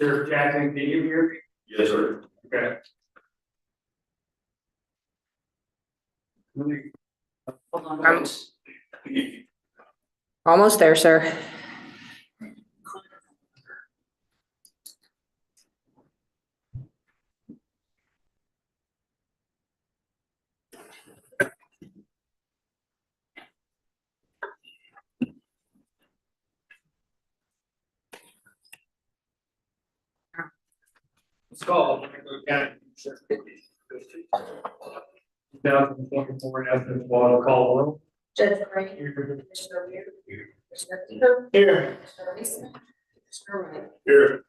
Sheriff Jackson, can you hear me? Yes, sir. Okay. Hold on, almost there, sir. Let's call. 2024 after the water call roll. Judge Lorraine. Commissioner Rea. Commissioner Peter. Here. Commissioner Mason. Commissioner Wright. Here.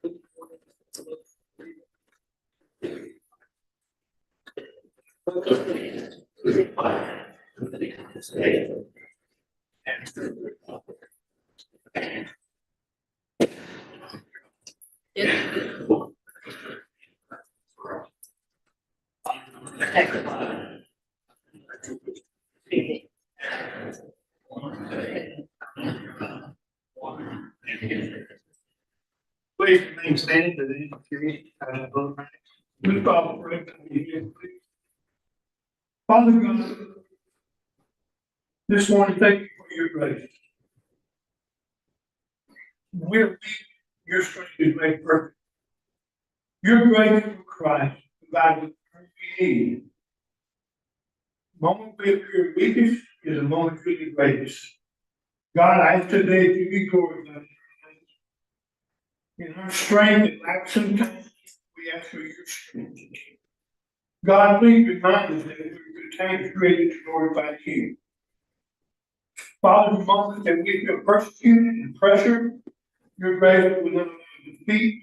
Please remain standing to the end of the period. We call for it. Father God, this morning, thank you for your grace. We're weak, your strength is made perfect. Your grace through Christ provides what we need. Moment where we're weakest is a moment really greatest. God, I ask today to be glorified. In our strength and lack sometimes, we ask for your strength. God, please remind us that we contain created to glorify you. Father, the moment that we feel persecuted and pressured, your grace will not allow defeat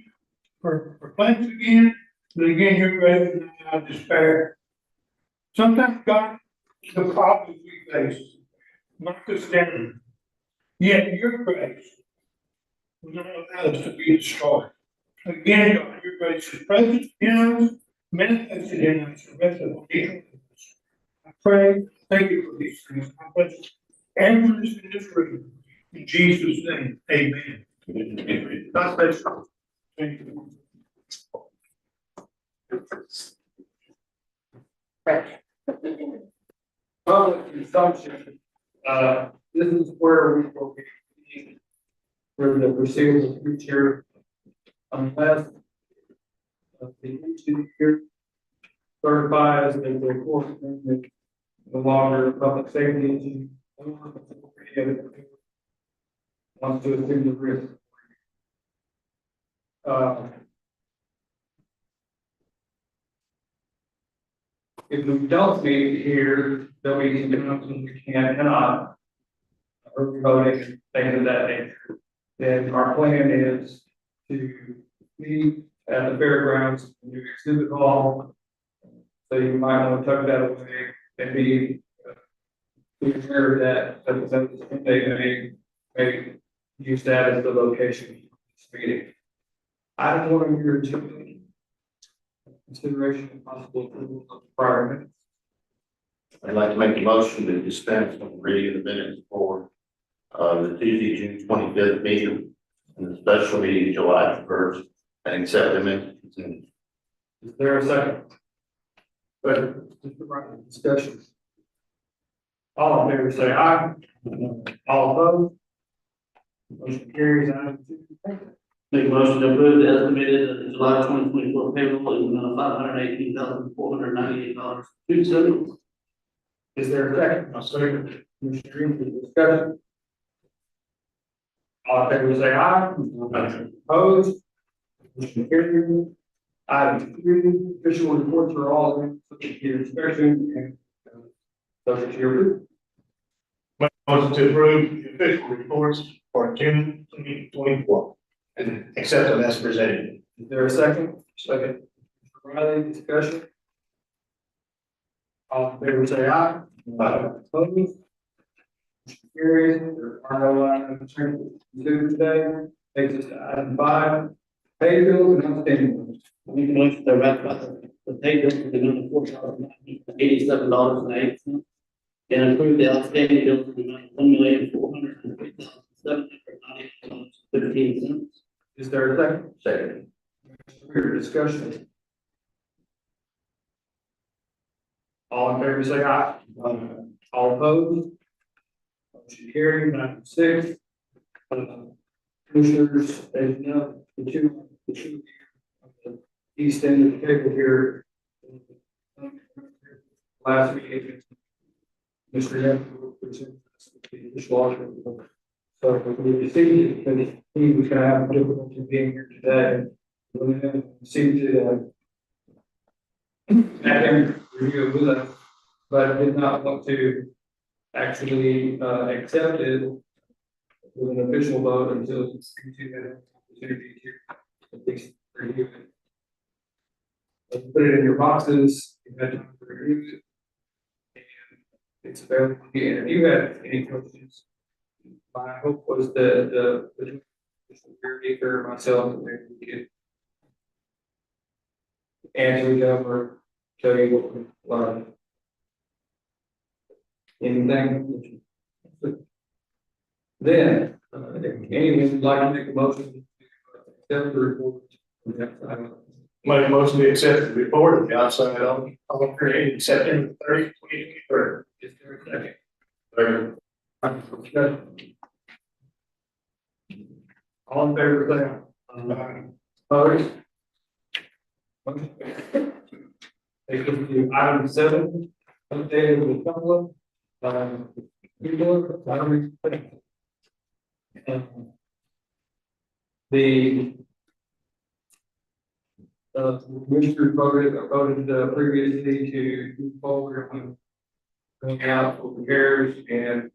for perplexed again, but again, your grace will not allow despair. Sometimes, God, the problems we face knock us down, yet your grace will not allow us to be destroyed. Again, God, your grace is present in us, manifested in us, the rest of each one of us. I pray, thank you for these things. I bless everyone in this room. In Jesus' name, amen. God bless you. Thank you. Public consumption, this is where we will be for the foreseeable future, unless the engineer certifies that the enforcement is no longer public safety issue. Wants to assume the risk. If we don't meet here, then we can do something we can and cannot. Early voting, things of that nature. Then our plan is to meet at the fairgrounds, new exhibit hall. So you might want to tuck that away and be aware of that, they may use that as the location for this meeting. Item 1 of your agenda. Consideration of possible approval of prior minutes. I'd like to make a motion to dispense with reading of the minutes for the Tuesday, June 25th meeting and the special meeting July 1st and accept them as consent. Is there a second? Second. Mr. Brown, discussion. All in favor say aye. All opposed? Motion carries. Item 2. Make a motion to approve the estimated July 2024 payroll in the amount of $518,498.02. Is there a second? I'll second. Commissioner Green, for discussion. All in favor say aye. Opposed? Motion carries. Item 3, official reports are all in, subject to your inspection and subject to your review. Motion to approve the official reports for June 2024 and accept them as presented. Is there a second? Second. Mr. Riley, discussion. All in favor say aye. Opposed? Motion carries. There are no items to do today. Takes us to item 5, pay bills and outstanding bills. Make a motion to ratify the pay bill for the amount of $4,987.08 and approve the outstanding bills for the amount of $1,403,798.15. Is there a second? Second. Further discussion? All in favor, say aye. All opposed? Motion carried, 9-6. Commissioners, as you know, the two of the east end of the table here. Last meeting, Mr. Young presented the dishwasher. So we see that he was gonna have difficulty being here today. We seemed to have him review it with us, but did not want to actually accept it with an official vote until it's an opportunity to at least review it. Put it in your boxes, you had time to review it. And it's available again. If you have any questions, my hope was that the Mr. myself, that maybe we could answer them or tell you what we learned. Anything? Then, if anyone would like to make a motion to accept the report. Make a motion to accept the report of the outside on created September 30, 2023. Is there a second? Third. All in favor, say aye. Opposed? Motion carried. Take us to item 7, updated with the couple of, people, the Commissioner voted previously to move forward on going out for repairs, and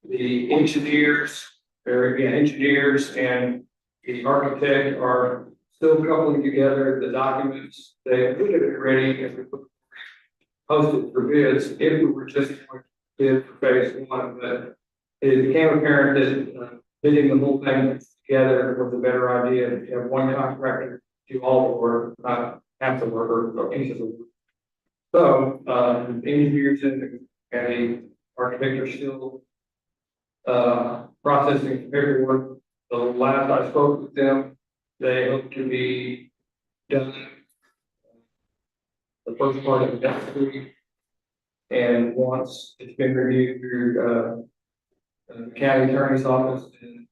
the engineers, and the architect are still coupling together the documents. They have it ready and we posted for bids if we were just going to bid for phase 1, but it became apparent that bidding the whole thing together was a better idea. If you have one contractor do all the work, not half the work or any of the work. So, the engineers and the architect are still processing paperwork. The last I spoke with them, they hope to be done the first part of next week. And once it's been reviewed through the county attorney's office, and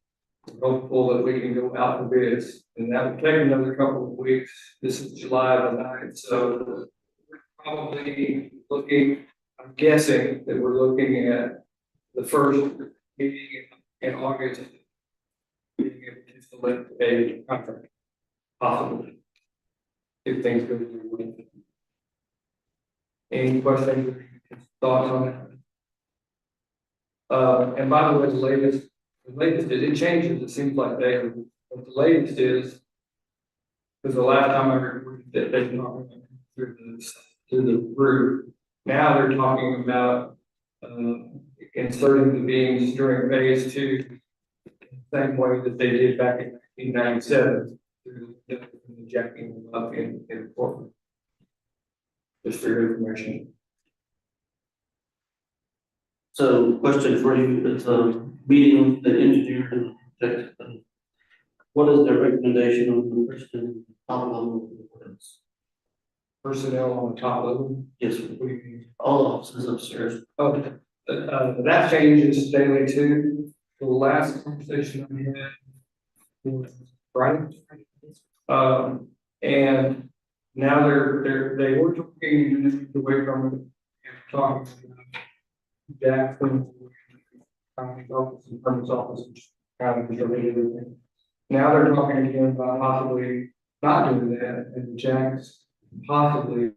we're hopeful that we can go out for bids, and that will take another couple of weeks. This is July the 9th, so we're probably looking, I'm guessing that we're looking at the first meeting in August, being able to select a contract, possibly, if things go through. Any questions or thoughts on that? And by the way, the latest is it changes. It seems like daily. But the latest is, because the last time I heard that they not through the roof. Now they're talking about inserting the beams during phase 2, the same way that they did back in 1997 through the jacking them up in Portland. Just for your information. So question for you, it's a meeting with the engineer and architect. What is their recommendation on the person top level of the works? Personnel on the top level. Yes, sir. What do you mean? All offices upstairs. Oh, that changes daily too. The last conversation we had was Friday. And now they were talking away from it, talking Jackson, county's office and permits office, which kind of related everything. Now they're talking again about possibly not doing that, and Jack's possibly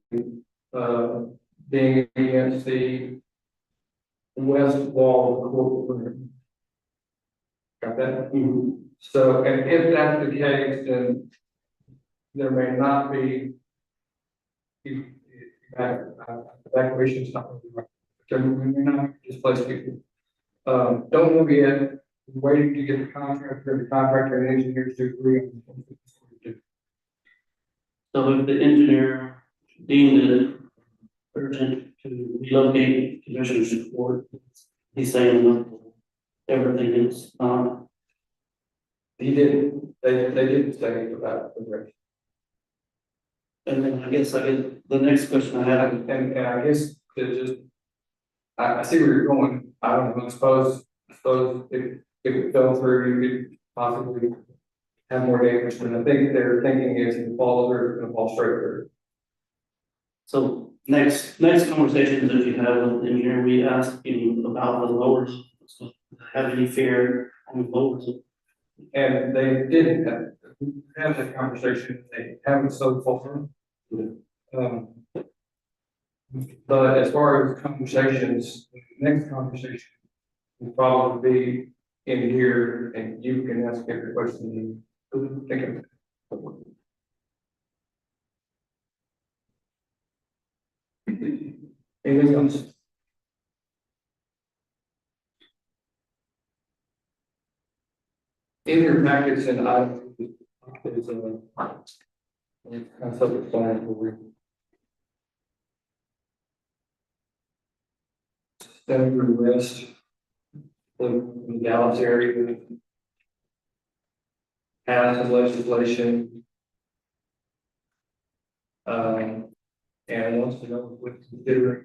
being against the west wall of the courtroom. Got that? Mm-hmm. So, and if that's the case, then there may not be evacuations not going to be right. So we may not displace people. Don't know yet. We're waiting to get the contractor and engineers to agree on what to do. So if the engineer deemed it urgent to relocate commissioner's report, he's saying no, everything is, He didn't, they didn't say anything about the rest. And then I guess the next question I had, And I guess to just, I see where you're going, I don't know, suppose if it fell through, you could possibly have more damage, but I think their thinking is if it falls through, it's gonna fall straight through. so next conversations that you have with the engineer, we asked him about the lowers. So, have any fear on the lowers? And they didn't have that conversation, they haven't so far. Um, but as far as conversations, the next conversation will probably be in here, and you can ask every question you think of. Anything else? In your packets and there's a concept plan for Senator West, the Dallas area, passed legislation. And wants to know if considering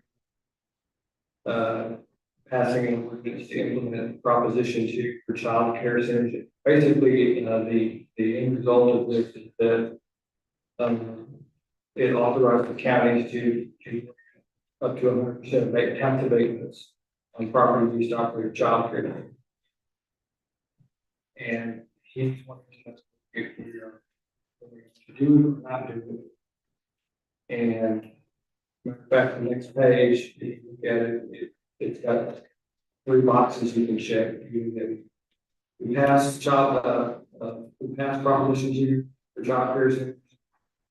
passing an ordinance to implement Proposition 2 for child care centers. Basically, the end result of this is that it authorizes the counties to up to 100% tax abatements on property used to operate child care. And he's wanting to know if we are going to do it or not do it. And matter of fact, the next page, if you look at it, it's got 3 boxes you can check. We passed Proposition 2 for child care centers.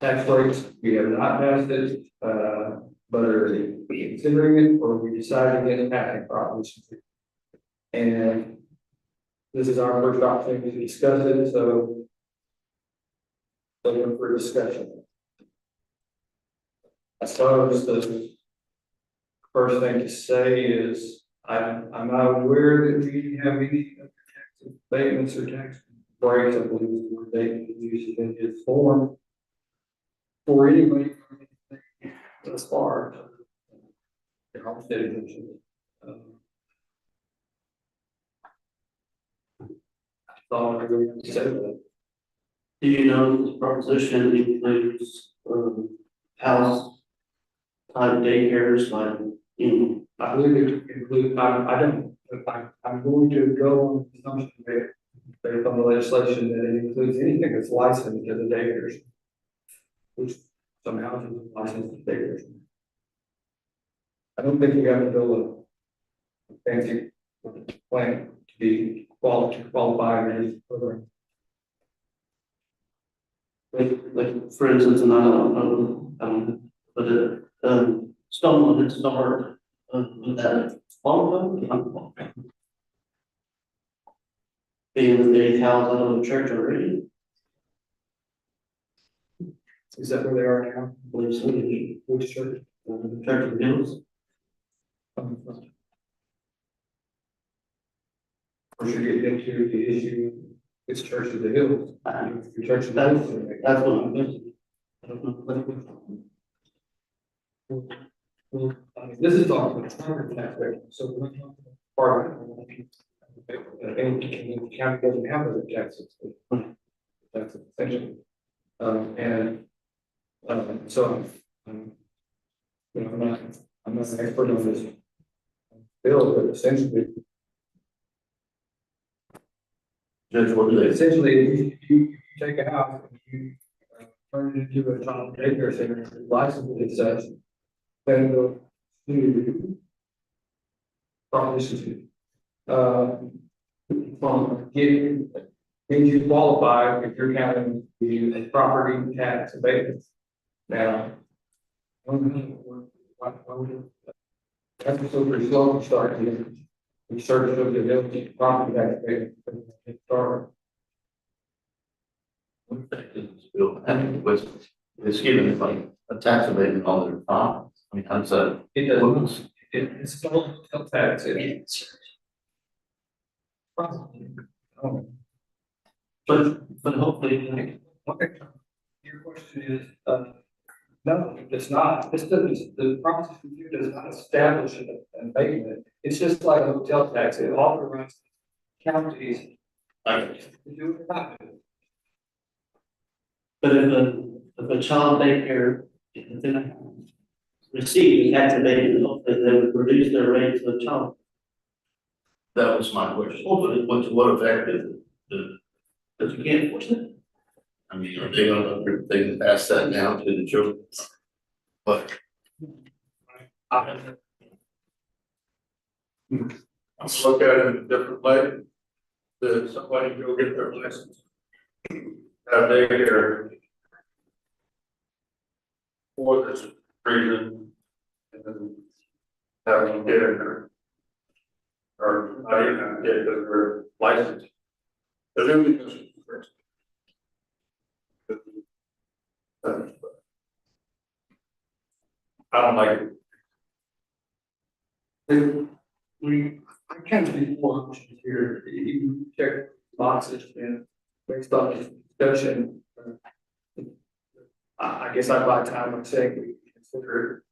Tax rates, we have not passed it, but are we considering it or are we deciding against passing Proposition 2? And this is our first opportunity to discuss it, so open for discussion. I suppose the first thing to say is I'm not aware that we have any other tax abatements or tax breaks. I believe is the word they use in his form for anybody from anything thus far. They're all citizens. I thought I really said that. Do you know this proposition includes, house type daycares, like, I believe it includes, I don't, I'm going to go on the assumption that based on the legislation that it includes anything that's licensed as a daycare. Which some houses are licensed as daycare. I don't think you have to build a fancy plan to be qualified as a program. like, for instance, and I don't know, but Stoneman had started, with that, all of them, being the 8th house out of the church already, Is that where they are now? I believe so, Which church? the Church of the Hills. Or should get into the issue, it's Church of the Hills. Your Church of the That's, Hills. that's what I'm thinking. I don't know. Well, I mean, this is talking about property tax rate, so we're not talking about part of it. And the county doesn't have those taxes. That's essentially. So, you know, I'm not an expert on this bill, but essentially, Judge, what do they say? essentially, if you take a house and you turn it into a child daycare center, license it as such, then the proposition from getting you qualify if you're counting the property tax abatements. Now, that's a pretty slow start here. We started with the ability to property tax abatement. Start. I mean, it's given like a tax abatement on their farm. I mean, how's that? It doesn't, it's still tax. But hopefully, Okay. Your question is, No, it's not. This doesn't, the process review does not establish an abatement. It's just like a hotel tax. It authorizes counties to do it or not do it. But if a child daycare, if they receive a tax abatement, hopefully they would reduce their rate to the child. That was my question. What effect is it? But you can't force it. I mean, are they gonna pass that down to the children? But I- Let's look at it in a different light. That somebody go get their license. Have daycare. For this reason. And then have them get in there. Or not even get their license. But then we just. I don't like it. I can't see four options here. You check boxes and based on this discussion. I guess I buy time of saying we consider it,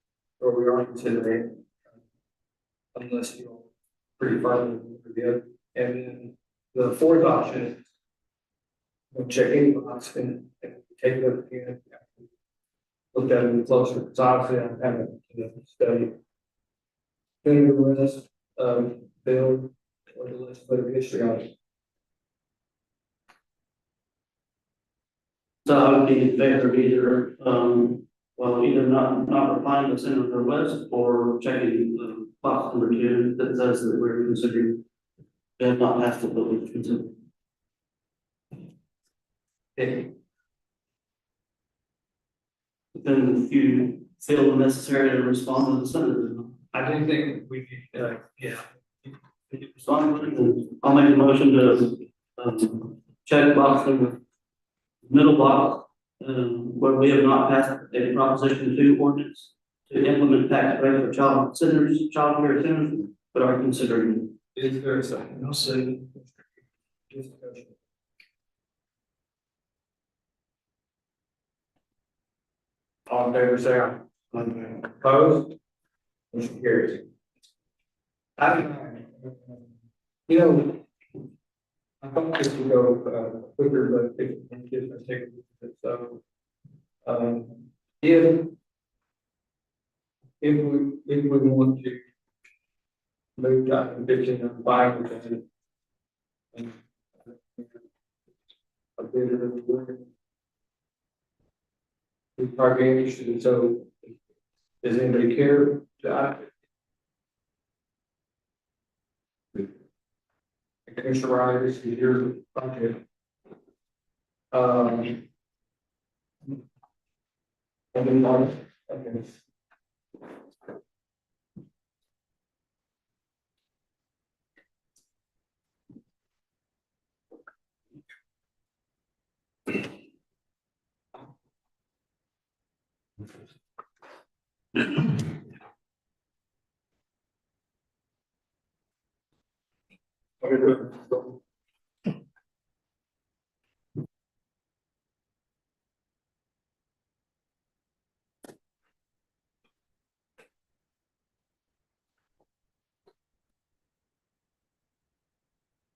or we are considering. Unless you're pretty firmly forgive. And then the fourth option is. We'll check any box and take a look again. Look at it closer, because obviously I haven't studied. Then the rest, bill, or the legislative history on it. So I would be in favor of either, well, either not replying to Senator West or checking box number 2 that says that we're considering. Does not pass the bill to consider. Then if you feel necessary to respond to the senator. I do think we need, yeah. Respond, then I'll make a motion to, check box number, middle box, where we have not passed a proposition 2 ordinance to implement tax rate for child centers, child care centers, but are considering. Is there a second? No second. Discussion. All in favor, say aye. Opposed? Motion carries. You know, I thought this would go quicker, but it gives us take. So, if we want to move to item 15 on 5, which is a bit of a word. We are interested, so does anybody care to? Commissioner Riley, this is your project. Okay.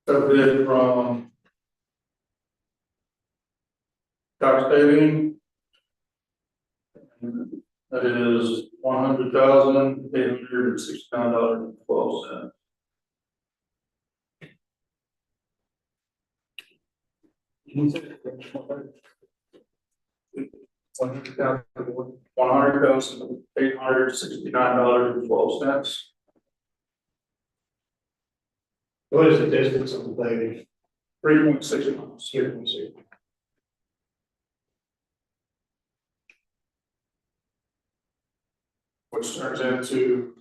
A bid from Cox Paving. That is $100,869.12. $100,869.12. What is the distance of the paving? 3.6 miles. Which turns into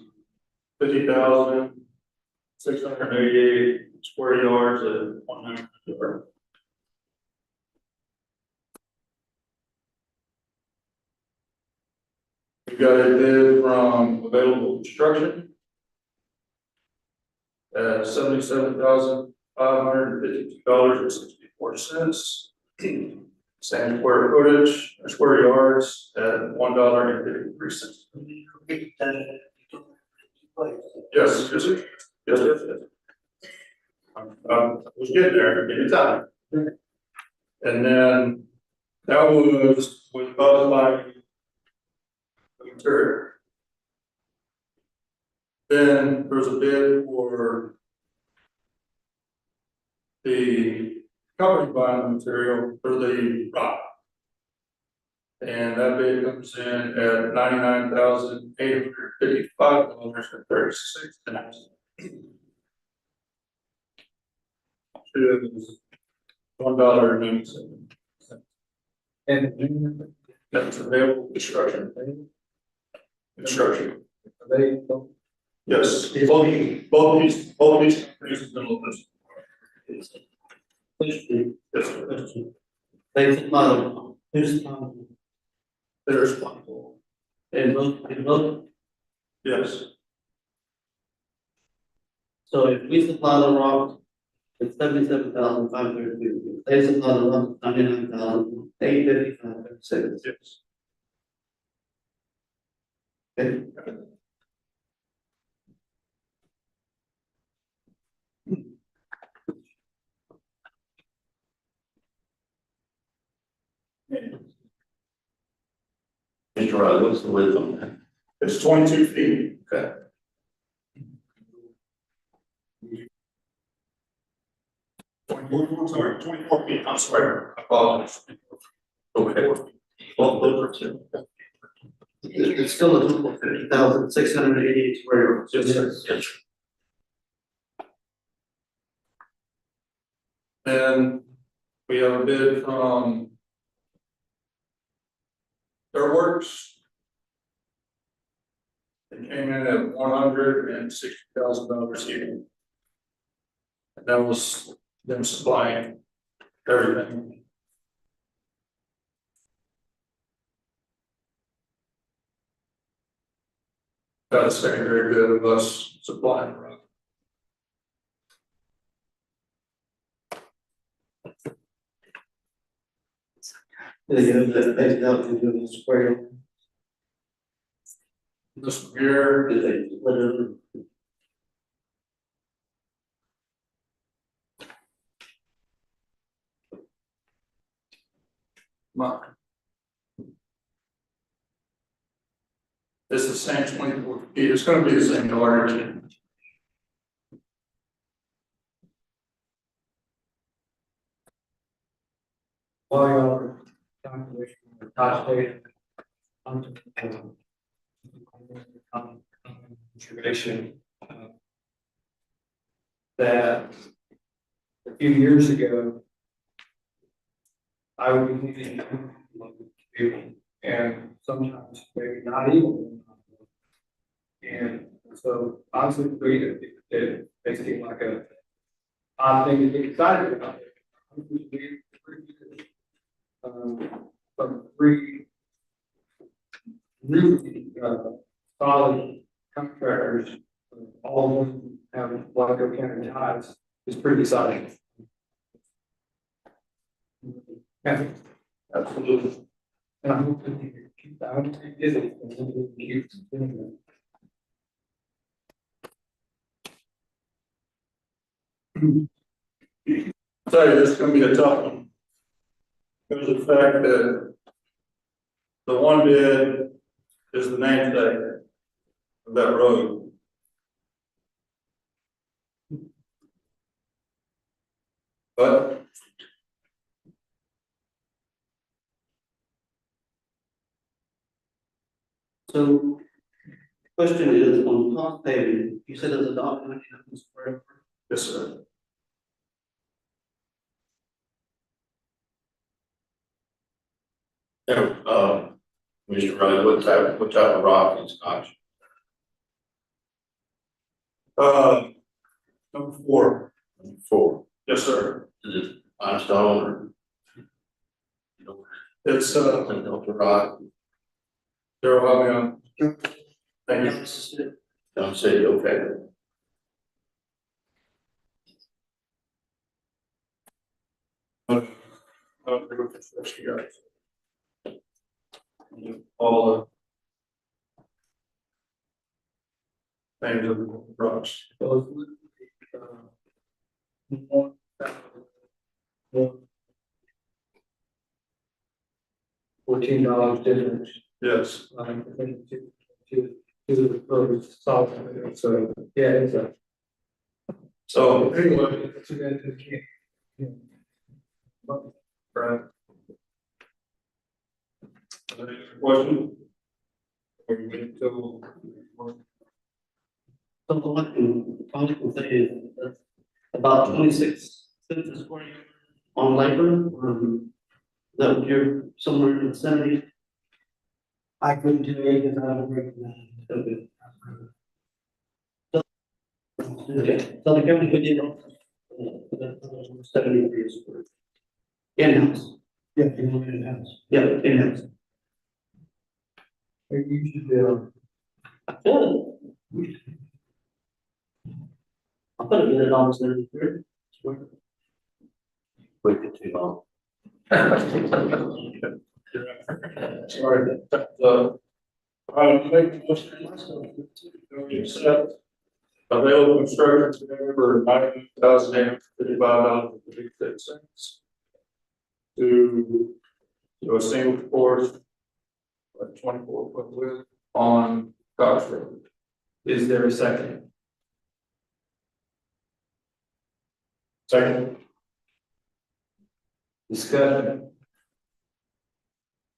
50,688 square yards at 100 yard. We got a bid from Available Construction. $77,552.64. Same square footage, or square yards at $1.53. Yes, yes, yes, yes. Was getting there, give me time. And then that was with Buzz Light material. Then there's a bid for the covering vinyl material for the rock. And that bid comes in at $99,855.36. To $1.97. And That's available construction. Construction. they, Yes, both these companies middle of this. Question, Yes, sir. question. They supply the, who's supplying? They're responsible. And both, Yes, so if we supply the rock, it's 77,532. They supply the rock, 99,855.36. yes. Okay. Mr. Riley, what's the width on that? It's 22 feet. Okay. Sorry, 24 feet, I'm sorry, I apologize. Okay. Well, those are two. It's still a total of 50,688 square yards. Yes, sir. Yes. And we have a bid from Their Works. It came in at $160,000 even. And that was them supplying everything. That's a secondary bid of us supplying rock. They have that based out into the square yard. This year, Did they split it? month. It's the same 24 feet, it's gonna be the same yardage. while y'all calculation the cost data. Contribution. That a few years ago. I would be thinking, and sometimes maybe not even. And so honestly, it makes it like a odd thing to get excited about. From three really solid contractors, all of them have Blanco County ties, is pretty exciting. Yeah, Absolutely. and I hope that you keep that, I hope you get it, and then you keep doing Tell you, this is gonna be a tough one. Because of the fact that the one bid is the namesake of that road. But So, question is on cost paving, you said it's $1.99 square yard. yes, sir. Yeah, Mr. Riley, what type of rock is Scotch? Number 4, For, yes, sir. is it limestone or? It's Delta rock, Darrell, thank you. don't say, okay. All the names of the rocks. $14 difference. Yes. To the purpose solid, so, yeah, it's a. So Anyway, it's a good, yeah. Brad. Any question? Or you wait till? So all I can say is that's about 26 cents a square yard on labor, that would you're somewhere in the 70s. I couldn't do it because I don't recognize it. Okay, so the county could do 70 for square. In-house, Yeah, you know, in house. yeah, in-house. You should do. I could. I could have been it on 73. Wait too long. Sorry, make the motion to accept available construction for $9,855.56 to a single course, 24-foot width on Cox Road. Is there a second? Second. Discussion.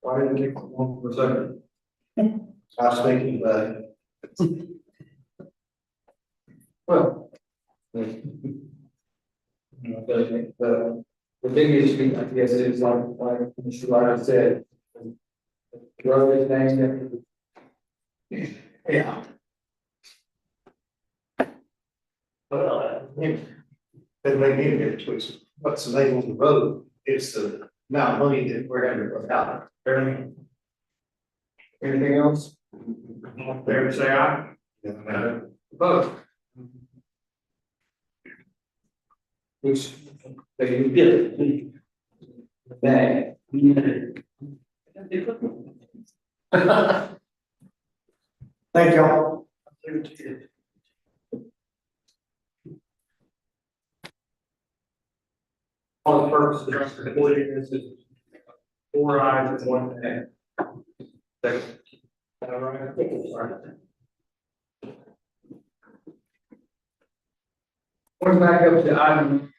Why didn't it take one for a second? I was thinking about it. Well. The big issue, I guess, is like Mr. Ryder said. The road is named after. Yeah. Well, that may be a difference. What's the name on the road? It's the amount of money that we're having to put out. Anything else? Fair to say aye? Opposed? Which, they, Yeah. nay. Thank y'all. All the purposes of completing this is 4 ayes and 1 nay. Second. All right. Going back up to item.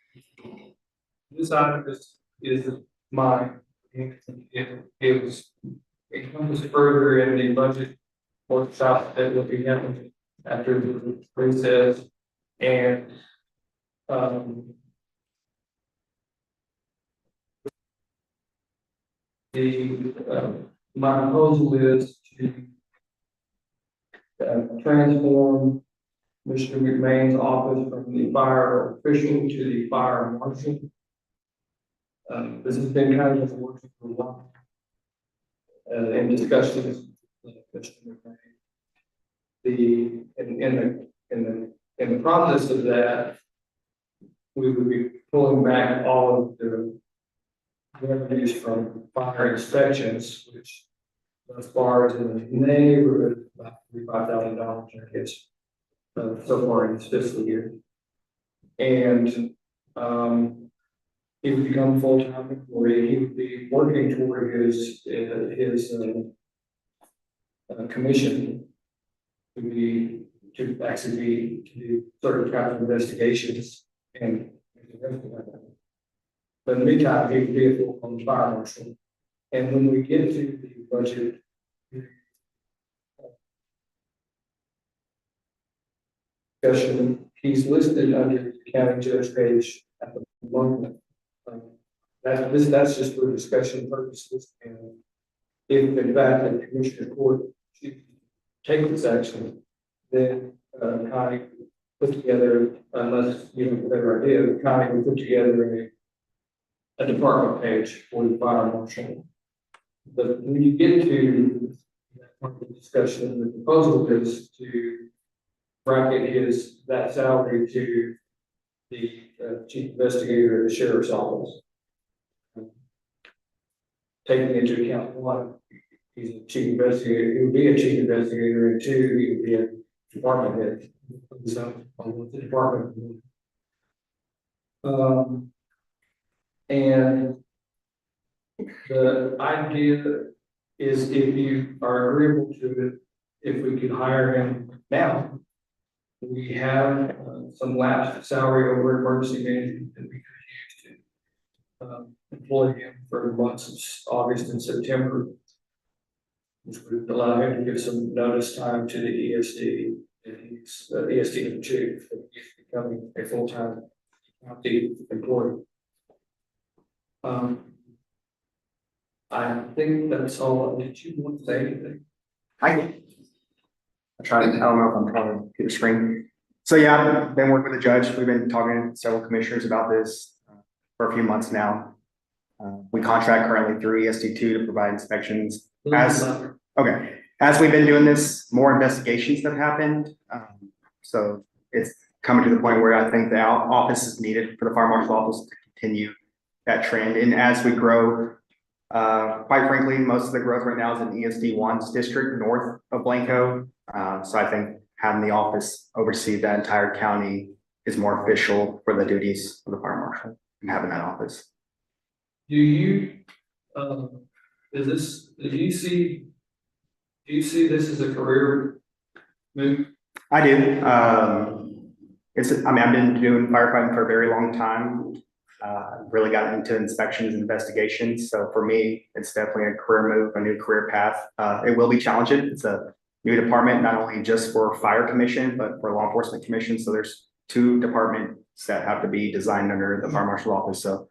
This item is mine. It was, it comes further in the budget workshop that will be happening after the recess. And, my proposal is to transform Mr. McMahon's office from the fire official to the fire marshal. This has been kind of working for a while. In discussions with Mr. McMahon. In the process of that, we would be pulling back all of the revenues from fire inspections, which as far as in the neighborhood, about $35,000, I guess, so far in this fiscal year. And, he would become full-time employee. He would be working toward his commission to actually do certain kinds of investigations and. But in the meantime, he would be a full-time fire marshal. And when we get to the budget. Discussion, he's listed under the county judge page at the moment. That's just for discussion purposes, and if in fact the commissioner court should take this action, then Connie put together, unless you have a better idea, Connie will put together a department page for the fire marshal. But when you get to that part of the discussion, the proposal is to bracket that salary to the chief investigator of the sheriff's office. taking into account, one, he's a chief investigator, he would be a chief investigator, and two, he would be a department head. So, I'm with the department. And the idea is if you are agreeable to it, if we could hire him now. We have some lapsed salary over emergency management that we could use to employ him for the months of August and September. Which would allow him to give some notice time to the ESD, and he's ESD chief, he's becoming a full-time county employee. I think that's all. Did you want to say anything? I don't know if I'm trying to get a screen. So yeah, I've been working with the judge. We've been talking to several commissioners about this for a few months now. We contract currently through ESD2 to provide inspections. As we've been doing this, more investigations have happened. So it's coming to the point where I think the office is needed for the fire marshal office to continue that trend. And as we grow, quite frankly, most of the growth right now is in ESD1's district north of Blanco. So I think having the office oversee that entire county is more official for the duties of the fire marshal and having that office. Do you, do you see this as a career move? I do. I've been doing firefighting for a very long time. Really got into inspections and investigations. So for me, it's definitely a career move, a new career path. It will be challenging. It's a new department, not only just for fire commission, but for law enforcement commission. So there's 2 departments that have to be designed under the fire marshal office. So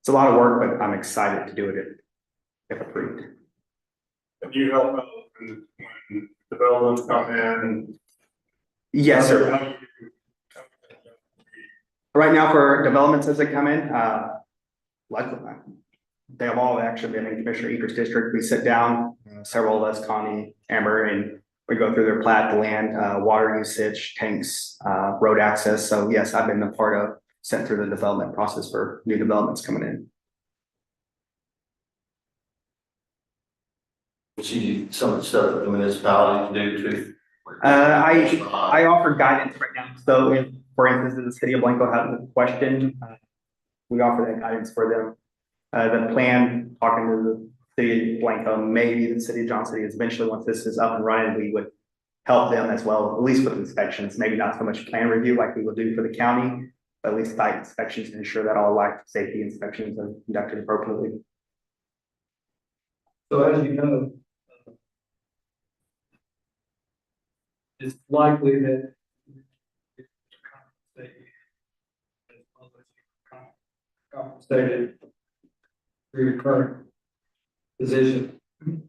it's a lot of work, but I'm excited to do it if approved. Can you help out when developments come in? Yes, sir. Right now for developments as they come in, they have all actually been in Commissioner Eaker's district. We sit down, several of us, Connie, Amber, and we go through their plat, the land, water usage, tanks, road access. So yes, I've been a part of sent through the development process for new developments coming in. See some of the stuff that the municipalities do too. I offer guidance right now. So if, for instance, if the city of Blanco has a question, we offer that guidance for them. The plan, talking to the city of Blanco, maybe the city of Johnson City, is eventually once this is up and running, we would help them as well, at least with inspections, maybe not so much plan review like we will do for the county, but at least site inspections to ensure that all life safety inspections are conducted appropriately. So as you know, it's likely that compensated for your current position. The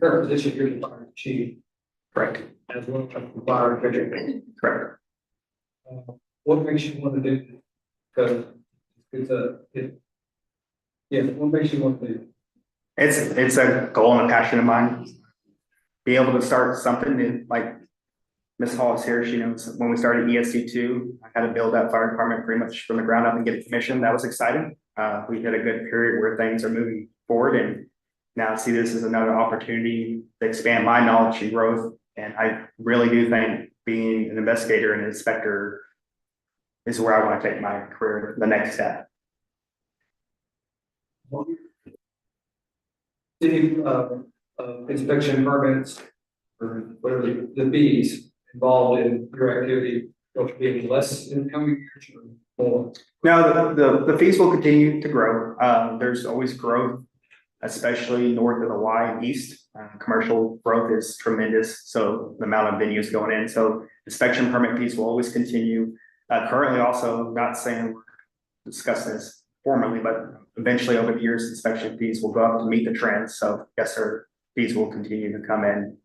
current position, you're the fire chief. Correct. As well as the fire commissioner. Correct. What makes you want to do this? Because what makes you want to do it? It's a goal and a passion of mine. Be able to start something new, like Ms. Hall is here. She knows when we started ESD2, I had to build that fire department pretty much from the ground up and get it commissioned. That was exciting. We had a good period where things are moving forward, and now I see this as another opportunity to expand my knowledge and growth. And I really do think being an investigator and an inspector is where I want to take my career, the next step. City inspection permits or whatever the fees involved in your activity, will be any less in coming years or more? No, the fees will continue to grow. There's always growth, especially north of the Y and east. Commercial growth is tremendous, so the amount of venues going in. So inspection permit fees will always continue. Currently also, not saying we're discussing this formally, but eventually over the years, inspection fees will go up to meet the trends. So yes, sir, fees will continue to come in,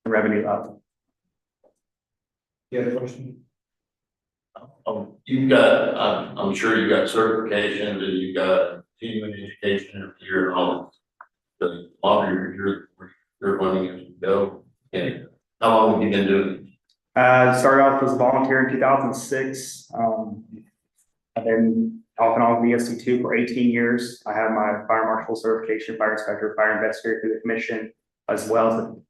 revenue up. You have a question? You've got, I'm sure you've got certifications and you've got continuing education every year and all. The longer you're running as you go. And how long have you been doing it? Started off as a volunteer in 2006. I've been off and on with ESD2 for 18 years. I have my fire marshal full certification, fire inspector, fire investigator through the commission, as well as the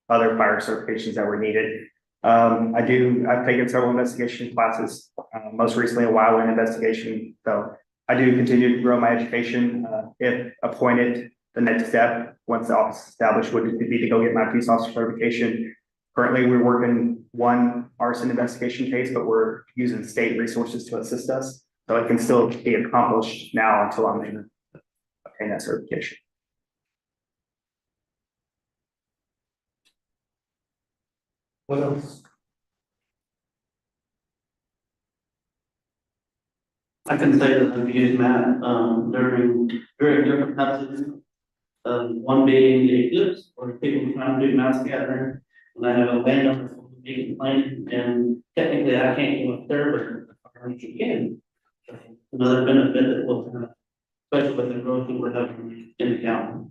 other fire certifications that were needed. I've taken several investigation classes, most recently a wildland investigation. So I do continue to grow my education. If appointed, the next step, once the office is established, would be to go get my peace officer certification. Currently, we're working one arson investigation case, but we're using state resources to assist us. So it can still be accomplished now until I'm able to obtain that certification. What else? I can say that I've used Matt, during very different methods. One being the eclipse, or people trying to do mass gathering. And I have a landowner who will be complaining, and technically I can't go up there, but the farmers can. Another benefit that we'll have, especially with the growth that we're having in the county.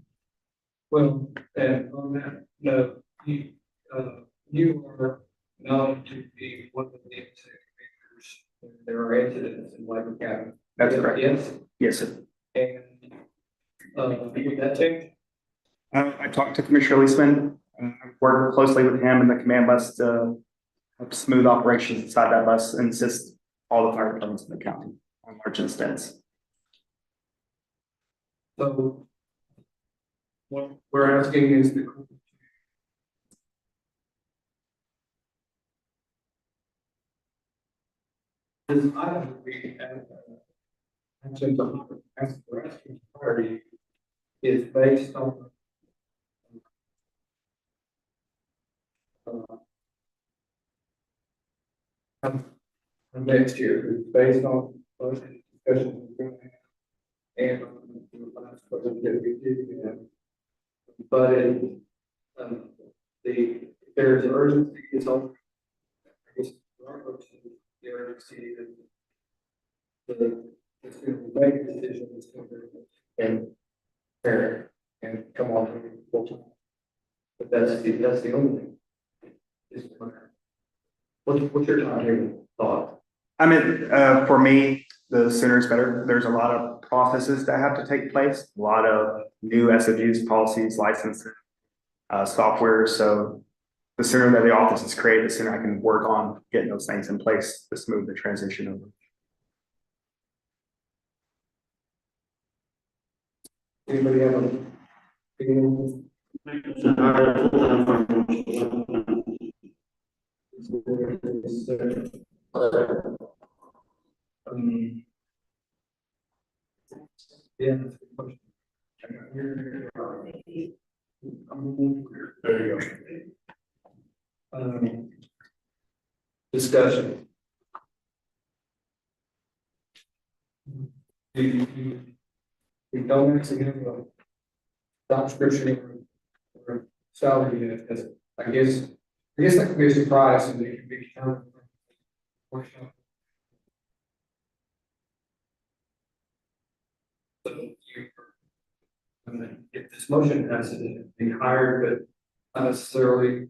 Well, and on that note, you are known to be one of the executives when there are incidents in Labor County. That's correct. Yes, Yes, sir. and, with that change, I talked to Commissioner Leisman, I've worked closely with him and the command bus to help smooth operations inside that bus and assist all the fire departments in the county on large incidents. so what we're asking is the this item would be actually the rescue party is based on next year, it's based on those discussions we're going to have and on the last budget that we did have. But there's urgency, it's all, I guess, the urgency that it's going to make a decision, it's going to and fair and come on full time. But that's the only thing. What's your time thought? I mean, for me, the sooner is better. There's a lot of processes that have to take place, a lot of new SOUs, policies, licenses, software. So the sooner that the office is created, the sooner I can work on getting those things in place to smooth the transition over. Anybody have a? Yeah. That's a good question. There you go. Discussion. We don't actually have a job description or salary yet, because I guess that could be a surprise and it could be determined. Workshop. So if this motion has to be hired, but not necessarily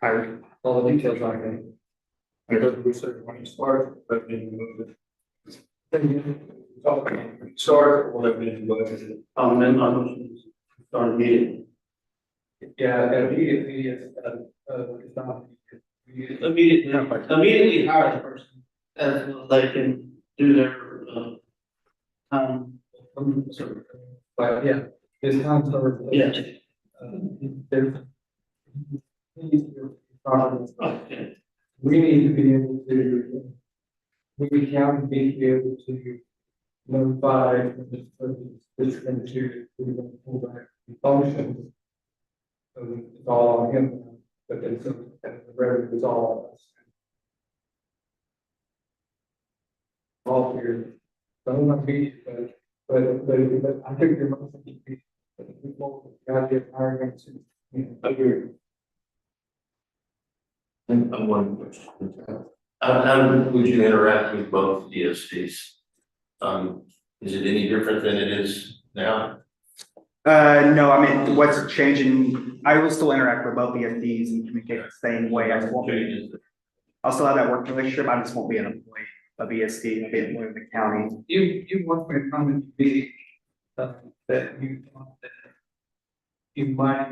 hired, all the details are going. Because we said when you start, but then you move it. Start, or let me go ahead. Then my motion is start immediately. Yeah, immediately is, it's not. Immediately hire the person, as well as they can do their, time. But yeah, it's time for. Yeah. There's. Okay. We need to be able to, we can be able to notify this person to pull back the function. So it's all on him, but then some, the revenue is all on us. All here. So I'm not be, but I think your motion should be, people got to get hiring to, agree. And one question. How would you interact with both DSCs? Is it any different than it is now? No, I mean, what's changing, I will still interact with both BSDs and communicate the same way. I'll still have that work relationship. I just won't be an employee of BSD, I'll be an employee of the county. You want me to come and be, that you thought that you might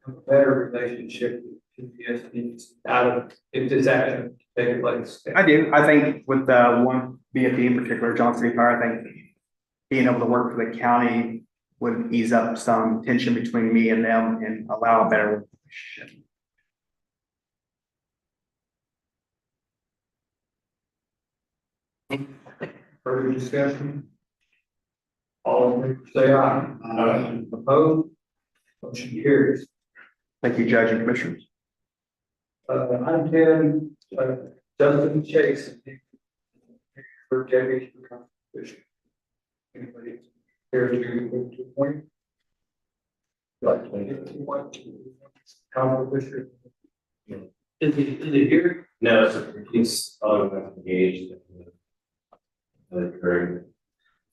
have a better relationship with PTSD out of if this action takes place? I do. I think with one BFD in particular, Johnson City Fire, I think being able to work for the county would ease up some tension between me and them and allow a better relationship. Further discussion? All in favor, say aye. Aye. Opposed? Motion carries. Thank you, Judge and Commissioners. Item 10, Justin Chase. For deputy constitution. Anybody here to appoint? Like, if you want to, Council Fisher. Is he here? No, he's engaged. So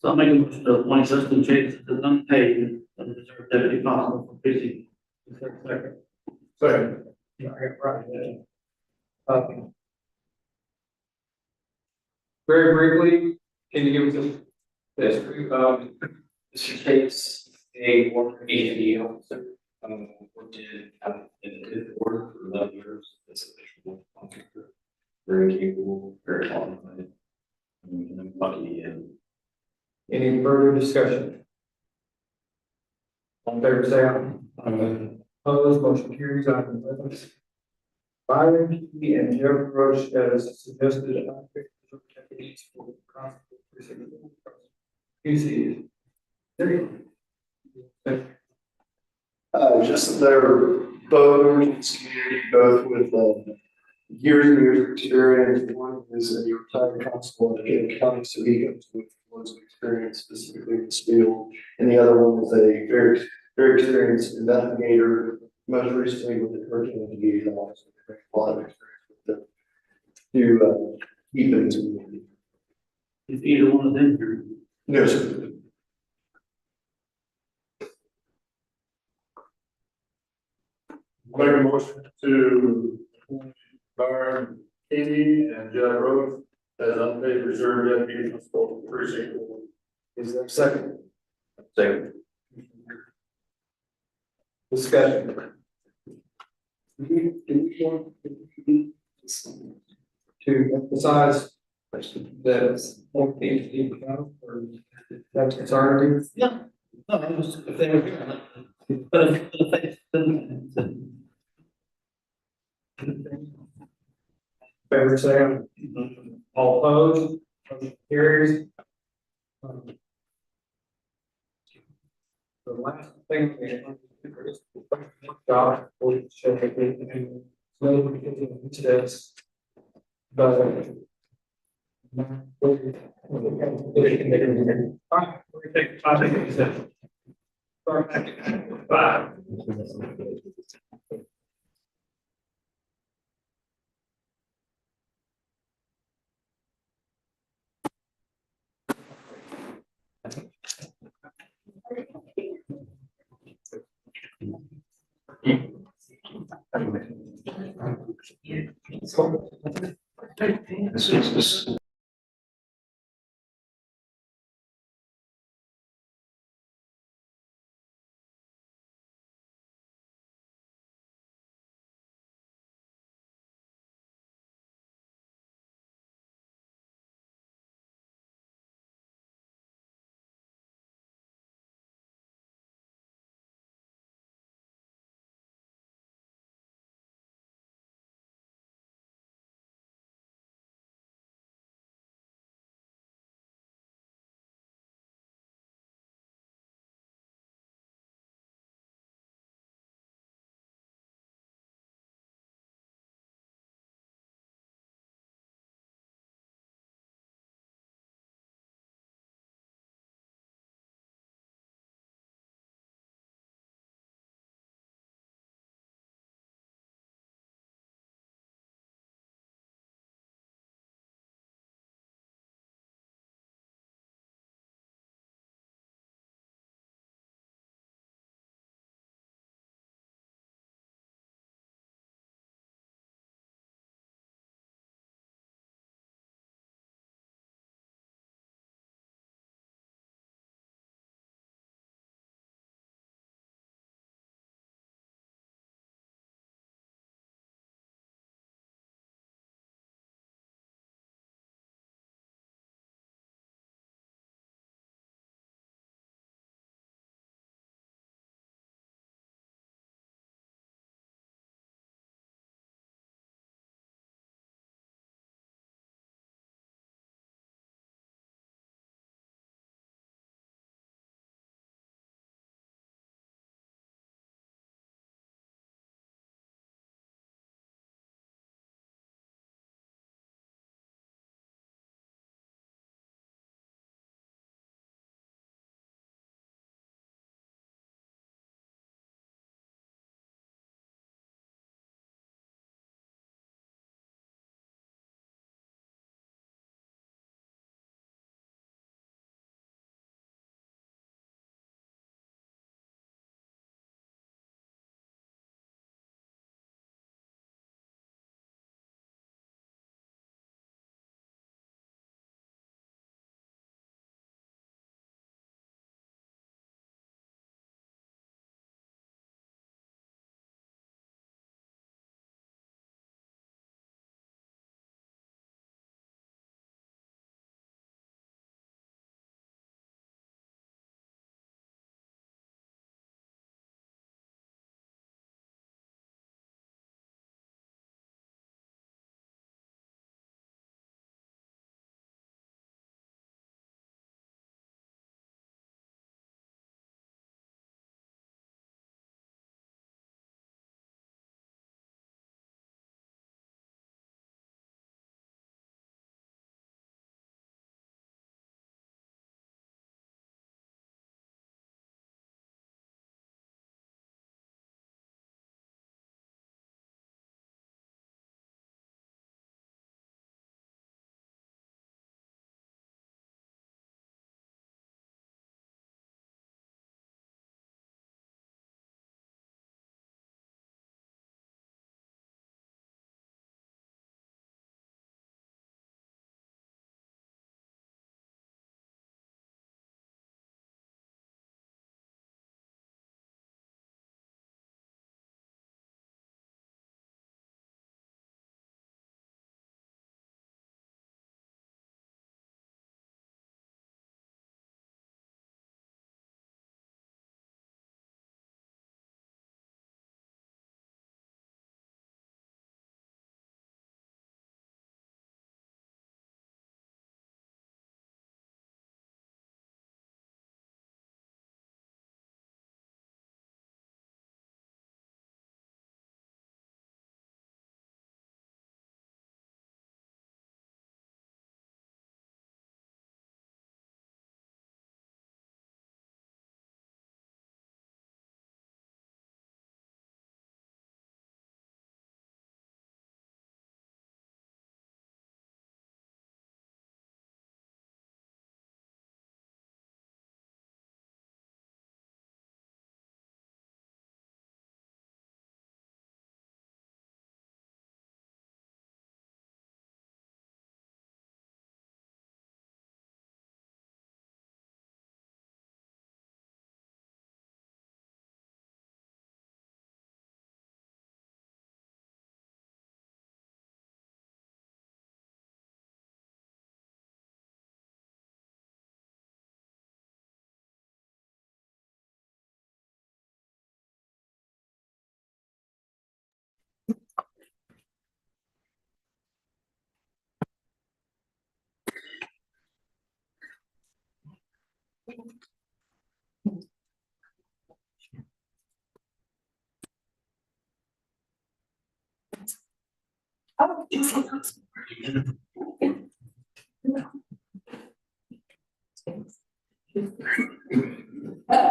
I'll make a motion to appoint Justin Chase as unpaid and reserve deputy constable for precinct. Is there a second? Second. Right. Very briefly, can you give us this, Mr. Chase, a former AD officer, worked in the board for 11 years as a visual officer. Very capable, very qualified. I'm lucky and any further discussion? All in favor, say aye. Opposed, motion carries. Item 11. Byron Key and Jeff Roche as suggested deputies for the constable precinct. PC. Just they're both in this community, both with years and years of experience. One is a retired constable in the county, so he comes with loads of experience specifically in this field. And the other one is a very experienced investigator, most recently with the Hurricane Investigating Office. A lot of experience with them to keep it in the community. Is either one of them here? No, sir. Make a motion to appoint Byron Key and Jeff Rose as unpaid reserve deputy constable precinct. Is there a second? Second. Discussion. To emphasize that one needs to be accountable for that concern. Yeah. No, I was, if they were here. But if they, then. Favor say aye. All opposed, motion carries. The last thing we have is job for check and so it says but all right, we're gonna take 5 minutes. Start at 5. This is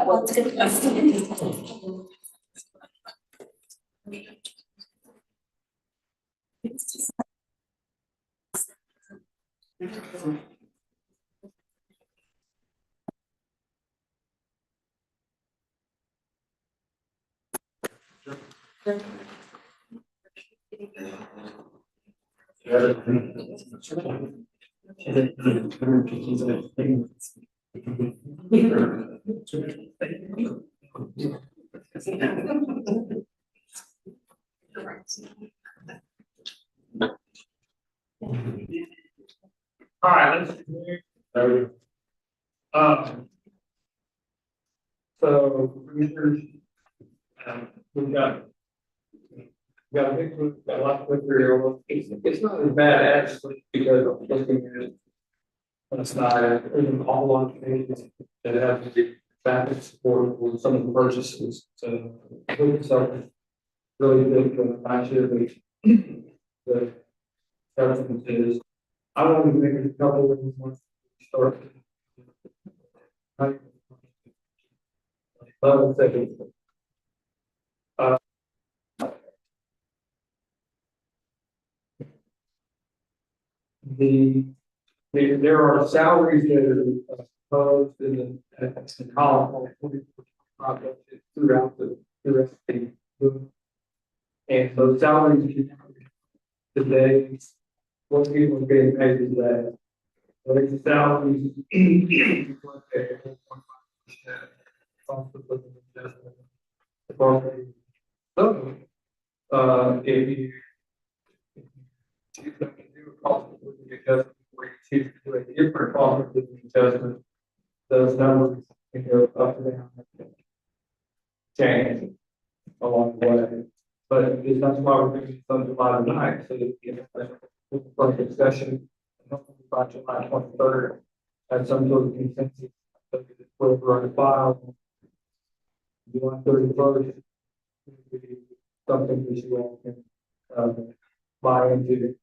What's good? All right, let's continue. So, commissioners, we've got a big group, got a lot of material. It's not as bad actually, because I'm looking at it. On the side, even all on pages that have to be traffic support for some of the purchases, so. I think it's really big for the township, the government is. I want to make a couple of things once we start. Level setting. There are salaries that are proposed in the column throughout the. And those salaries today, what people are getting paid today. So it's the salaries. So, if you choose to do a cost of living adjustment, or you choose to do a different cost of living adjustment, those numbers can go up and down, change along the way. But that's why we're making some July 9th, so that you know, for discussion, hopefully by July 23rd, have some sort of consensus. So that it's whatever I file, July 31st, something that you all can buy into.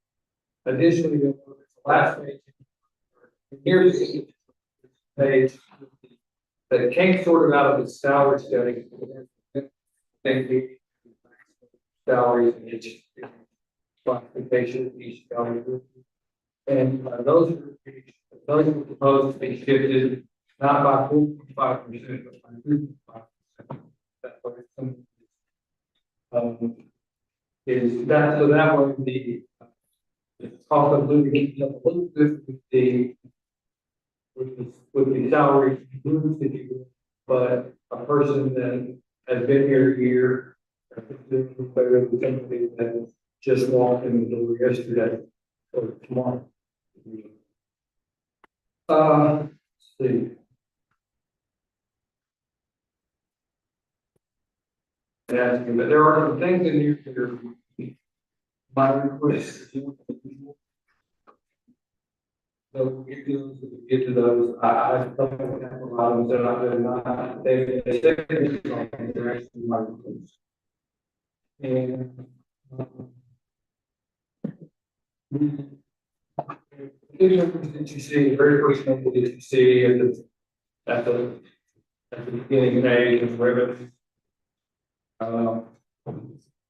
Additionally, the last page, here's the page that came sort of out of the salary study. Salaries in each classification of each salary group. And those are proposed to be shifted not by 4.5%, but by 3.5%. That's what it's is that so that way the cost of living keeps up a little bit with the salary groups, if you will, but a person that has been here a year, somebody that just walked in the door yesterday or tomorrow. Let's see. Yeah, but there are some things in here that are my request. So we'll get to those. I don't have a lot of them that I'm not, they say they're actually my request. And that you see, the very first thing that you see at the beginning page of revenue.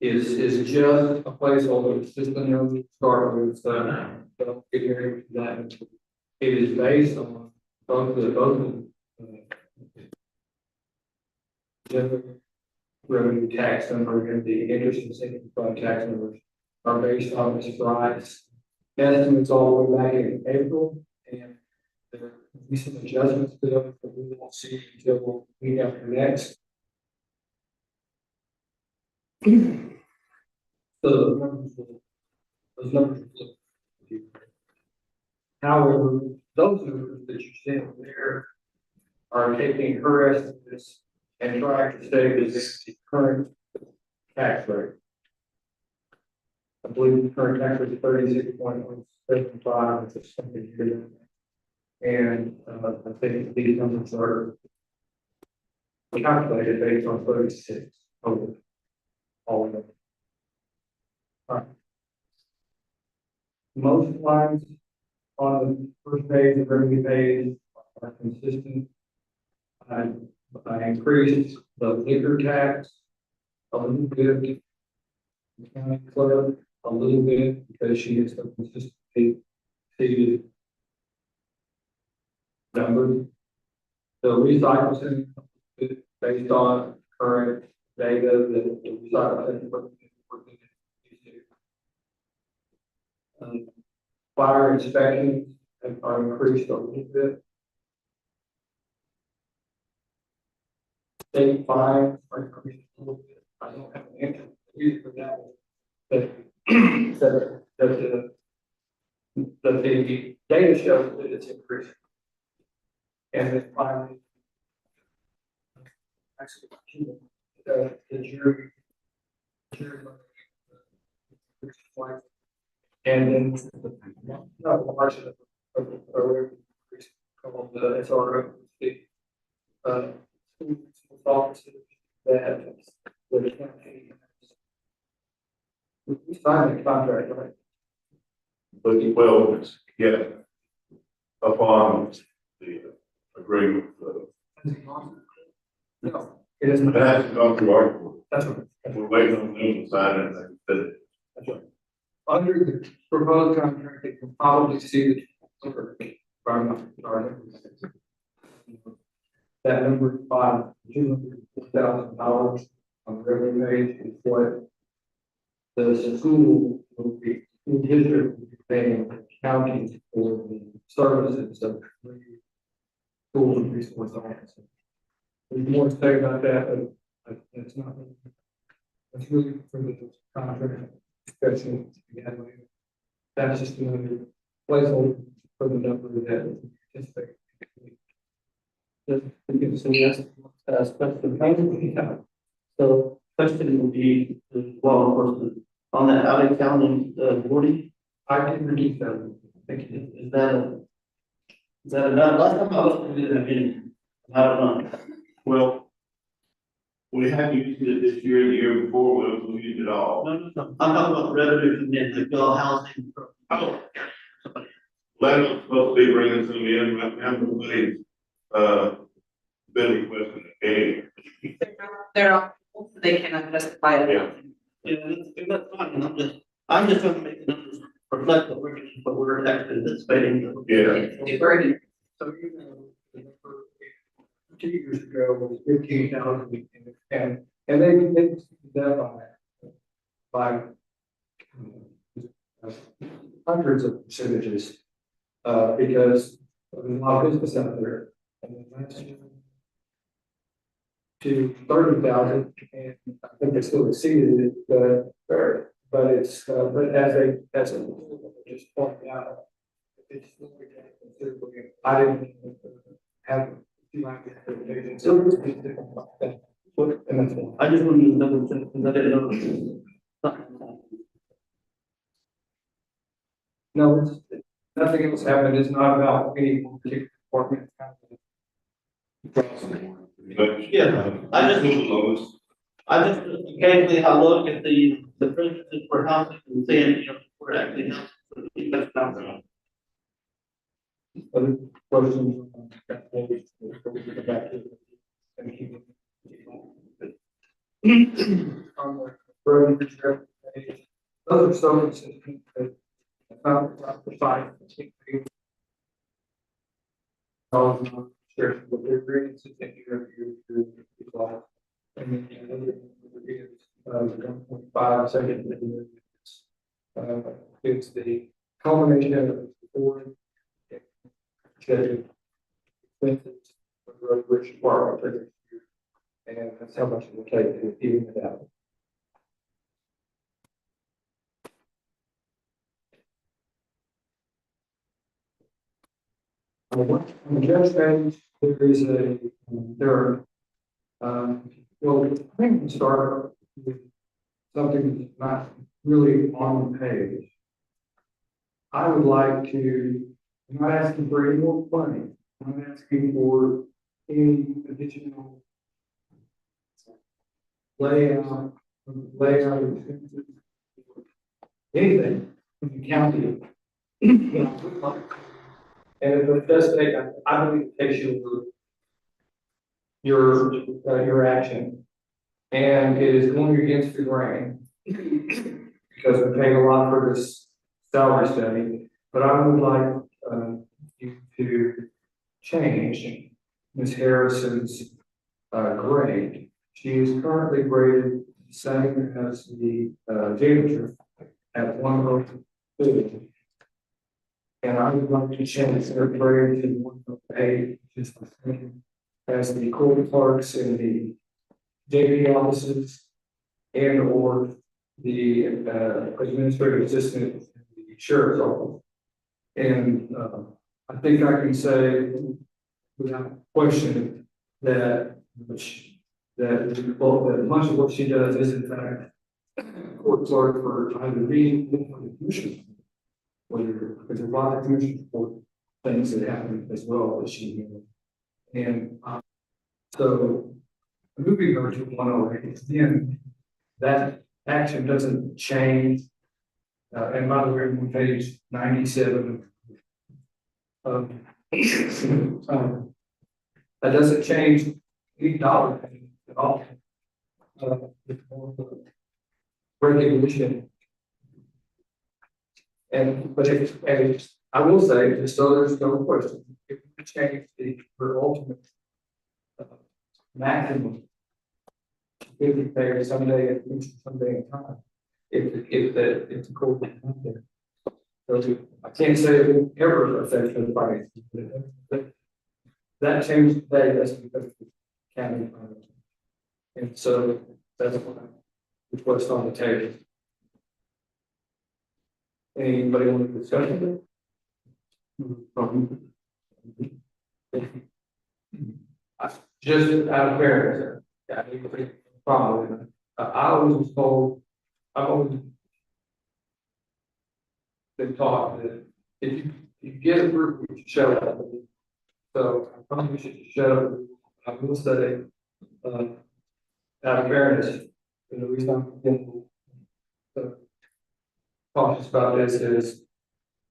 Is just a placeholder, it's just a number to start with, don't get here that. It is based on both general revenue tax number and the interest and savings fund tax numbers are based on this price. Estimates all the way back in April, and there will be some adjustments to them that we won't see until we have the next. So those numbers will. However, those numbers that you see there are taking her estimates and trying to stay within the current tax rate. I believe the current tax rate is 36.175, which is something here. And I think these numbers are calculated based on 36 over all of them. All right. Most lines on the first page, the revenue page are consistent. I increased the liquor tax a little bit. The county clerk a little bit because she is so consistently exceeded numbers. The recycle center is based on current data that the recycle center is working. Fire inspections are increased a little bit. State fines are increased a little bit. I don't have an answer for that. That the data shows that it's increasing. And then finally, actually, the jury, and then the margin of called the SRO, offices that the county. We signed the contract, right? But well, yeah. Upon the agreement, No, it isn't. it hasn't gone through our court. That's right. We're waiting on them to sign it, and then That's right. Under the proposed contract, they can probably see the that number is $200,000 on the revenue page is what the school will be, the district will be paying county for the services of schools and resource officers. There's more to say about that, but it's not. It's really for the contract discussion again later. That's just another placeholder for the number that is anticipated. So question would be, law enforcement, on that out of county, boarding, I can reduce that. Thank you. is that enough? Last time I was in that meeting, I don't know. well, we haven't used it this year, the year before, we'll use it all. No. I'm talking about revenue from the like housing. Oh. Landon's supposed to be bringing some in, right now, nobody's, been requesting a game. They're all, they cannot justify it. Yeah. Yeah, that's fine, I'm just trying to make the numbers reflect what we're actually anticipating. Yeah. So, you know, the number 2 years ago was 15,000, and they did that by hundreds of percentages, because there's a lot of business out there. And then last year to 30,000, and I think they still exceeded it, but it's, but as a just pointed out, it's still considerably, I didn't have too much expectation, so it's different like that. And that's all. I just wanted to double check, because I didn't know. No, it's, nothing else happened, it's not about any one particular department. Yeah, I just occasionally I look at the purchases for housing and seeing, you know, we're actually housing. Other questions? On that page? Before we get back to it? Thank you. On the road repair page, those are so consistent that not precise. Shares with their agreements, I think you're life. And then the other is 1.5 second. It's the combination of the board. Expenses for the road bridge department for this year, and that's how much it will take to even it out. On the judge page, there is well, I think we start with something that's not really on the page. I would like to, I'm not asking for any more money, I'm asking for any additional layout, expenses, anything in the county And if it does take, I believe it takes your action. And it is going against the grain. Because we're paying a lot for this salary study, but I would like, you to change Ms. Harrison's, grade. She is currently graded the same as the, janitor at 102. And I would like to change her grade to 108, just the same as the court clerks in the JP offices and or the, administrative assistant in the sheriff's office. And, I think I can say without question that that much of what she does is in fact court clerk for either being or the commission. Whether, because there's a lot of commission for things that happen as well as she did. And, so moving her to 108, again, that action doesn't change. And by the way, I'm on page 97. That doesn't change any dollar at all. It's more of a regulation. But if I will say, just so there's no question, if we change her ultimate maximum 50 pay someday at least someday in time, if the court is not there. So I can't say it will ever affect the finances, but that changed today, that's because of the county finance. And so that's what's on the table. Anybody want to discuss it? Just out of fairness, yeah, probably. I was told, I've always been taught that if you get a group, you should shut up. So I probably should shut up. I will say, out of fairness, the reason I'm getting cautious about this is,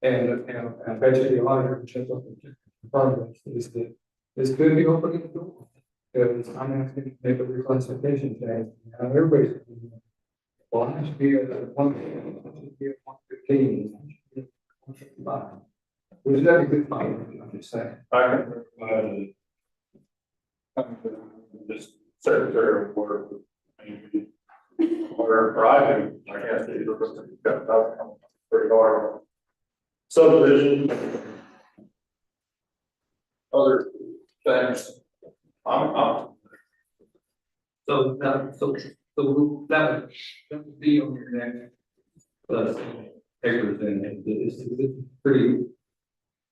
and I bet you the auditor, which is what the is that this could be opening the door. Because I'm asking to make a reclassification change. Now everybody's, well, I should be at 115, I should be at 155. Which is a good fight, I'm just saying. I can recommend just secretary of work. Or I do, I can't say the pretty hard. Subdivision. Other things. So that would be on your next, papers and it's pretty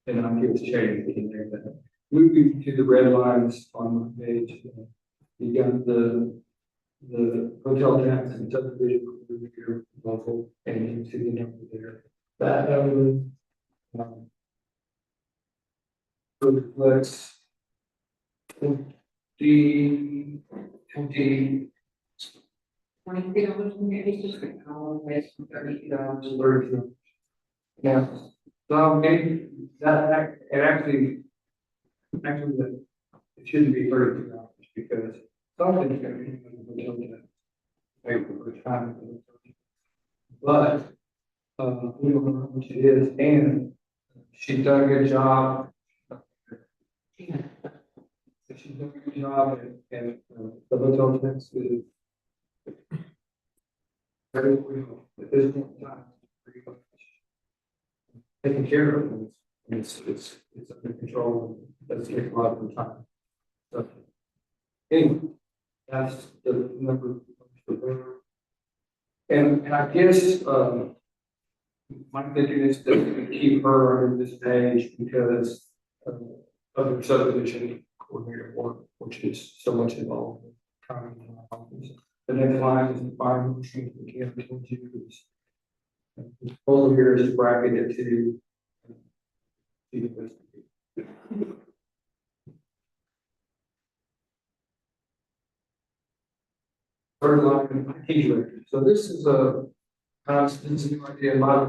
innocuous change in there. Moving to the red lines on the page, you got the hotel tax and subdivision review proposal, and you see the number there. That reflects 20. $23 maybe, with $32. Yeah, so maybe that, it actually, it shouldn't be $32 because something's gonna be paper for time. But, we don't know how much it is, and she's done a good job. She's done a good job, and the hotel tax is very real at this point in time. Pretty much taken care of, and it's under control. It doesn't take a lot of time. So anyway, that's the number for her. And I guess my thinking is that we can keep her under this page because of her subdivision coordinator work, which is so much involved in trying to office. The next line is the fire machine, we can't told you is the proposal here is bracketed to third line, IT director. So this is a new idea in my,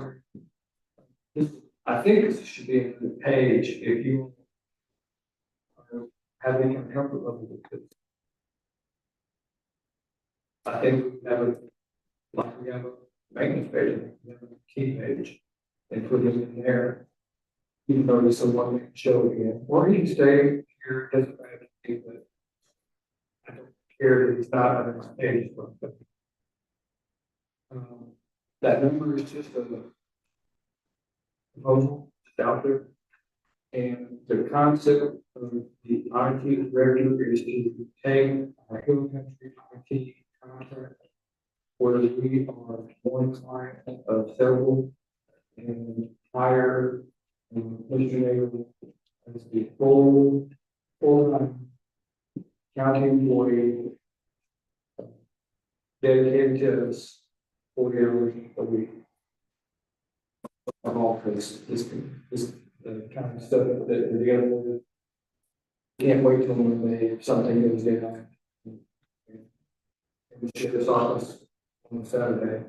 this I think this should be in the page if you have any comfort level with this. I think we have a, like we have a maintenance page, we have a key page, and put it in there. Even though it's someone that can show it again, or he can stay here, doesn't matter to me, but I don't care that it's not on this page. But, that number is just a proposal, it's out there. And the concept of the IT director is to take our Hill Country IT contract, where we are one client of several, and hire Mr. as the full-time county employee dedicated to us 40 hours a week. Of all this the kind of stuff that we're dealing with. Can't wait till Monday if something goes down. And we ship this office on Saturday.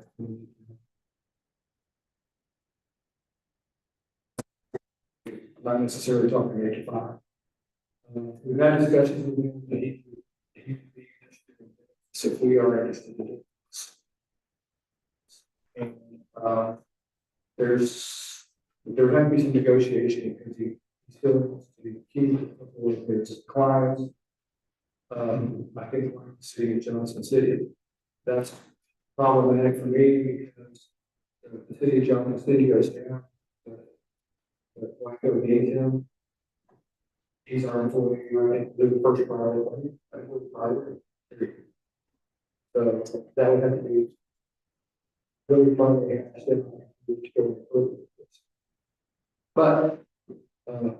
Not necessarily talking 8 to 5. We've had discussions with him that he could be interested in this, so if we are interested in this. And there have to be some negotiation because he still wants to be key with his clients. I think we're in the city of Johnson City. That's problematic for me because the city of Johnson City goes down. But Waco needs him. He's our employee, right? They're the first priority. So that would have to be really fun to go. But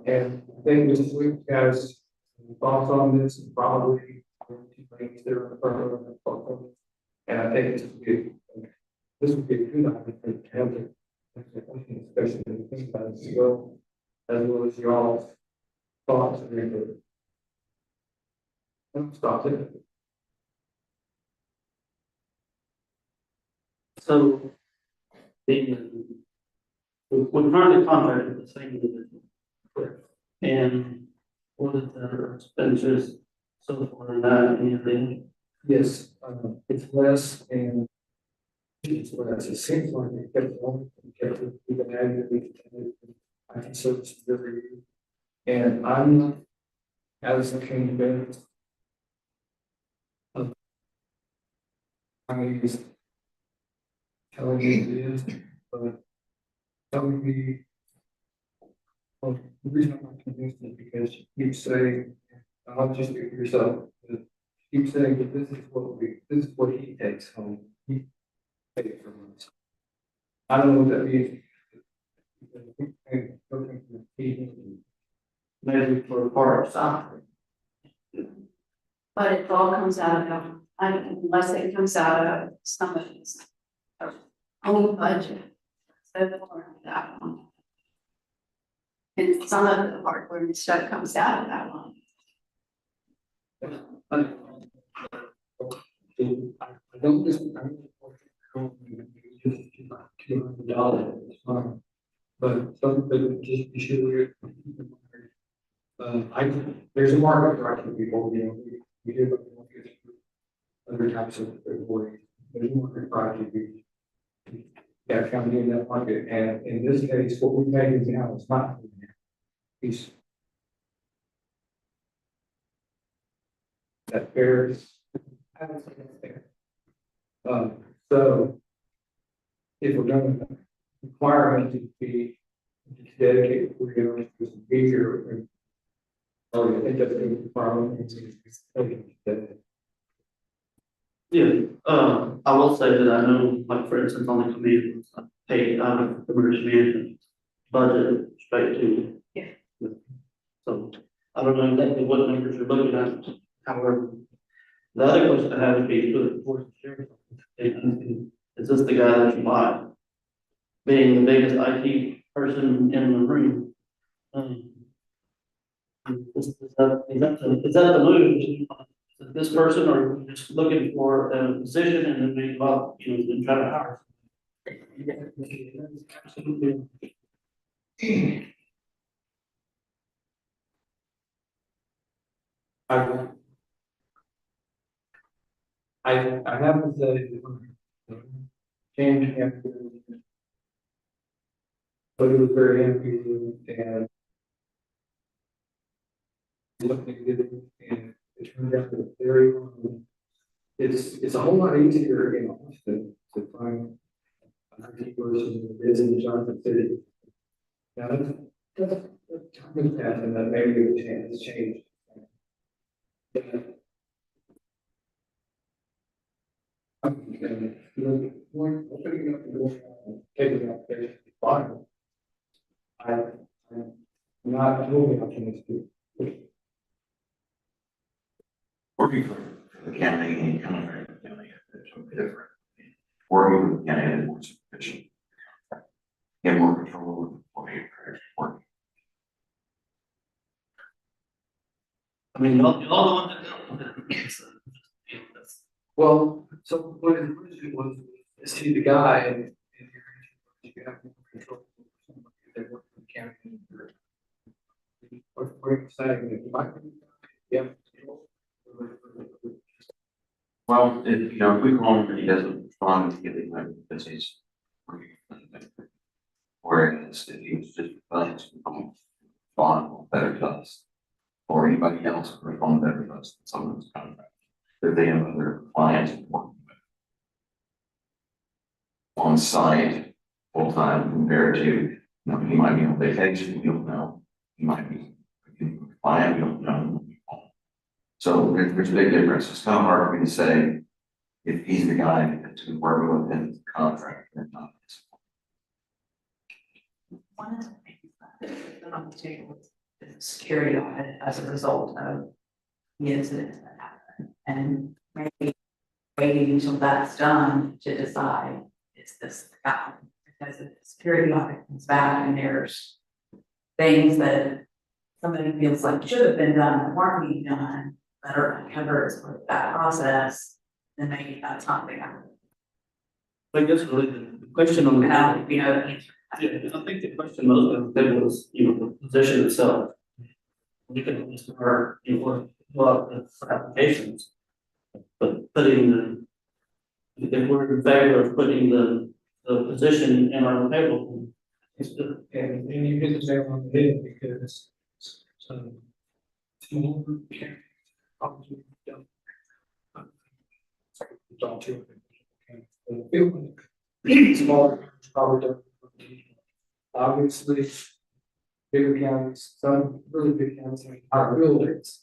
and I think this week has thoughts on this and probably things that are in front of them. And I think this would be a good opportunity to have it. Especially when you think about it, as well as y'all's thoughts and input. Stop it. So, we're currently contracted with the same individual. And what is their expenditures so far in that, anything? Yes, it's less and it's less. It seems like it kept on, kept it even added, I can service every year. And I'm not, as a king bed. I mean, he's telling me it is, but that would be, well, the reason I'm not convinced is because you keep saying, I'll just speak for yourself, but you keep saying that this is what he takes home. He pays for months. I don't know what that means. Maybe for part of salary. But it all comes out of, unless it comes out of some of his own budget. So for that one. And some of the hardware and stuff comes out of that one. I don't just, $200, but some people just be sure. There's a market for IT people, you know, we do other types of employees. There's a market for IT people. Yeah, kind of in that market, and in this case, what we pay him now is not. He's. That fair. I don't think that's fair. So. If we're going to require him to be dedicated 40 hours to be here. Or I think that's going to be requirement. Yeah, I will say that I know, like, for instance, on the community, I paid out of the emergency management budget straight to. Yeah. So, I don't know exactly what numbers you're looking at, however. The other question I have would be, for the sheriff, is this the guy that you buy? Being the biggest IT person in the room. Is that the move? Is this person, or are we just looking for a position and then we try to hire? Absolutely. I I have to say, James Hampton, but he was very happy and looking at it, and it turned out that very, it's a whole lot easier in Austin to find an IT person than it is in Johnson City. Now, that's time has passed and that maybe the chance has changed. Opening up the door, taking up their fire. I'm not totally optimistic. Working for the county and county, it's something different. Working with the county is more sufficient. Get more control of the employee work. I mean, y'all the ones that dealt with it. So, Well, so what it was to see the guy and you have more control over somebody that works in the county. What exciting that you might be, yeah. Well, if, if we call him and he doesn't respond, he gets like because he's working. Whereas if he was just respond better to us, or anybody else respond better to us than someone's contract, if they have other clients working with on site full time compared to, he might be on vacation, we don't know, he might be a client, we don't know. So there's a big difference. It's kind of hard for me to say if he's the guy to work with in the contract or not. One of the things that is on the table is the security audit as a result of the incidents that happened. And maybe waiting until that's done to decide, is this the guy? Because if the security audit comes back and there's things that somebody feels like should have been done that weren't being done, that are uncovered with that process, then maybe that's not the guy. I guess really the question on the. And I don't, you know, the answer. Yeah, I think the question most of it was, the position itself. We can list our, lot of applications. But putting if we're in favor of putting the position in our table. And you hit the nail on the head because some small group can probably don't. Don't do it. Smaller groups probably don't. Obviously, bigger counties, some really big counties are buildings.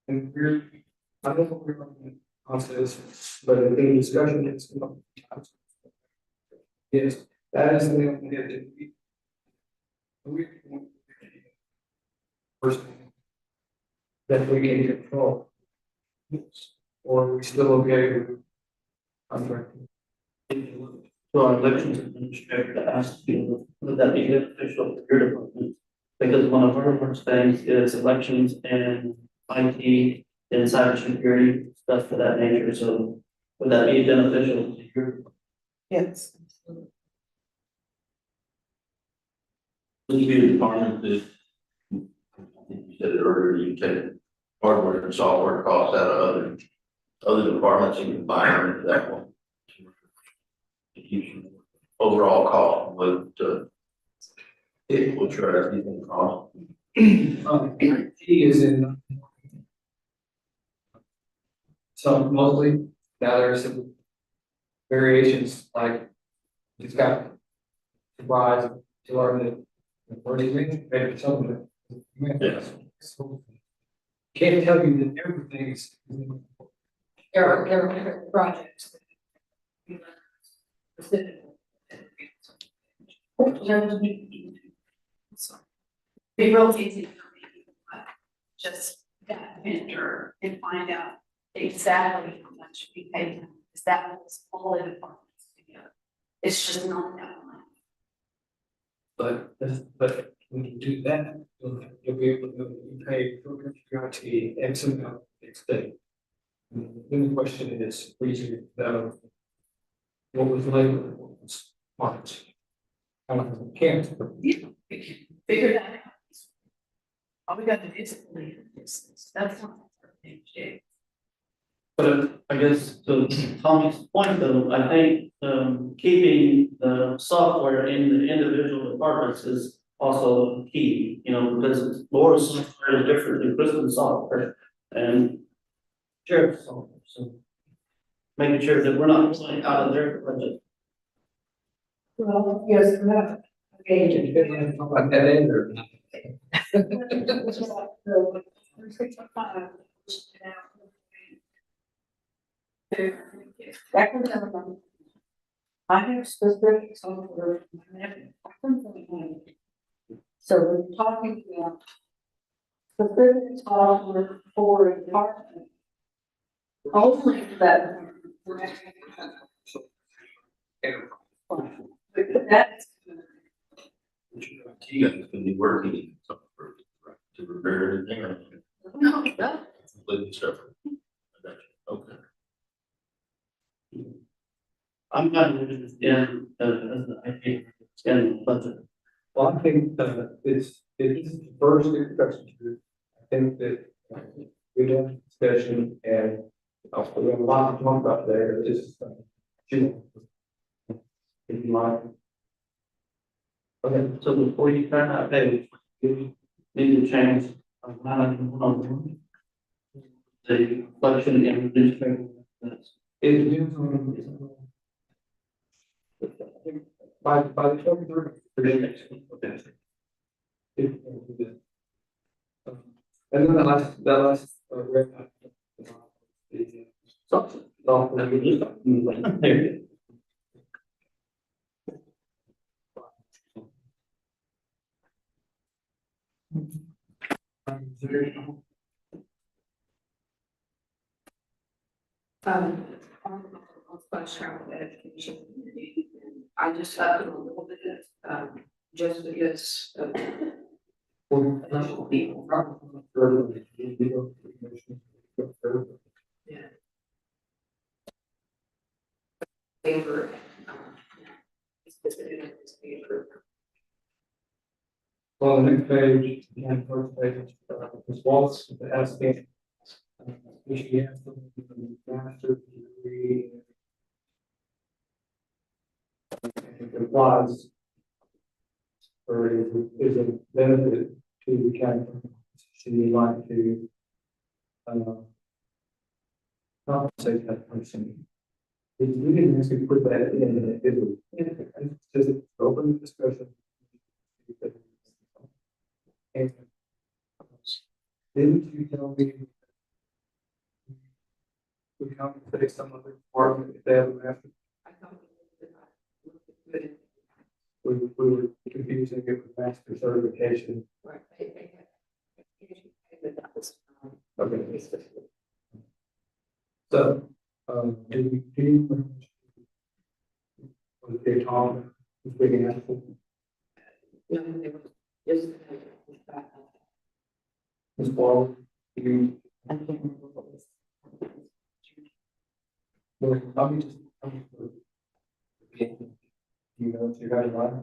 And we're, I don't know if we're on this, but in the discussion, it's. Yes, that is the nail on the head that we. First thing that we can control. Or are we still okay with contracting? To our elections administrator to ask you, would that be beneficial for your department? Because one of our worst things is elections and IT and cybersecurity, stuff of that nature, so would that be beneficial to your? Yes. Would be a department that, I think you said it earlier, you take hardware and software costs out of other departments and combine them into that one. To keep your overall cost with it will try to keep them cost. He is in. Some mostly, now there's some variations like it's got rise to learn that. What do you mean? Maybe some of it. Yes. Can't tell you that everything is. There are different projects. Be real easy for me, but just that vendor and find out exactly how much we pay them, because that was all the departments together. It's just not that much. But when you do that, you'll be able to pay for IT X amount next day. Then the question is, reason that what was labor, what was marked. Can't. Figure that out. All we got to do is believe in this, that's not. But I guess to Tommy's point though, I think, keeping the software in the individual departments is also key, you know, because Laura's software is different than Kristen's software and sheriff's software, so making sure that we're not pulling out of their budget. Well, yes, no. Okay. At that end or not? I have specific software. So we're talking about specific software for a department. Only that. That's. You guys can be working to repair everything or No, no. completely separate. Okay. I'm kind of in, as the IT, in budget. Well, I think it's the first introduction to it. I think that we have discussion and we have a lot to talk about there. Just if you like. Okay, so before you turn that page, you need to change the collection and newspaper. It depends on. By the 23rd. And then that last. On special education, I just have a little bit, just because. Initial people. Yeah. Favor. On the next page, and first page, Ms. Wallace, asking. She has the master's degree. It applies. Or is a benefit to the county. She would like to. Compensate that person. We didn't actually put that in, it's just an open discussion. And didn't you tell me we compensate some other department if they have a master? We were confusing it with master certification. Right. Okay. So, do you? Was it Tom, who's big in Ashland? No, they were just. Ms. Ball, you, I can't remember what was. well, let me just. You know, if you got it right.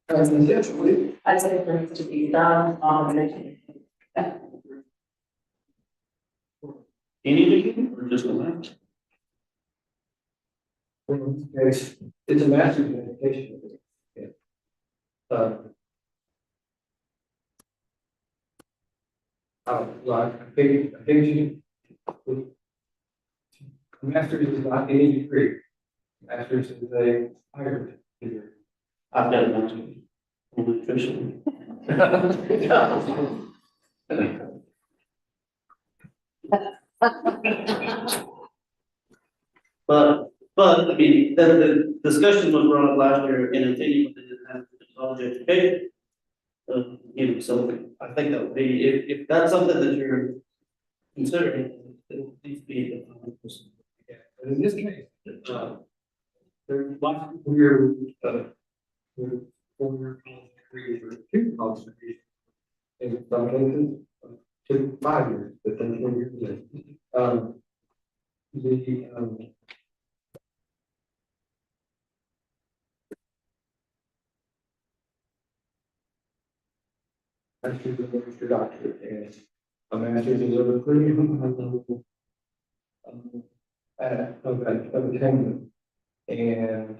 Essentially, I say for it to be done on the. Anything or just a match? in this case, it's a master's in education. Yeah. Like, I think you. A master's is not any degree. Master's is a higher degree. I've got a master's in nutrition. But I mean, the discussion was brought up last year in a team that didn't have college education. You know, so I think that would be, if that's something that you're considering, it would need to be. Yeah, but in this case, there's lots of weird, with 4-year college degrees or 2 college degrees. In some cases, 5 years, but then 4 years. the, master's in literature doctorate and a master's in literature. Of attainment. And,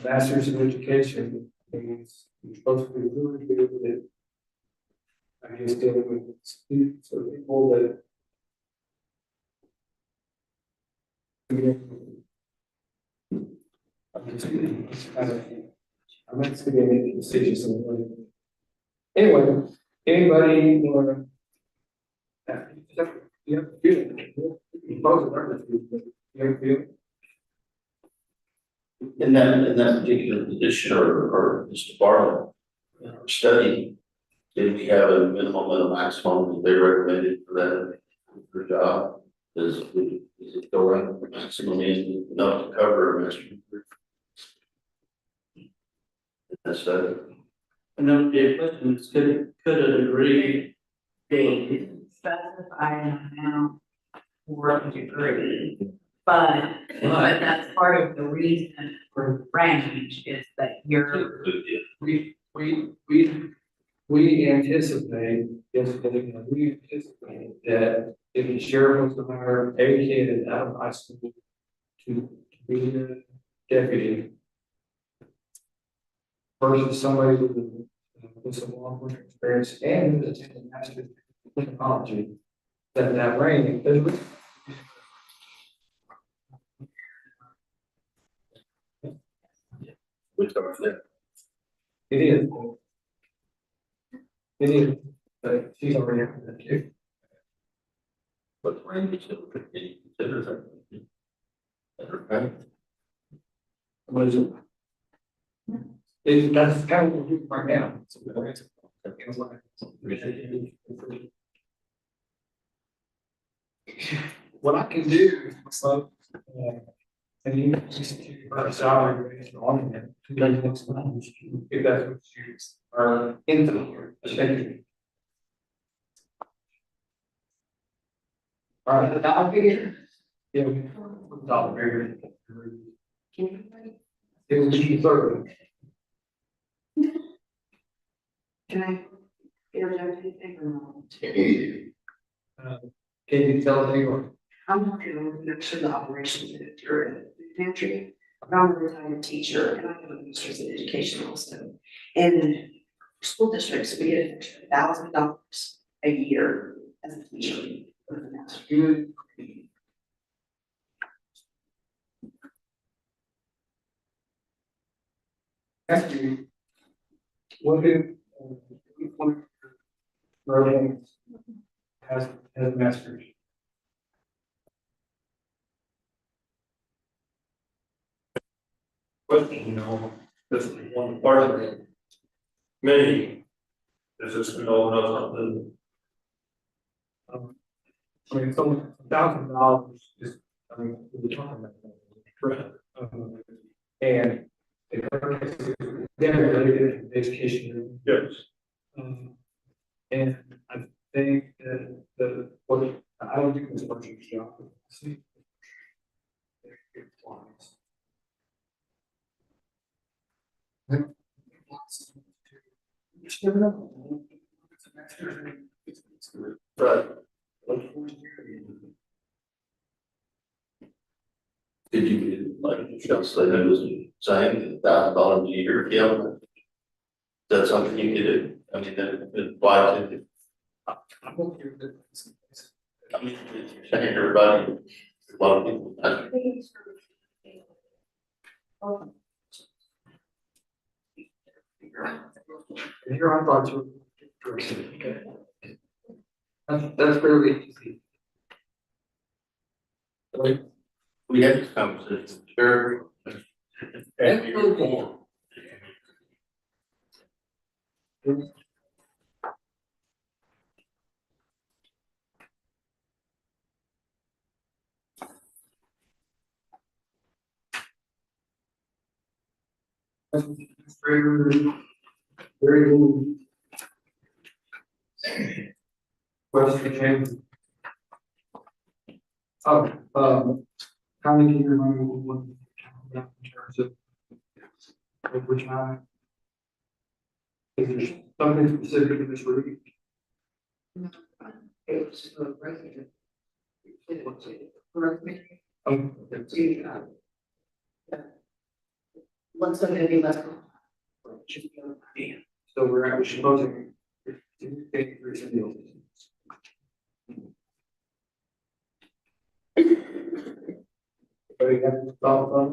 master's in education means you're supposed to be really good at, I guess, dealing with students or people that. I'm not saying making decisions on what. Anyway, anybody want to? You have to feel it. You both are to feel it. You have to feel it. In that particular position or Mr. Barlow, study, did we have a minimum and a maximum that they recommended for job? Is it go around the maximum is enough to cover a master's degree? That's that. And then the question is, could a degree be Specify an amount for a degree, but that's part of the reason for range is that you're. We anticipate, yes, we anticipate that if the sheriff was to hire a kid out of high school to be a deputy versus somebody with some long experience and who's attended master's in technology, that range. It is. It is, but she's already after that too. But the range still could be considered that. Okay. What is it? That's kind of what we're doing right now. What I can do, so, and you just our salary raise on it, if that's what you are into here, especially. All right, I'll figure. Yeah, dollar figure. It was $30. Can I interject anything or not? Can you tell me or? I'm working on next to the operations manager at the pantry. I'm a retired teacher and I have a master's in education also. And for school districts, we get an extra $1,000 a year as a teacher. With a master's. Good. Actually, what if, one Berlin has a master's? Question, this is one part of it. Maybe, is this gonna open up something? I mean, so $1,000 is, I mean, we're talking about. Right. And they're related to education. Yes. And I think that what, I don't think it's much of a job. See. Right. Did you, like, just say that was saying $1,000 a year, yeah? That's something you could do, I mean, that, why did it? I mean, you're saying everybody, a lot of people. Here I thought you. That's fairly easy. We had this conversation, sure. And you're more. Very good. Question, James. How many do you remember what in terms of overtime? Is there something specific in this room? It was a regular. Correct me. What's gonna be left? So we're actually proposing. Anybody have thoughts on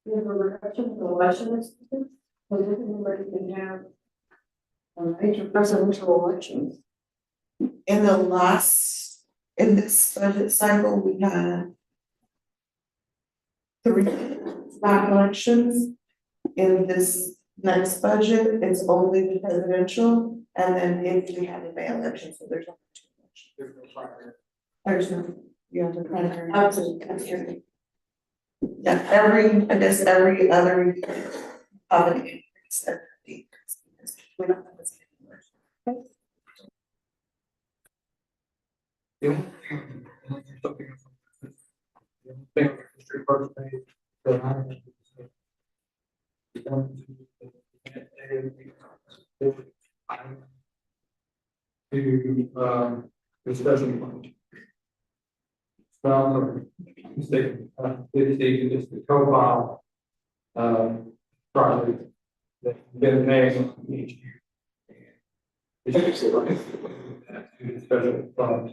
We have a reduction of election expenses, so we can have major presidential elections. In this budget cycle, we had 3 snap elections. In this next budget, it's only the presidential, and then if we had a May election, so there's only 2 elections. There's no, you have the primary. Absolutely. Yeah, every other year, an increase and decrease. We don't have the same numbers. Discussion point. This the profile, project that been paying each year. It's just like that to the special fund.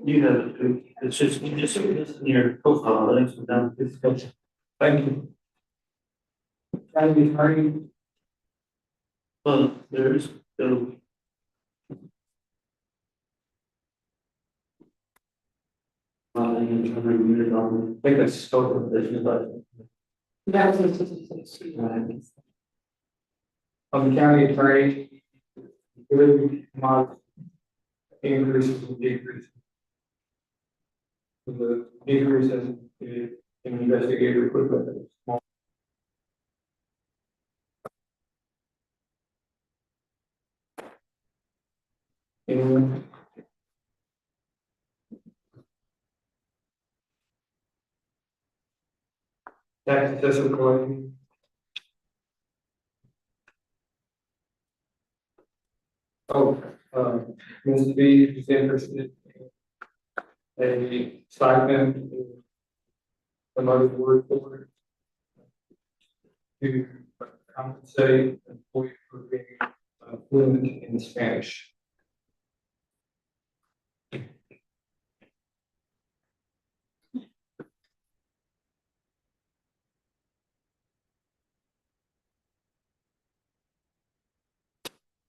You have, it's just in your profile, links down. Thank you. County attorney, Well, there's, I think that's still the business, but. On the county attorney. Good, mod. Increases and decreases. The decrease in investigator equipment is small. Anyone? Tax assessor collecting. Ms. B is interested in a stipend. Another word for it. To compensate employees for being fluent in Spanish.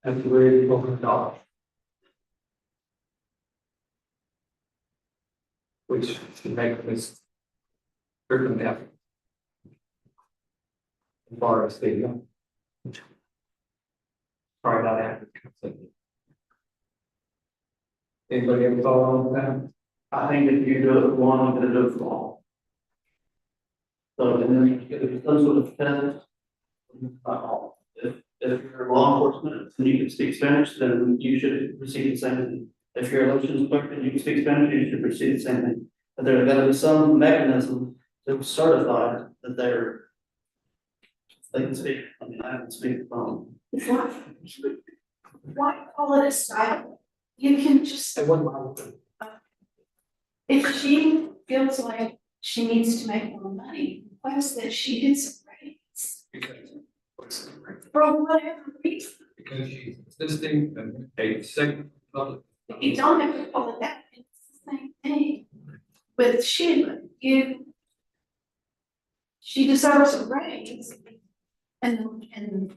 At the rate of $100. Which should make this certain effort. As far as the sorry about that. Anybody have a thought on that? I think if you do it for one, I'm gonna do it for all. So, and then you get some sort of test. Not all. If you're law enforcement and you can speak Spanish, then you should receive the same thing. If you're elections clerk and you can speak Spanish, you should receive the same thing. But there's gotta be some mechanism to certify that they can speak. I mean, I haven't speak from. Why call it a stipend? You can just, if she feels like she needs to make more money, request that she gets some raise. For whatever reason. Because she's assisting and a second public. You don't have to call it that, it's the same thing. With Sheila, she deserves a raise. And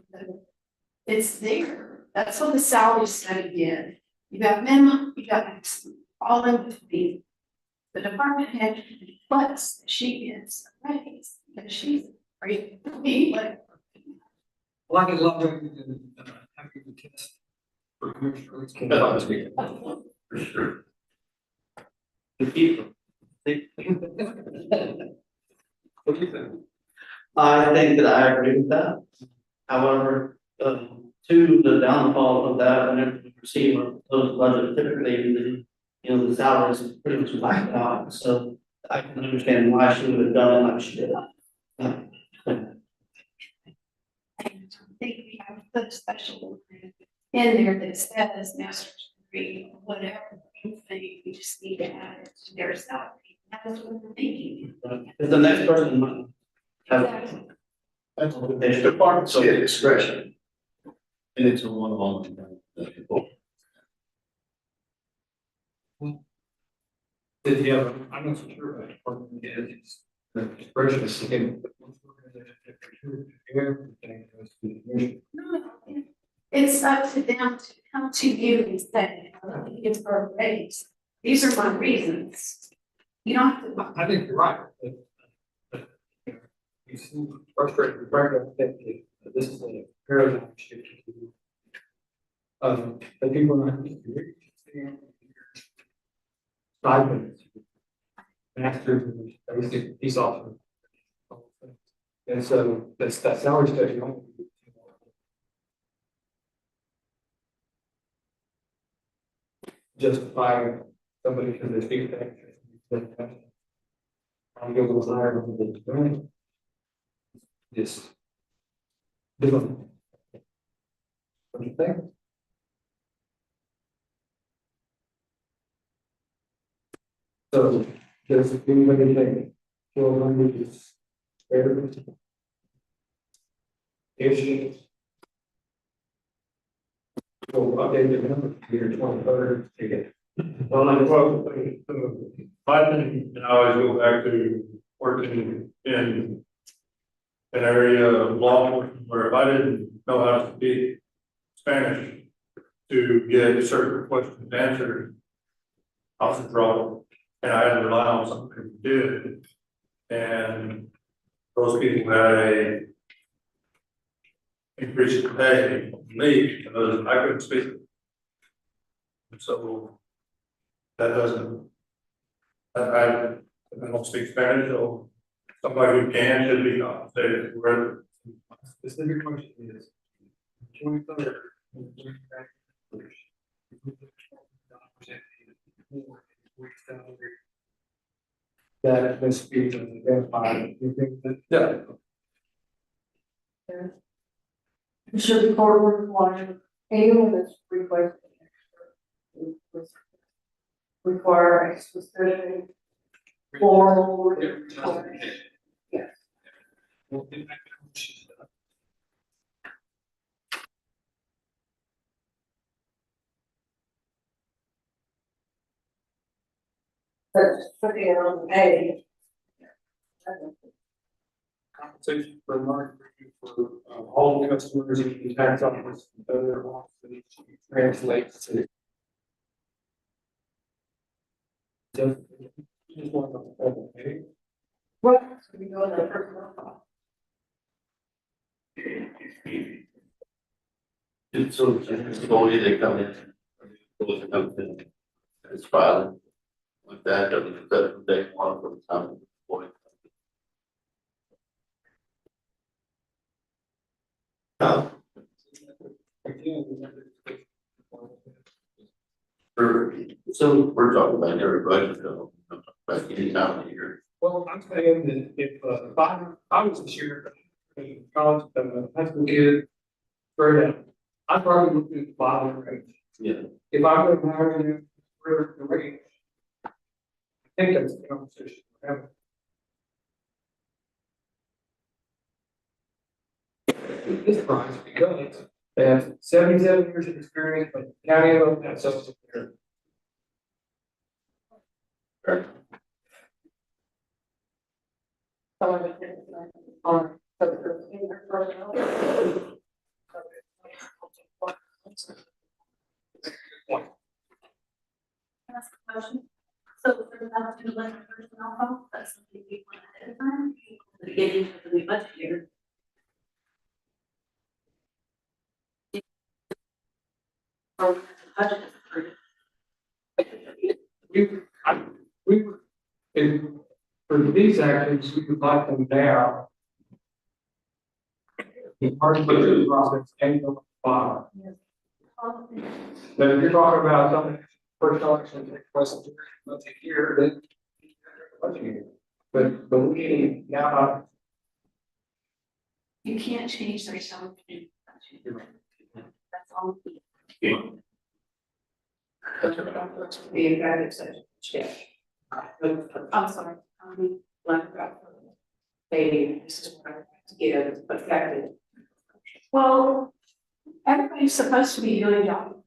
it's there, that's what the salary study did. You got minimum, you got maximum, all in between. The department head requests that she gets a raise, that she's free to be whatever. Well, I love having the test. For commissioners. For sure. The people. What do you think? I think that I agree with that. However, to the downfall of that, whenever we receive those budget, typically, the salaries is pretty much blacked out, so I can understand why she would have done it like she did. And I think we have to put a special in there that says master's degree, or whatever you think, we just need to add it to their salary. That's what we're thinking. If the next person might have. Exactly. That's what the department's discretion. And it's a one-on-one. Did you have, I'm not so sure about department is, the expression is saying. Everything goes to the commission. No, it's up to them to come to you and say, it's for a raise. These are my reasons. You don't have to. I think you're right, but you seem frustrated, with Brenda, I think that this is a paradigm shift. The people are not used to it. Stipends, masters, and basic peace officer. And so that's that salary study. Only justify somebody because they speak that. I'm going a little higher than the doing. Just. Different. What do you think? So, does anybody think 1,200 is fair? If she. We'll update the number here, 23rd, to get. Well, I think, I always go back to working in an area of law enforcement where if I didn't know how to speak Spanish to get certain questions answered, I was in trouble, and I had to rely on somebody who did. And those people had a increase in pay, me, because I couldn't speak. So that doesn't, I don't speak Spanish, so somebody who can should be compensated for it. Specific question is. 23rd. That this speech is identified, you think that? Yeah. Should the court require anyone that's requesting require a specific formal? Yes. But putting it on the page. Compensation for market review for all customers in the tax office, other offices, translates to. Just one of the page. What? We go to the personal file. It's only they come in. It's filing. Like that, doesn't, that they want from the time. So we're talking about every budget, though, like any time of the year. Well, I'm saying that if I was a sheriff, college, high school kid, straight out, I'd probably look at the bottom range. Yeah. If I'm going to hire you for the range, I think that's the conversation we're having. This price because they have 77 years of experience, but the county of that social security. to let the personnel go, that's something we want ahead of time, to get into the new budget year. Or the budget is approved. We, for these actions, we would like them now. The hard to do the process and the file. But if you're talking about something, first election takes place in a year, then. But we now. You can't change their salary. That's all. The executive session, yeah. I'm sorry. They, this is what I have to give effective. Well, everybody's supposed to be doing job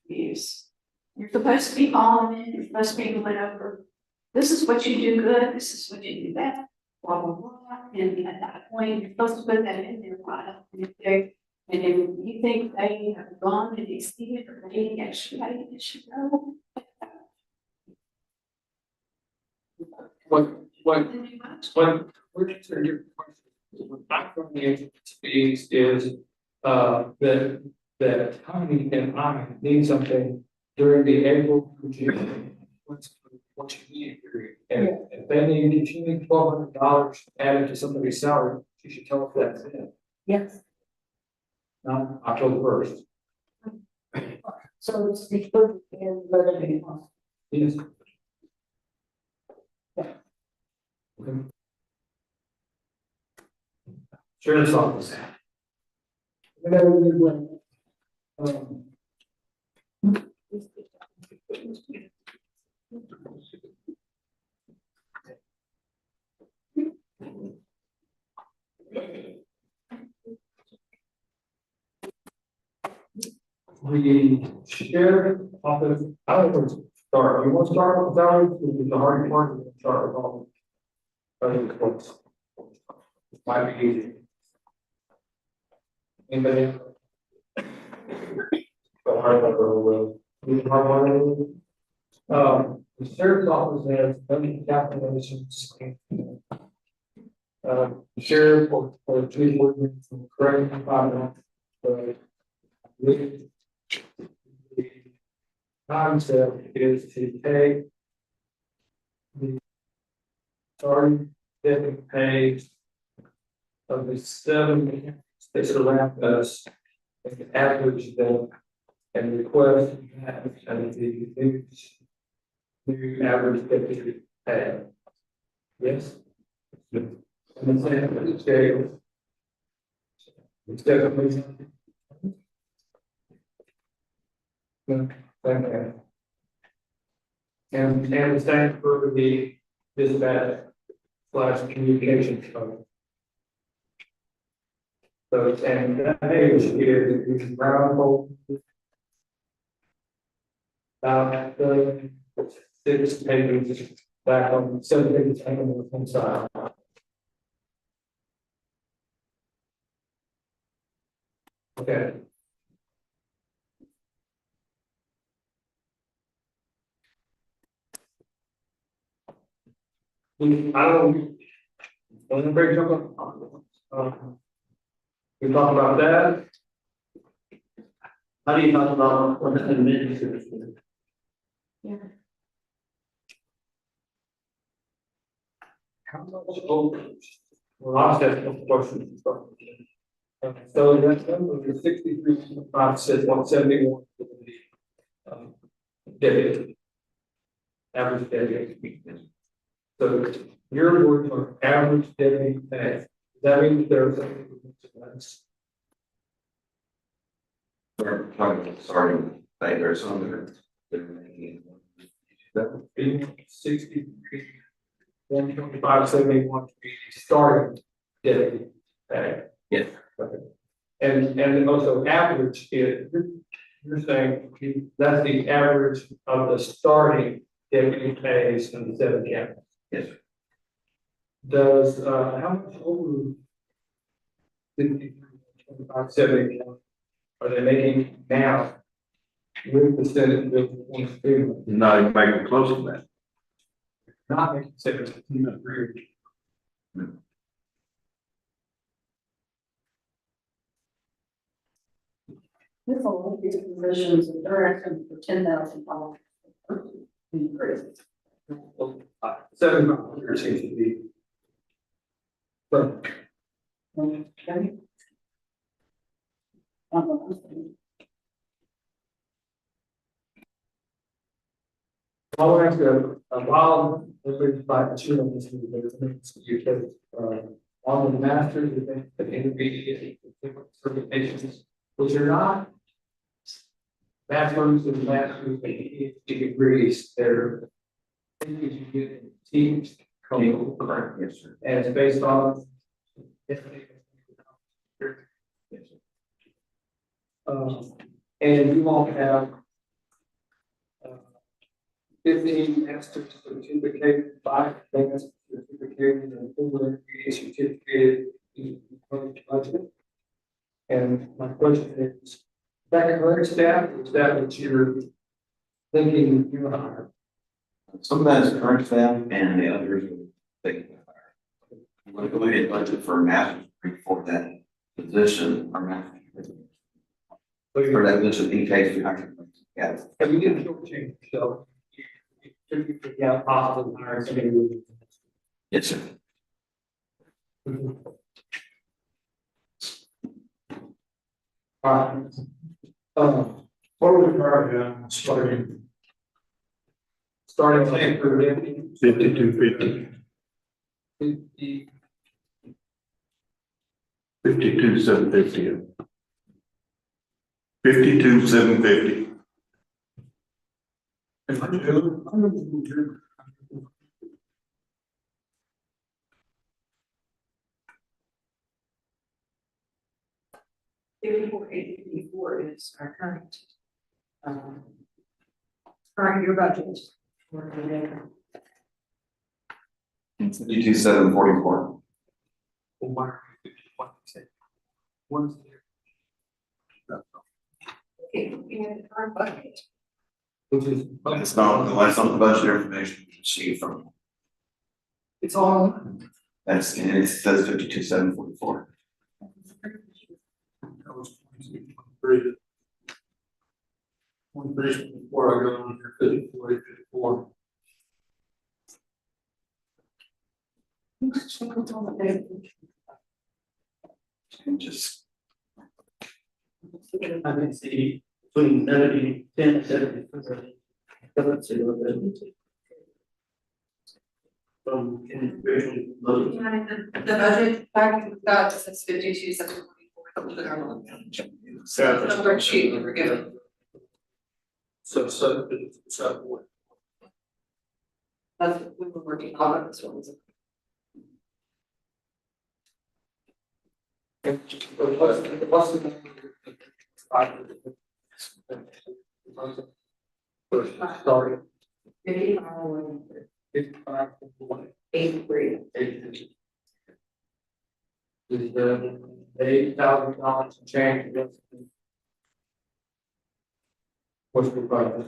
reviews. You're supposed to be calling in, you're supposed to be going over, this is what you do good, this is what you do bad, blah, blah, blah. And at that point, you're supposed to put that in their file. And if you think they have gone and exceeded or they actually, it should go. What answer your question? What I'm from the agencies is, that Tony and I need something during the April to June. What you need period. And if they need $1,200 added to somebody's salary, you should tell us that's it. Yes. Not October 1st. So it's included in budgeting. Yes. Okay. Sheriff's office. The sheriff office, I don't know where to start. You want to start with salaries, which is the hard part, you can start with all. Other quotes. Might be easy. Anybody? The sheriff's office has many calculations. The sheriff for 2 ordinance from correct department, the concept is to take the starting deputy pay of the 7 that surround us and average them and request that and the new average deputy pay. Yes. And the scale. It's definitely. And the same for the dispatch / communications code. So, and that page is round hole. About 6 pages back on 7 pages on the one side. Okay. I don't break up. We talk about that. How do you talk about what the amendments are? How much over? Well, I'll ask a question. So that's number 63.5 says 171 for the deputy. Average deputy. So your words are average deputy pay. Does that mean there's a? We're talking about starting pay or something. 63, 125.71 starting deputy pay. Yes. Okay. And also average is, you're saying that's the average of the starting deputy pays in the 7 counties. Yes. Does, how much over 55.70 are they making now with the Senate bill 22? Not even making close to that. not making $17 million. This will be positions and they're asking for $10,000. Increase. $7 seems to be. But Okay. I'll ask a while, there's like two of this, you can, on the masters, the intermediate, certifications, which are not bachelor's and masters, PhD degrees, they're things you get in teams. Correct, yes, sir. And it's based on. And you all have 15 master's certificated, 5 advanced certificated, and 4 MBA certificated in the budget. And my question is that current staff, or is that what you're thinking you hire? Some of that is current staff and the others are thinking of hire. I'm gonna go ahead and budget for a master's degree for that position, our master's degree. For that position, in case we hire. Yeah. So you didn't shortchange yourself. You took it to the out possible and hired somebody with. Yes, sir. Alright. What are we currently starting? Starting pay for deputy. 5250. 50. 52,750. 52,750. $54,854 is our current. Current year budget. For the year. 52,744. One's Okay, looking at the current budget. which is. That's not the budget information you see from, It's all. that's, and it says 52,744. That was 23. 23 before I go on here, 54, 54. And just, I can see between 70, 10, 70. Let's see what that is. From integration. The budget packet we've got says 52,744. The worksheet we were given. So, what? That's what we were working on, this one was. What's the number? First started. 55. 83. Is the $8,000 and change? What's the price?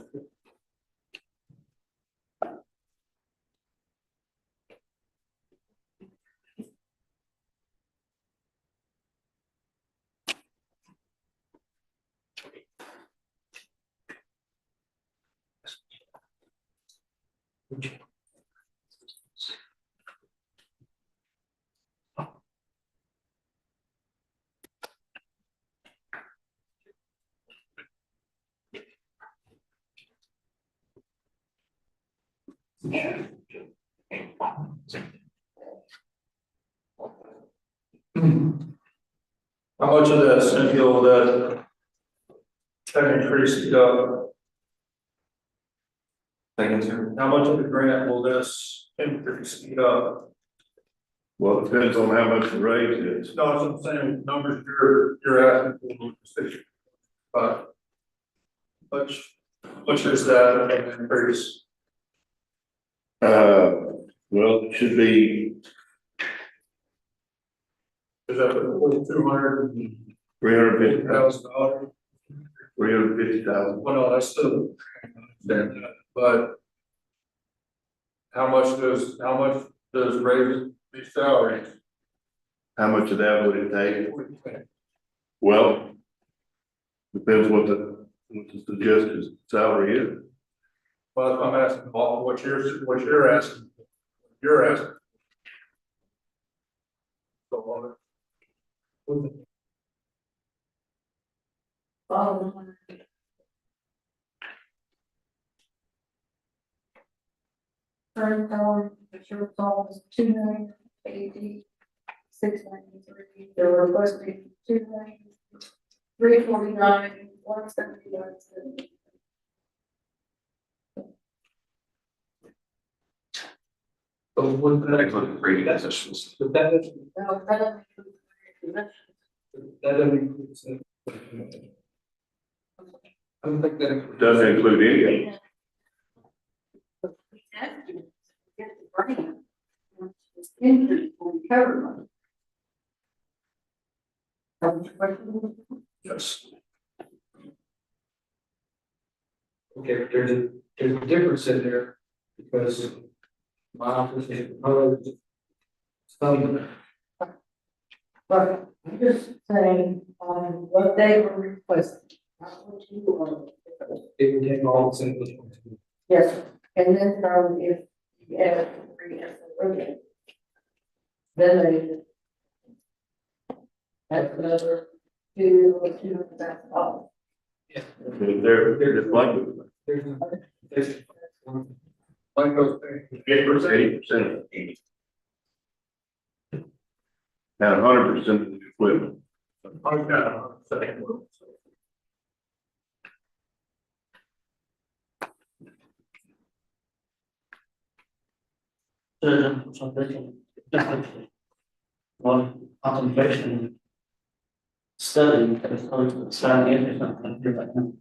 How much of that, Cynthia, that increase, thank you, sir. how much of the grant will this increase, Well, it depends on how much the raise is. No, that's what I'm saying, numbers you're asking for. Which is that increase? Well, it should be Is that $250,000? $350,000. Well, no, that's still, but how much does raise these salaries? How much of that would it take? Well, depends what the suggested salary is. Well, I'm asking Paul, what you're asking. You're asking. Current salary, the shortfall is 2,080,693. There were supposed to be 2,349,171. So would that, Including three positions. but that is, No, that doesn't include the that doesn't include. I don't think that. Doesn't include any of it. Get the grant. It's increased when we cover money. Yes. Okay, there's a difference in there because my office is proposed some. But I'm just saying, what they were requesting, not what you are. It would take all the simple. Yes, and then if you add three as a okay. Then they. That's another $2,000. Yeah. They're like, There's. Like those things. 80%. And 100% of the equipment. One contemplation. Study, that's studying or something like that.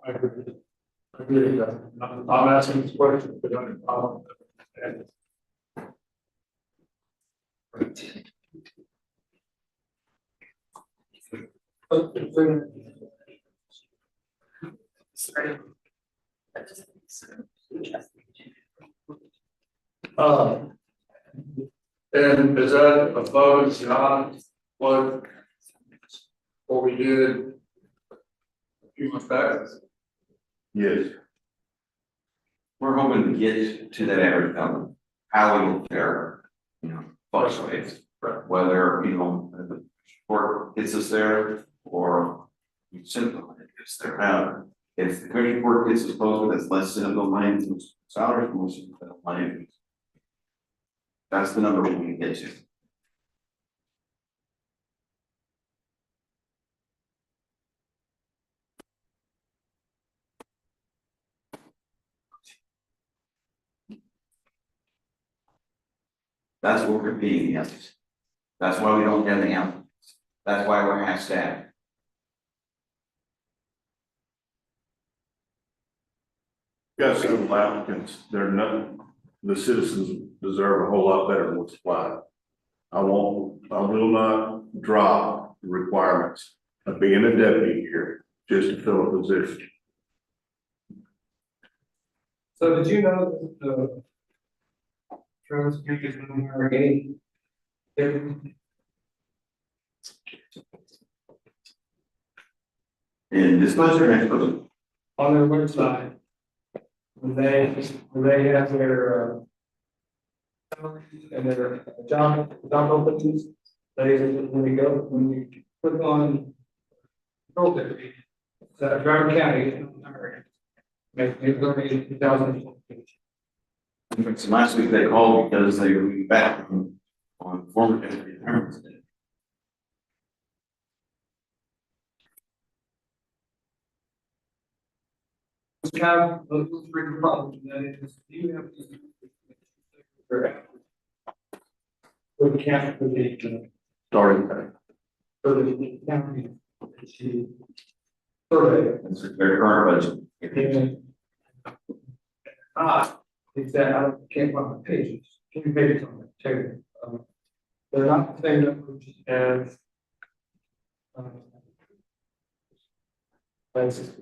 I agree with that. I'm asking this question, but I'm. And is that above and beyond what we did a few months back? Yes. We're hoping to get to that average number, how we will fare, fluctuates. Whether, the support gets us there, or we simply gets there. Now, if the country report gets us closer, that's less Senate money, salaries, more Senate money. That's the number we can get to. That's what we're competing against. That's why we don't have the applicants. That's why we're half staffed. Got several applicants, they're not, the citizens deserve a whole lot better than what's applied. I will not drop the requirements of being a deputy here just to fill a position. So did you know that the Travis Creek is no longer getting? In this budget or next budget? On their website. When they have their salaries and their job openings, when you click on control therapy, Driver County. Make it 2,000. So last week they called because they were back on former deputy attorneys. Have those three problems, and that is you have to. For the county, for the Starting pay. for the county. Survey. That's their current budget. Exactly, I can't find my pages, can you pages on that table? They're not the same numbers as.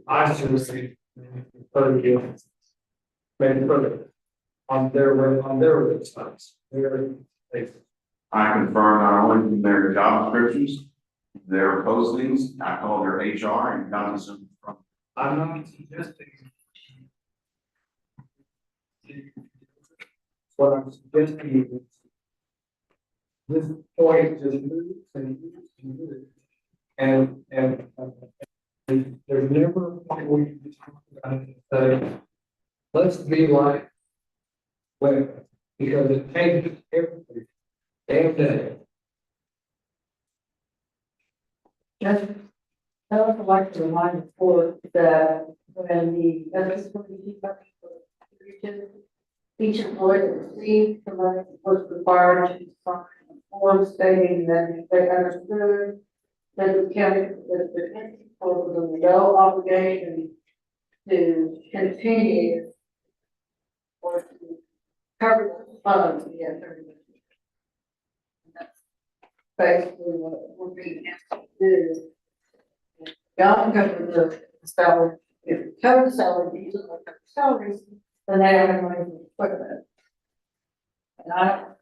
I seriously. Maybe further. on their websites. I confirm not only from their job descriptions, their postings, I called their HR and got some from. I'm not suggesting. What I'm suggesting is. This point just moves and moves and moves. And there's never a point where you just talk about it and say, let's be like, well, because it changes everything, damn day. Just, I would like to remind the board that when the eligibility reaches, each employee that received the money was required to sign a form stating that they understood that the county, that the entity was under no obligation to continue or to cover the funds we have. That's basically what we're being asked to do. Y'all cover the salary, if you cover the salary, you don't cover salaries, then they have money for equipment. And I don't.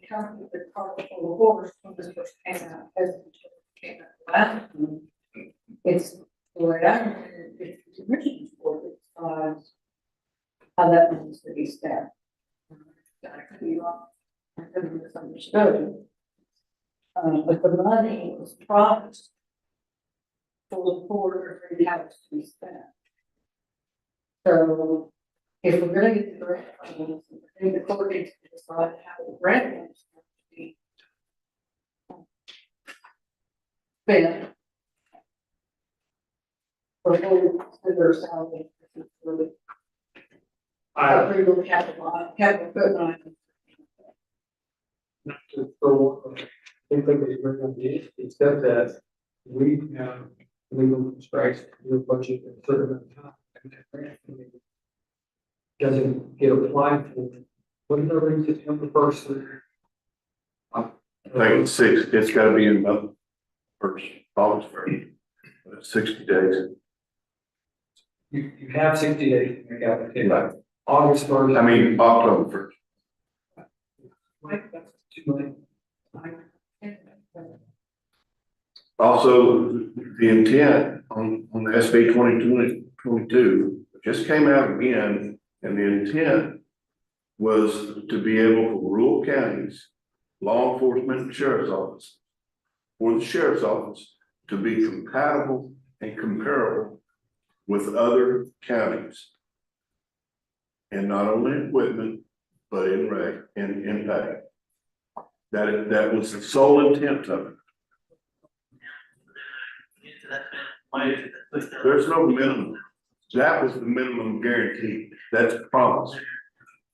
The company that called for the horse when this first came out, as it came out last time, it's the way I understand it, it's the commission's board that decides how that needs to be spent. That could be wrong, I could have misunderstood. But the money was promised for the board for the house to be spent. So if we're gonna get the grant, I think the court needs to decide how the grant is going to be spent. Before we consider salary. Approval capital equipment. Not to throw, I think they bring on this, except that we have legal constraints to do a budget in a certain amount of time. And that grant funding doesn't get applied for. What is the reason September 1st? I think it's it's gotta be in the first, August 1st, 60 days. You have 60 days to make application. August 1st. I mean, October 1st. That's too late. Also, the intent on the SB 2022 just came out again, and the intent was to be able for rural counties, law enforcement and sheriff's office, for the sheriff's office to be compatible and comparable with other counties. And not only in equipment, but in rate, in impact. That was the sole intent of it. There's no minimum. That was the minimum guarantee. That's a promise.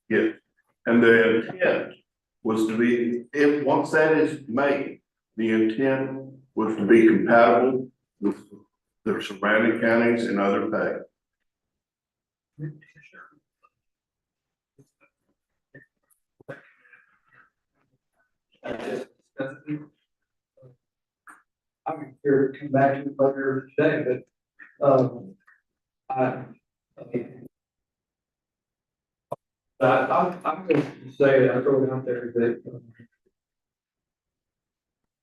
Yeah. And the intent was to be, if once that is made, the intent was to be compatible with the surrounding counties and other pay. I'm here to come back to the later today, but I'm going to say that I throw it out there that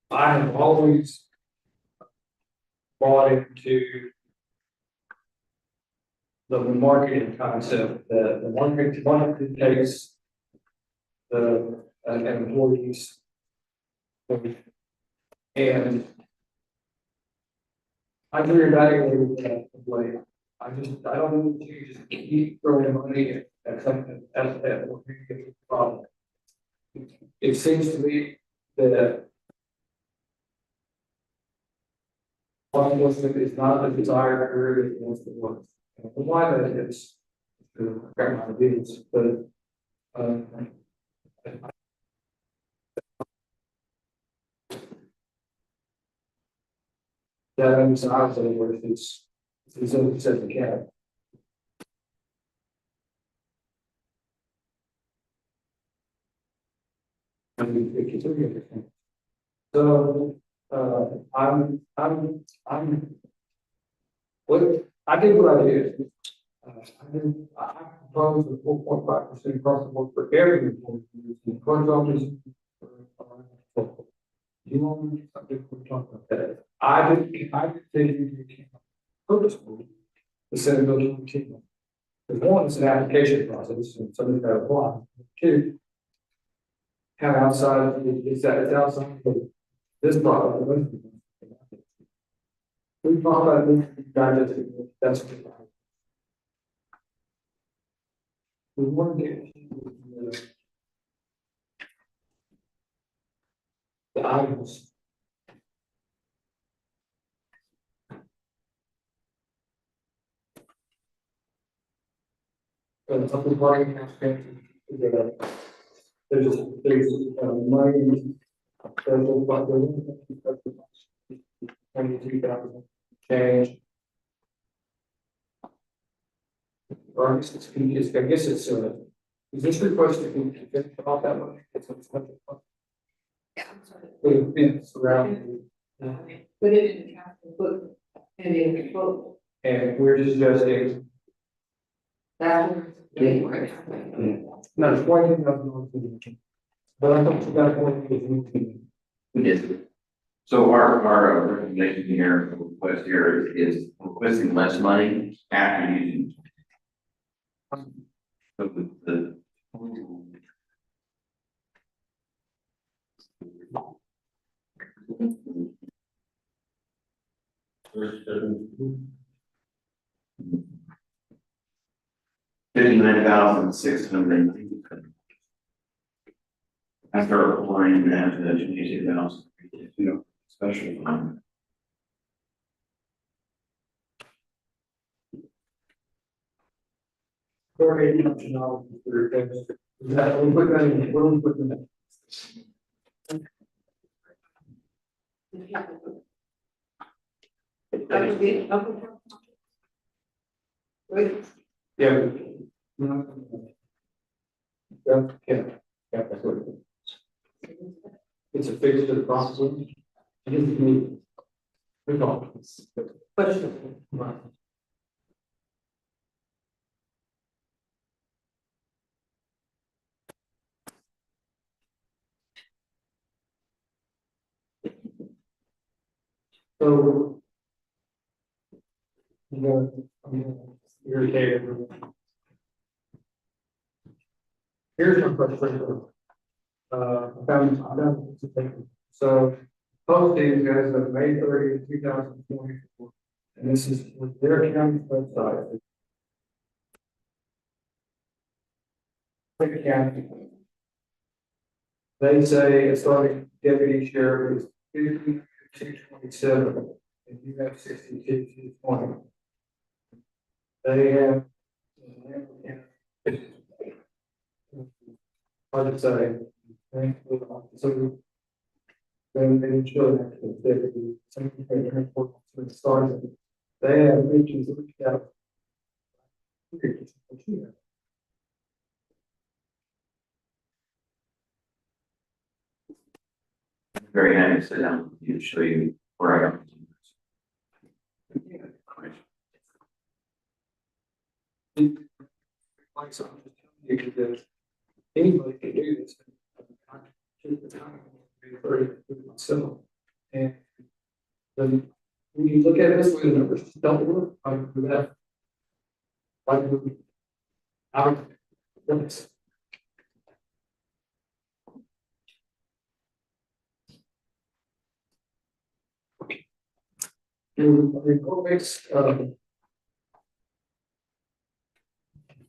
I have always bought into the marketing concept that the marketing takes the employees and I reevaluated that way. I don't want to just keep throwing money at something that will be a problem. It seems to me that law enforcement is not the desired area it wants to work. And why that is, grab my ideas, but that undecided where it's only said the cat. I mean, it can be everything. So I'm what I did what I did. I propose a 4.5% across the board for every employee, in clerk's office. You want me to, something we're talking about that, I did think you can purposefully, the Senate Bill 22. Because one, it's an application process, and somebody's got to apply. Two, have outside, it's outside of this problem. We talk about this, that's what we want to get the items. And something running there's money, there's about 22,000 change. Or I guess it's, is this request to be finish off that money? It's Yeah, I'm sorry. with a fence around, But it didn't have to put any in the book. and we're just suggesting, That was. no, it's $20,000. But I thought you got $20,000. We did. So our recommendation here, request here is requesting less money after using. So the. $59,600. After applying that to the 22,000, special fund. $48,000 for repairs. Is that, we put that in, where we put that? That would be. Wait. Yeah. Yeah, that's what it is. It's a fix to the process. It isn't me. We don't. Question. Right. So. I'm irritated. Here's my question. So posting as of May 30, 2024, and this is with their county website. Pick county. They say a starting deputy sheriff is 5227, and you have 6220. They have. Hard to say. So. Then they ensure that they could be something important to the stars. They have reaches out. Very happy to sit down with you to show you where I am. Like something to tell you that anybody can do this. I took the time to be very with myself. And then when you look at this way, the numbers don't work. I do that. Like out of this.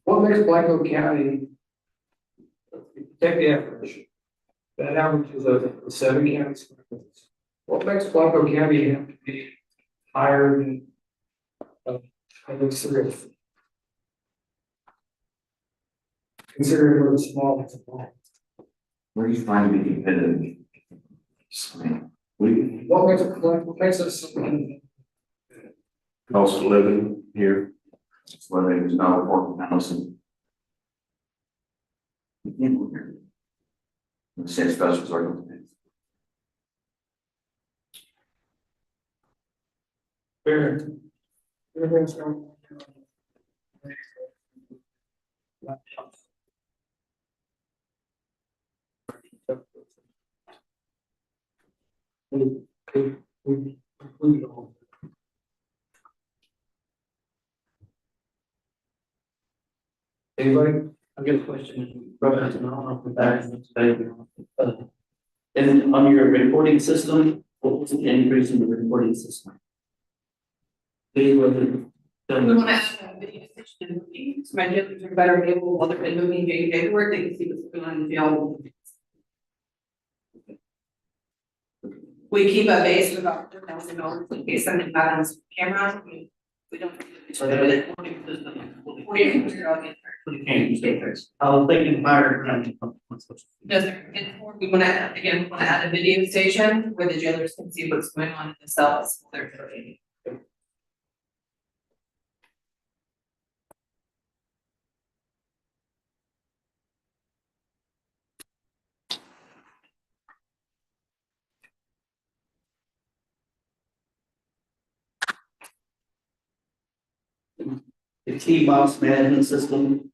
What makes Blanco County? Take the average. That average is over 7 counties. What makes Blanco County have to be higher than three? Considering we're small, it's small. Where do you find to be competitive? What makes us Cost of living here. That's why there's not a working housing. The state specials are. fair? Everything's going. Anybody? I've got a question, Robert, and I don't know if that is today. And on your reporting system, what was the increase in the reporting system? We want to add a video station in moving, so my jailers are better able, while they're in moving, doing paperwork, they can see what's going on in the jail. We keep a base of about $4,000 in case something happens with cameras, we don't. So the reporting system. I was thinking fire. No, sir, it's more, we want to, again, we want to add a video station where the jailers can see what's going on in the cells while they're cooking. The key box management system.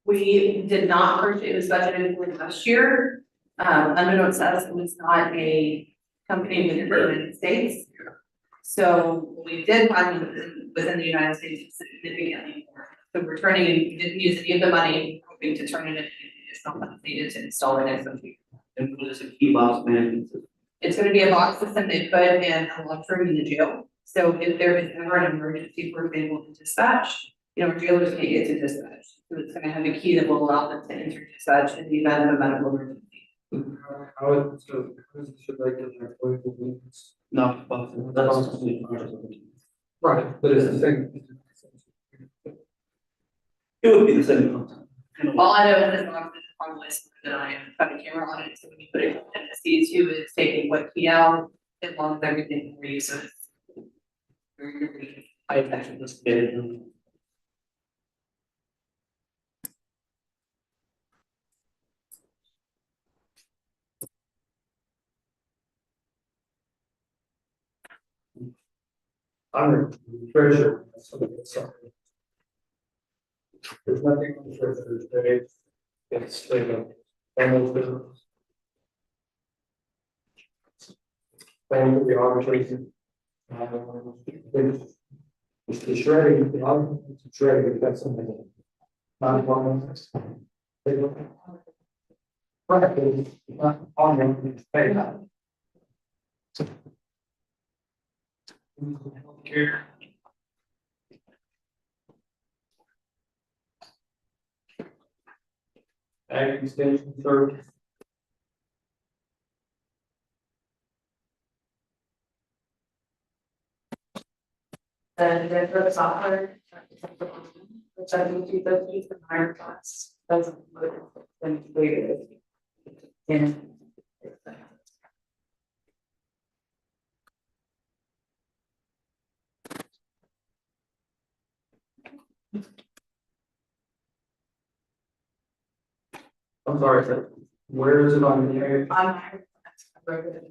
We did not purchase, it was budgeted for last year. Unbeknownst to us, it was not a company within the United States. So what we did find within the United States is significantly more. So we're turning in, we didn't use any of the money, hoping to turn it into additional funds needed to install it next week. And what is a key box management system? It's gonna be a box system they put in a lunchroom in the jail. So if there is ever an emergency, for example, to dispatch, you know, our jailers can't get to dispatch. So it's gonna have a key that will allow them to enter dispatch in the event of a medical emergency. Should they get their political meetings? No, that's. Right, but it's the same. It would be the same content. All I know is this box is probably smarter than I am, put a camera on it, so when you put it in, it sees who is taking what key out, it logs everything for you, so it's. I actually just did it. I'm a treasurer. There's nothing on the treasurer's page. It's almost business. Plan for the arbitration. It's the shredding, the arbitration, it's shredding, that's something. Not one. Right, it's not on them, it's paid out. Healthcare. Ag extension service. And then for the software, which I think you both use the higher costs, doesn't look than bigger. And. I'm sorry, sir. Where is it on here? I'm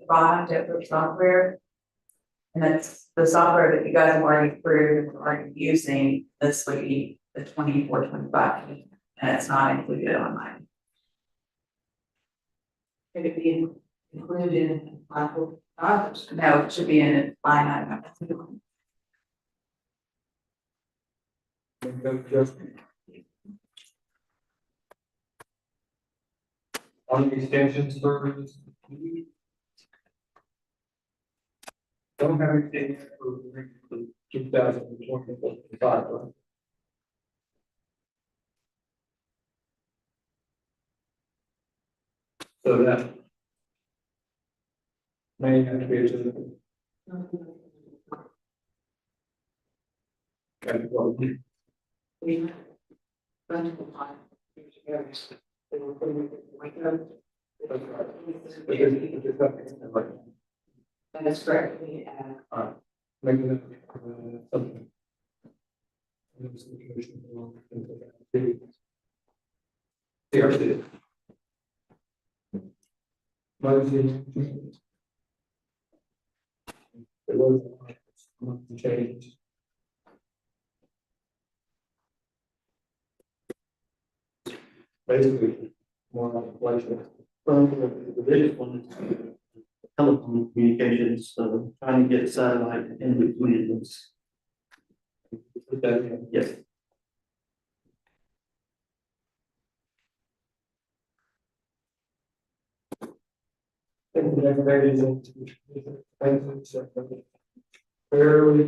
bottom to software. And that's the software that you guys have already approved and already using, this would be the 24-25, and it's not included on mine. Could it be included in $500? No, it should be in a line item. On the extension service. Don't have anything for 2025, right? So that may have to be adjusted. Okay, well, That is correct. Making it, something. CRC. Motion. It was change. basically more like pleasure. Well, the biggest one is telephone communications, so trying to get satellite in between those. Yes. And the next page is fairly.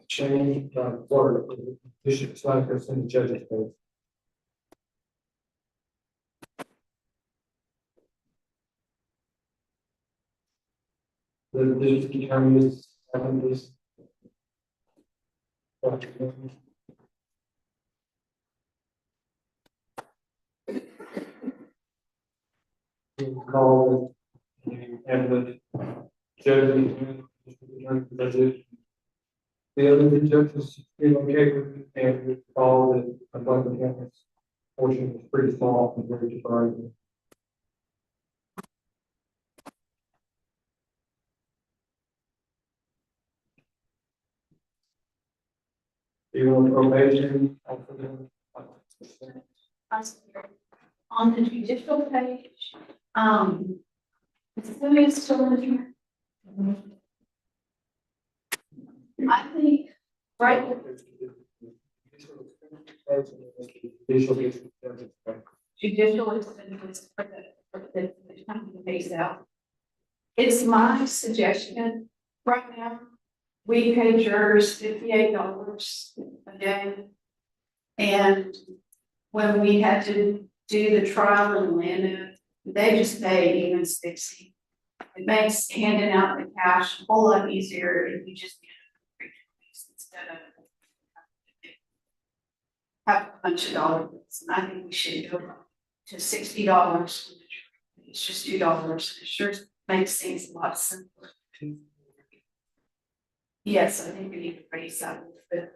Change, Florida, it's not a in the judge's page. The term is, this. Call and the judge. The other judges relocated and we call it a bunch of campus. Portion is pretty small compared to Brighton. You want probation? On the judicial page, it's still in here. I think, right, judicial expenses for the company pays out. It's my suggestion, right now, we pay jurors $58 a day. And when we had to do the trial in Atlanta, they just pay even 60. It makes handing out the cash a whole lot easier if you just instead of have a bunch of dollars. And I think we should go to $60. It's just $2. It sure makes things a lot simpler. Yes, I think we need to raise that a little bit.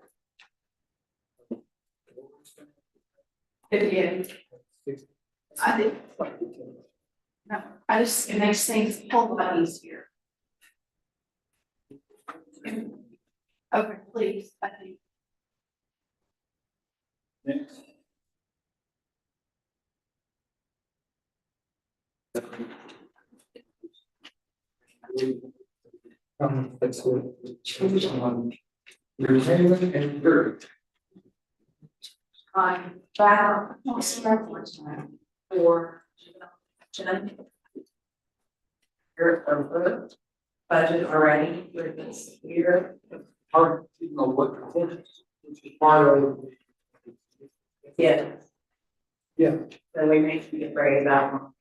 Yeah. I think. No, I just, it makes things a whole lot easier. Okay, please, I think. Next. That's what change on your Haven and Bird. Back for your budget already for this year. Hard to know what percentage, which is part of. Yeah. Yeah. So we make sure to bring that one.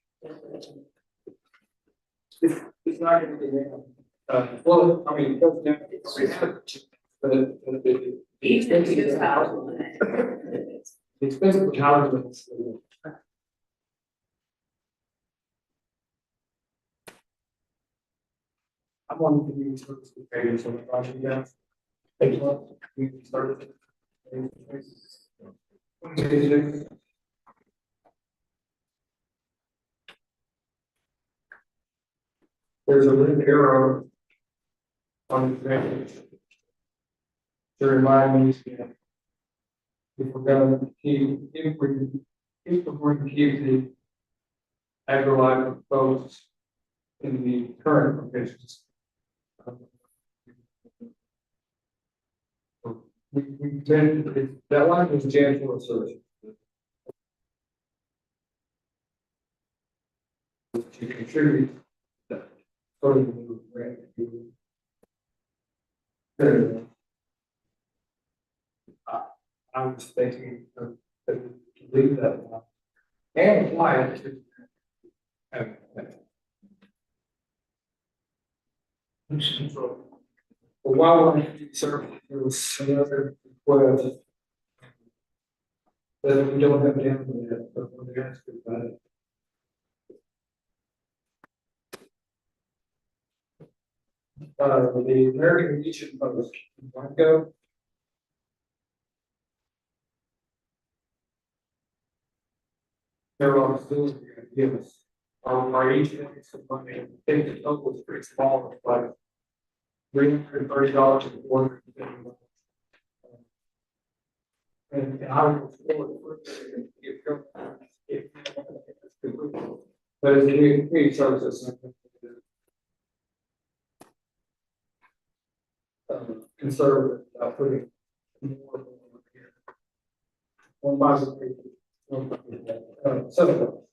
It's not gonna be there. Well, I mean, it goes down. But the expensive housing. The expensive housing. I'm on the community service pages on the project now. Thank you. We started. There's a little arrow on the page to remind me that if we're going to keep, if we're going to keep the agri-life folks in the current locations. We tend, that line is janitorial service. To contribute that. I was thinking of to leave that one and apply it to. While we're in service, there was another request that we don't have down yet, but we're going to ask about it. The American Legion Post, go. They're all still going to give us. Our agent, some money, I think the total was pretty small, but $330 and $450. And I would forward if but it's community services. Conservative, putting more here. One by so.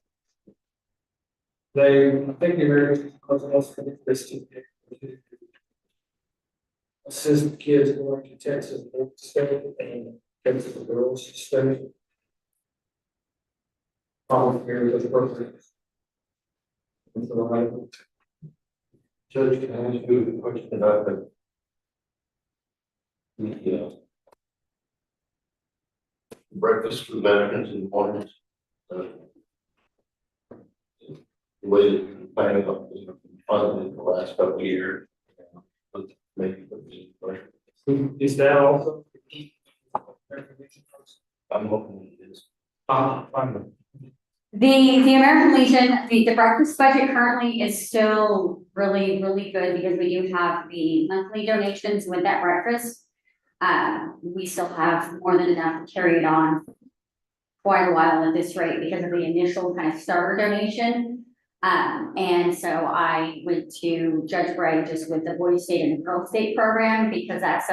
They, I think the American Council for this to assist kids going to Texas, state and Texas girls state. Here with the programs. And so Judge, can I ask you a question about the Breakfast for veterans in the mornings. The way that you're planning on funding the last couple of years. Maybe. is that also? I'm hoping it is. Fine. The American Legion, the breakfast budget currently is still really, really good because we do have the monthly donations with that breakfast. We still have more than enough to carry it on quite a while at this rate because of the initial kind of starter donation. And so I went to Judge Gray just with the Boy State and the Girl State program because that's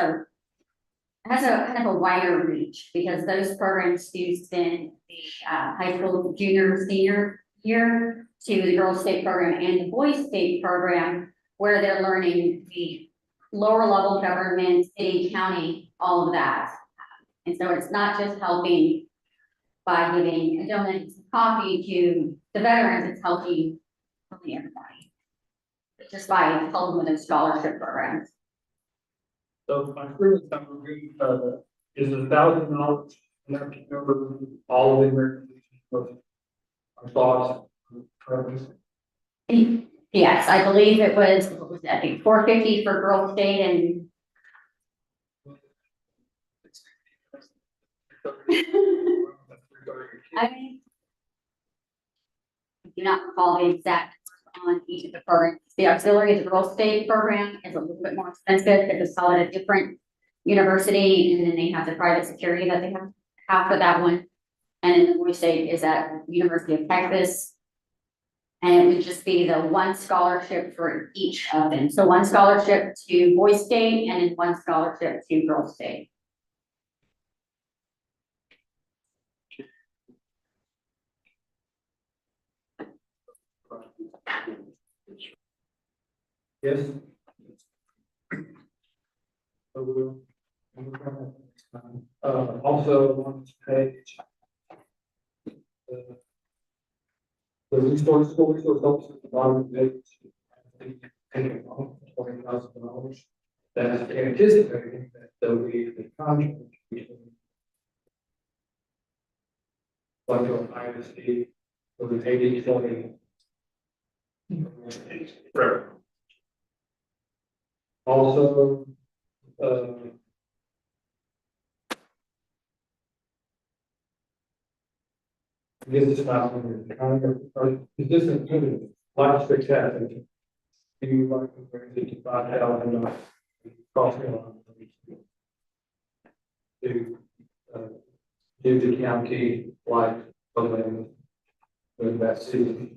has a kind of a wider reach because those programs do spend the high school junior, senior year to the Girl State program and the Boy State program where they're learning the lower level government, city, county, all of that. And so it's not just helping by giving a donut and some coffee to the veterans, it's helping really everybody. Just by helping with those scholarship programs. So my previous number is $1,000 enough to cover all of the American Legion our thoughts. Yes, I believe it was, what was that, I think $450 for Girl State and I mean, I do not recall the exact on each of the programs. The auxiliary of the Girl State program is a little bit more expensive because it's all at a different university, and then they have the private security that they have for that one. And then the Boy State is at University of Texas. And it would just be the one scholarship for each of them. So one scholarship to Boy State and then one scholarship to Girl State. Yes. Also on this page. The resource officer at the bottom of the page. $20,000. That's anticipating that there'll be the contract between. Like an ISD with an 80-20. Right. Also, this is not or is this included life spectacular? Do you like $55,000 cost to do the county life program with that city?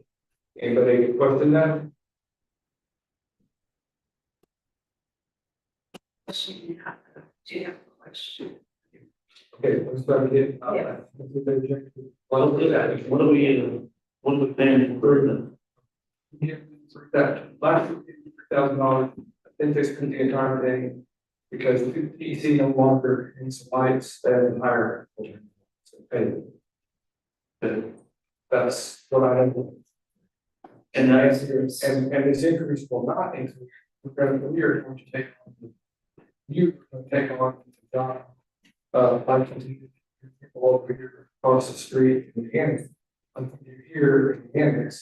Anybody question that? Do you have a question? Okay, let's start again. What are we paying for them? That last $3,000, I think they spent the entire thing because PC no longer needs lights that higher. That's what I know. And that's, and this increase will not increase. We're going to take on, you're going to take on the job, like people over here across the street in the annex. You're here in the annex.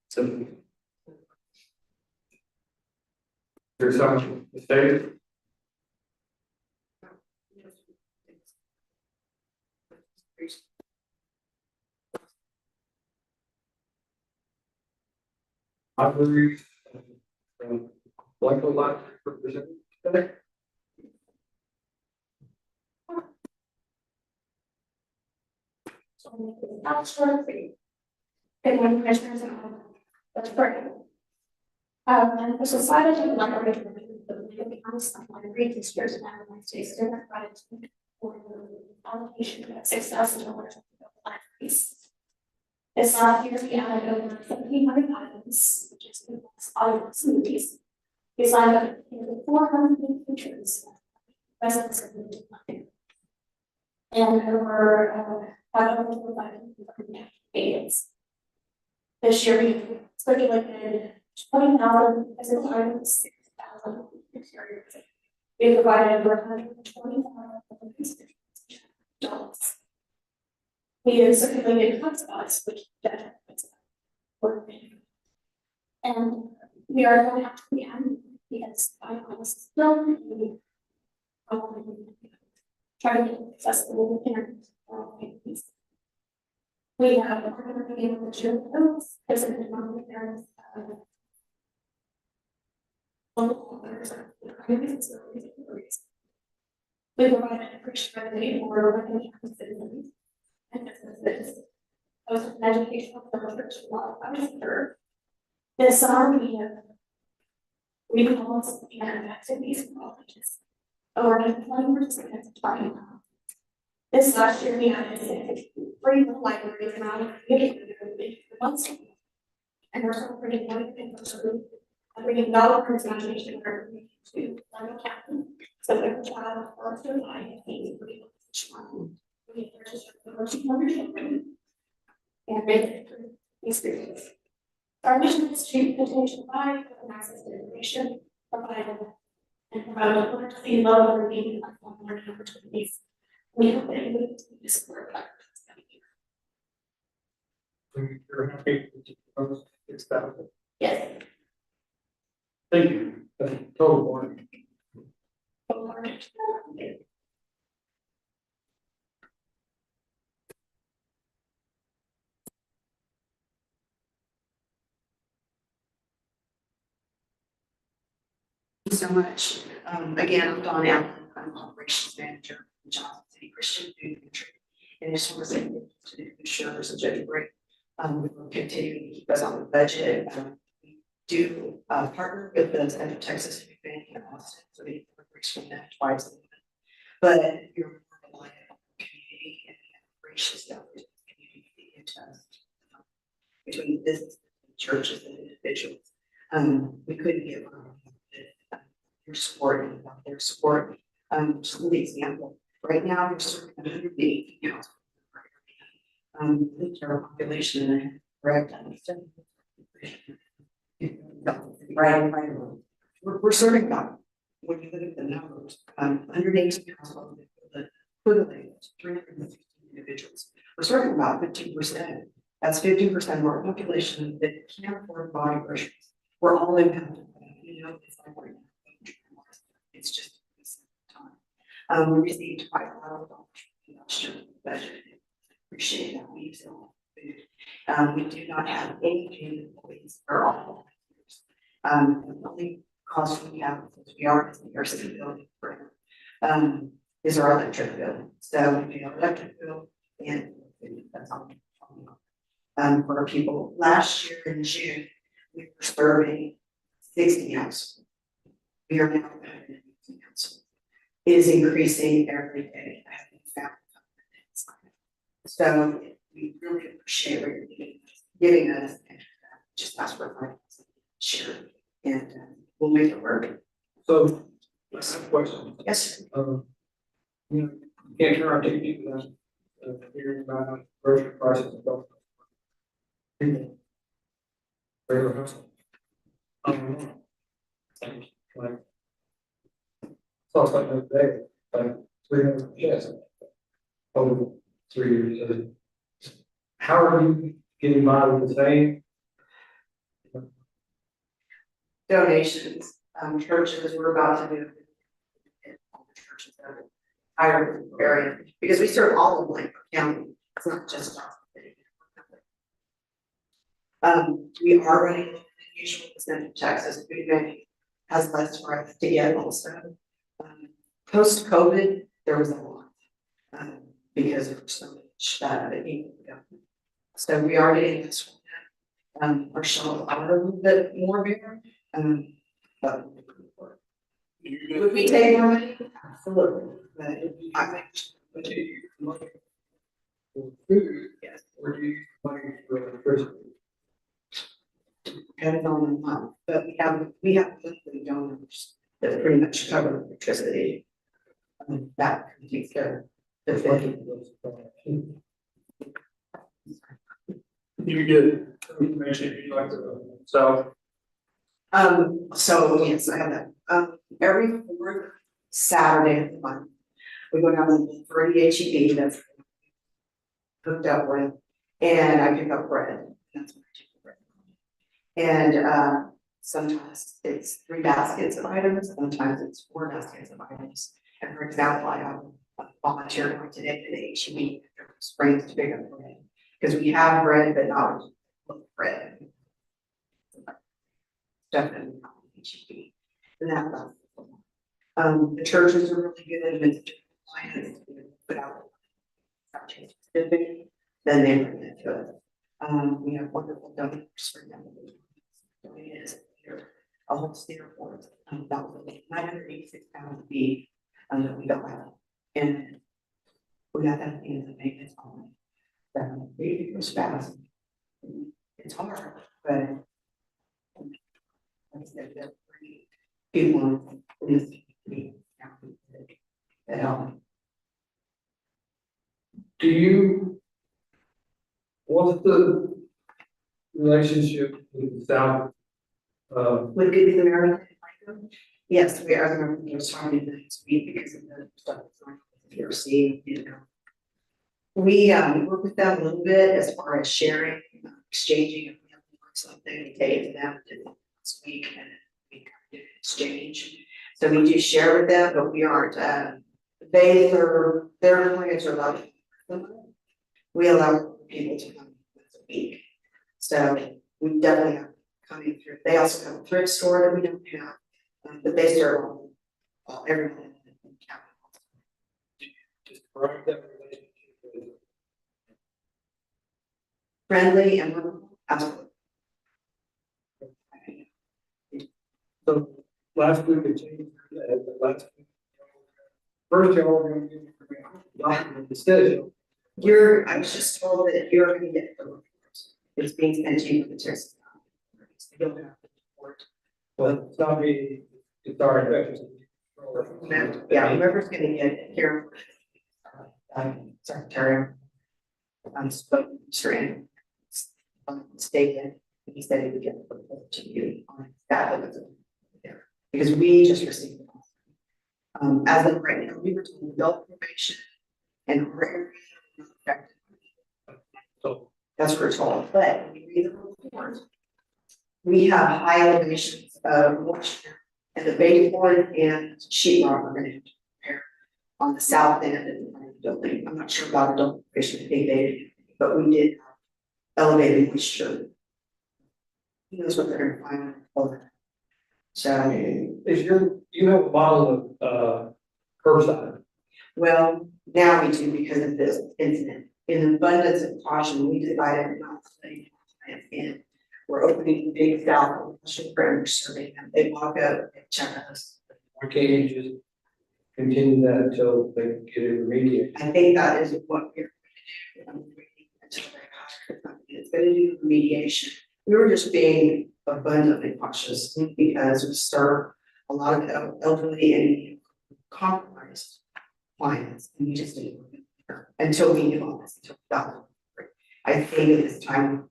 So there's some mistake. library, local library representative today. That's true. Good morning, commissioners and all. That's great. The society of library, the council of library teachers and my state student gratitude for the allocation of $6,000 to the libraries. This last year, we added over 1,700 items, which is the most audience movies. We signed up 400 new features, residents of the library. And over 525 aids. This year, we circulated 20,000 physical items, 6,000 exteriors. We provided over $125,000. We have circulated hotspots, which work. And we are going to have to be because I was still trying to get accessible with parents. We have a been able to share those as an economic parents. We provide an appreciation for working citizens and businesses. Those with an educational research law. This summer we have recalls and activities for all ages. Over 20 participants applying. This last year we had a free library amount of months. And we're still pretty young and bringing dollars imagination to learning captain. So every child or student I think we purchase the first 100 children and make it experience. Our mission is to continue to provide access to information, provide literacy, love, and reading, learning opportunities. We hope that you would support that. You're happy with the proposed 6,000? Yes. Thank you. Total warning. Thank you so much. Again, I'm Dawn Allen. I'm operations manager in Johnson City Christian Food Pantry. And I just want to say to the commissioners and Judge Brick, we will continue to keep us on the budget. We do partner with the Central Texas Food Bank in Austin, so we bring that twice a month. But you're more reliant on the community and the operations that the community into us between businesses, churches, and individuals. We couldn't get your support and about their support. Just an example, right now we're serving 180 households. The population and correct. Right. We're serving about, when you look at the numbers, 118 households, the equivalent to 360 individuals. We're serving about 15%. That's 15% of our population that can't afford to buy groceries. We're all impacted by that. You know, it's like right now. It's just time. We received $5,000 from the budget. Appreciate that. We use it all food. We do not have any paid employees for all volunteers. The only cost we have, since we are in the city building forever, is our electric bill. So we pay our electric bill and that's all. For our people, last year in June, we were serving 60 households. We are now 150 households. It is increasing every day. I haven't found something. So we really appreciate what you're giving us. And just ask for finance, share, and we'll make it work. So, let's have a question. Yes. You know, you can't turn our TV without hearing about grocery prices and stuff. People, regular household. Like, saw something the other day, like 300 sheds over 3 years. How are you getting by with the same? Donations, churches, we're about to do churches that are higher area because we serve all of Blanford County. It's not just Johnson City. We are running usual percentage of Texas, food bank has less for us to get also. Post-COVID, there was a lot, because there was so much that needed to go. So we are getting this one. Our shelves are a little bit more bare, but would we take more money? Absolutely, but I think. Food, Yes, or do you use money for electricity? depends on the month, but we have monthly donors that pretty much cover electricity. That takes care of the thing. You get information you like to sell. So yes, I have that. Every fourth Saturday of the month, we go down to for the HEB that's hooked up with, and I pick up bread. That's what I take bread. And sometimes it's 3 baskets of items, sometimes it's 4 baskets of items. And for example, I have a volunteer going today to the HEB Springs to pick up bread. Because we have bread, but not bread. Definitely not HEB. And that's the churches are really good and it's put out specific, then they bring it to us. We have wonderful donors for them. A whole steer for us, that was 986 pounds of beef, that we got out. And we got that in the maintenance on it. It goes fast. It's hard, but like I said, they're pretty people in this community that help. Do you, what's the relationship with the South? With Good Samaritan? Yes, we are going to be starting next week because of the stuff that's going on with PRC, you know. We work with them a little bit as far as sharing, exchanging, if we have to work something, we take it to them this week and we kind of do an exchange. So we do share with them, but we aren't, their clients are allowed. We allow people to come once a week. So we definitely have coming through. They also have a thrift store that we don't have, but they serve everyone in capital. Describe that relationship. Friendly and absolutely. So last week it changed, last week. First y'all were gonna give me document instead. I was just told that you're gonna get the report. It's being sent to you for the test. You don't have to report. Well, it's not me, it's our infection. Yeah, whoever's gonna get it here. Secretary. Spoken strand. Statement, he said he would get the report to you on that. Because we just received it. As of right now, we were told adult probation and rare affected. So that's what we're told, but when you read the report, we have high elevations of moisture and the baseboard and sheetrock are going to have to repair on the south end of the building. I'm not sure about adult probation, I think they did, but we did have elevated moisture. Who knows what they're going to find over. So if you have a model of curbside. Well, now we do because of this incident. In abundance of caution, we decided not to say plants in. We're opening big south, serving them. They walk up and check us. Why can't you just continue that until they get it remediated? I think that is what we're going to do. Until they hire a company that's going to do remediation. We were just being abundantly cautious because we serve a lot of elderly and compromised clients, and we just didn't until we knew all this, until we got it. I think at this time,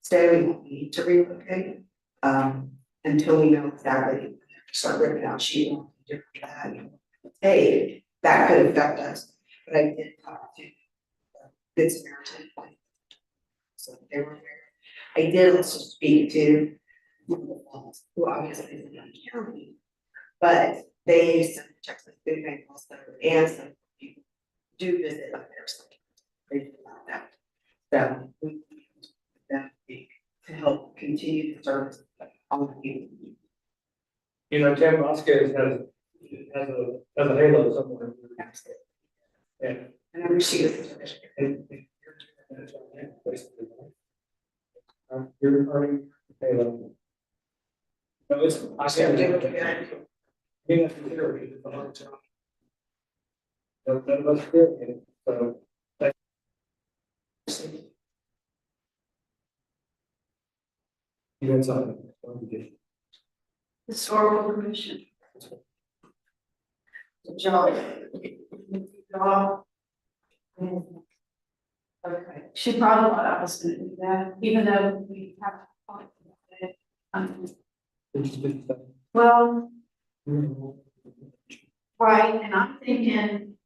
stay, we won't need to relocate, until we know exactly, start ripping out sheet rock, different that, hey, that could affect us, but I did talk to Good Samaritan. So they were there. I did also speak to who obviously is in the county, but they sent Texas Food Bank also, and some people do visit up there, so they do about that. So we that week. to help continue the service on the people. You know, Tim Vasquez has a halo somewhere. Yeah. And I appreciate it. And you're earning halo. No, it's, I can't give it again. Being a considerate is a hard job. None of us do it, so. You had something. Historical commission. Job. Okay, she probably thought I was gonna do that, even though we have. Talked about it. Well, right, and I'm thinking,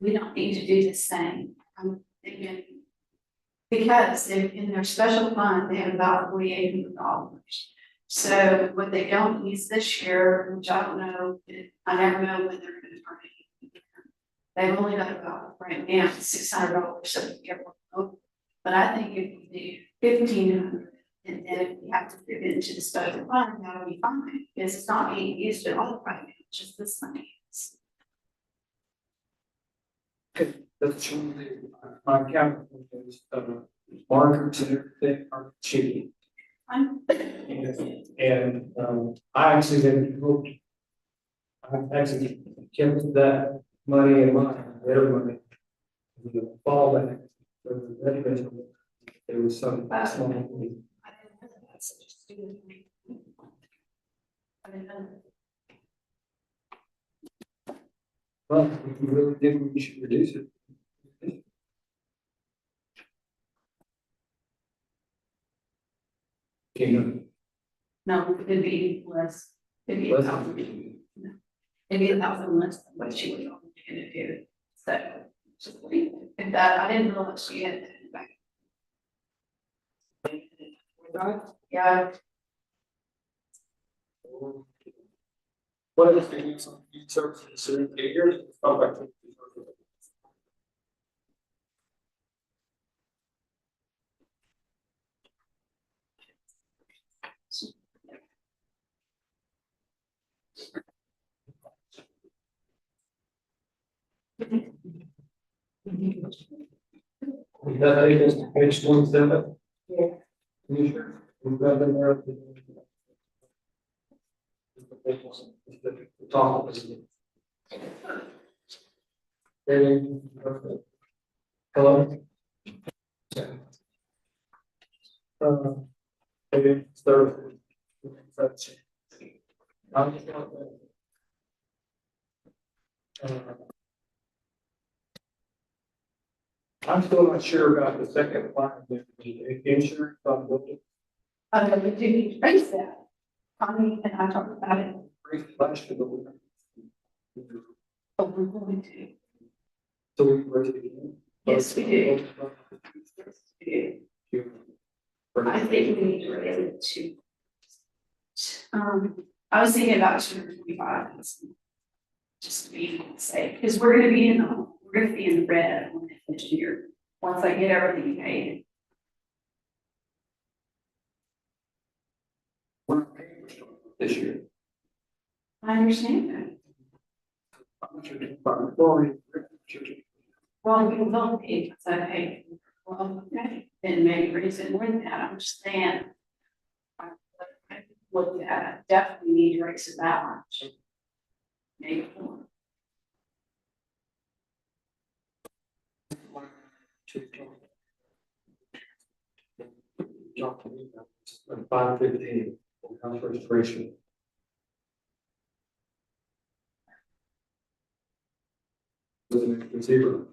we don't need to do the same. I'm thinking, because in their special fund, they have about $4,800. So what they don't use this year, which I don't know, I never know when they're gonna turn it. They've only got about right now $600, so be careful. But I think if we do 1,500, and then if we have to fit it into the special fund, that'll be fine, because it's not being used at all right now, just this money. That's true. My account is, markers and everything are cheap. And, I actually didn't hope. I actually kept that money in mind, their money. The fallback for the veterans, there was some small money. Well, if you really think we should reduce it. No, it'd be less, it'd be 1,000. It'd be 1,000 less than what she was gonna do, so. Just leave it. If that, I didn't know what she had back. Yeah. What is the use of youth services in the years? Oh, back to- We got that against page 27. Yeah. You sure? We've got them there. The top of it. Hello? Maybe third. I'm still not sure about the second line, the insurance on the. We do need to raise that. Connie and I talked about it. Last year, but we. Oh, we're going to. So we raise it again. Yes, we do. Yes, we do. I think we need to raise it to. I was thinking about 225. Just to be safe, because we're gonna be in the red next year, once I get everything paid. We're not paying for this year. I understand that. Well, Well, people don't pay, because I pay, well, okay, then maybe raise it more than that, I'm just saying. I looked at, it, definitely need to raise it that much. Maybe more. $515 house registration. Zero.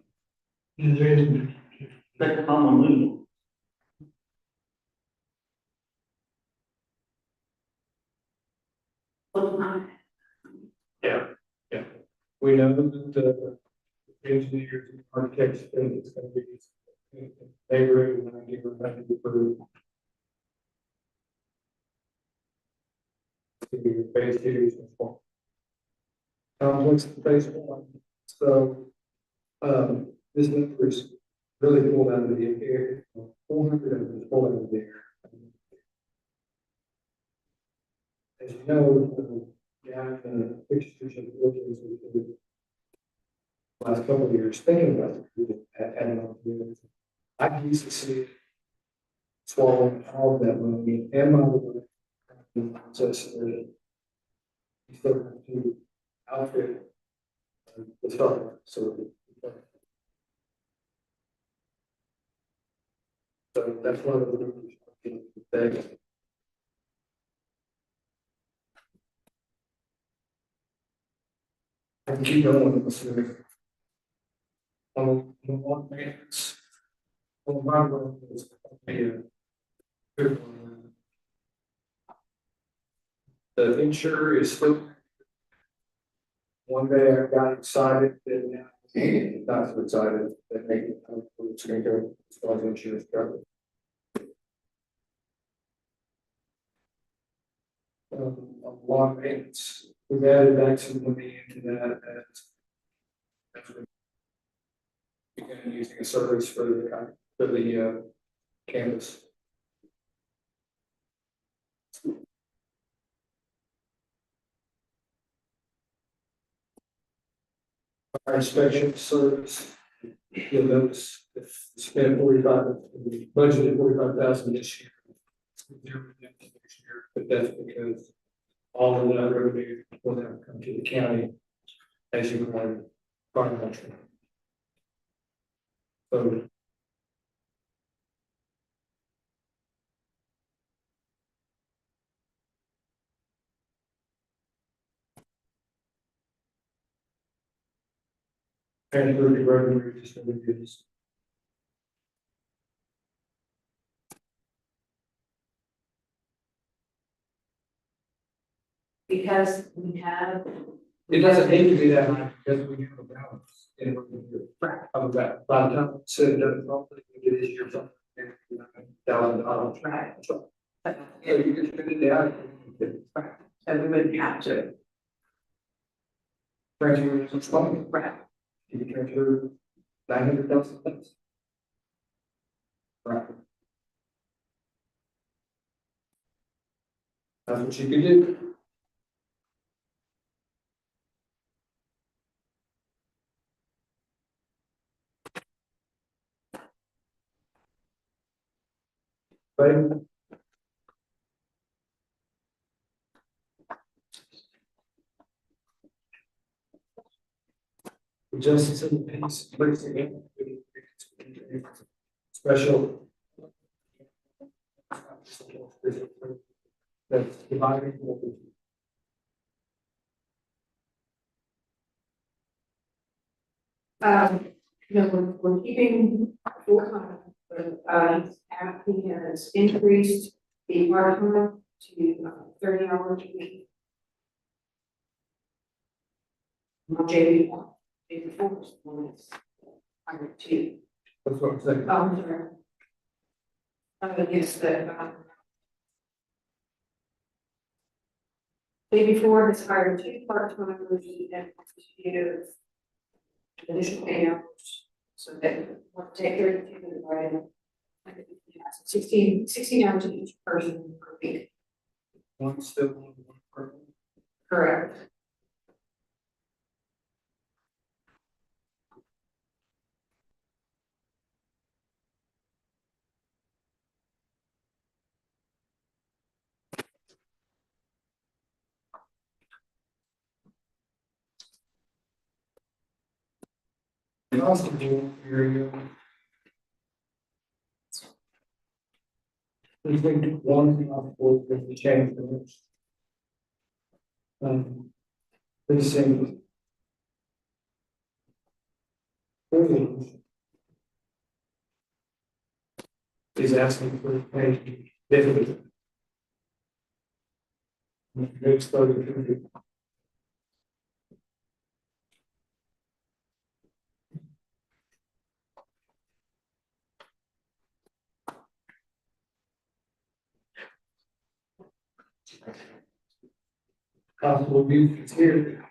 That's common move. Yeah, yeah. We know that the engineers and architects think it's gonna be. They really want to give it back to for. Phase two and four. What's the phase one? So, this number is really pulled out of the air, 400 of it is pulled out of the air. as you know, down in the fixtures and filters of the last couple of years, thinking about the adding on to it. I used to see it swallowing all of that money and my work. Just you still have to outfit the start, so. So that's one of the things. I can keep going with this. On one maintenance. On my road is a good one. The insurer is still. One day I got excited that now not so excited that maybe it's going to go as far as insurance coverage. A lot of maintenance. We've added back some money into that as we began using a service for the campus. Our inspection service, you'll notice if we spent 45, we budgeted 45,000 this year. Next year, but that's because all of that revenue will now come to the county as you want parliamentary. So and the revenue just really is. Because we have. It doesn't need to be that high because we have a balance in what we do. Of that, by the time it's said and done, probably we get this year something, $1,000. Right. So you can spend it down. Right. So we wouldn't have to. Transfer some money. Right. You can transfer $900,000. Right. That's what you can do. Right. Justice in the peace, place again. Special. That's dividing. No, we're keeping full time, but, he has increased the part-time to 30 hours a week. Not JV one, JV four is one is 102. That's what I'm saying. Sorry. Yes, JV four has hired 2 part-timers and give additional 8 hours. So they want to take 32 and divide it. 16 hours of each person per week. One still one per. Correct. Constable area. We think one thing off board with the change the most. This thing. Is asking for a dividend. Good exposure to the. Possible use here.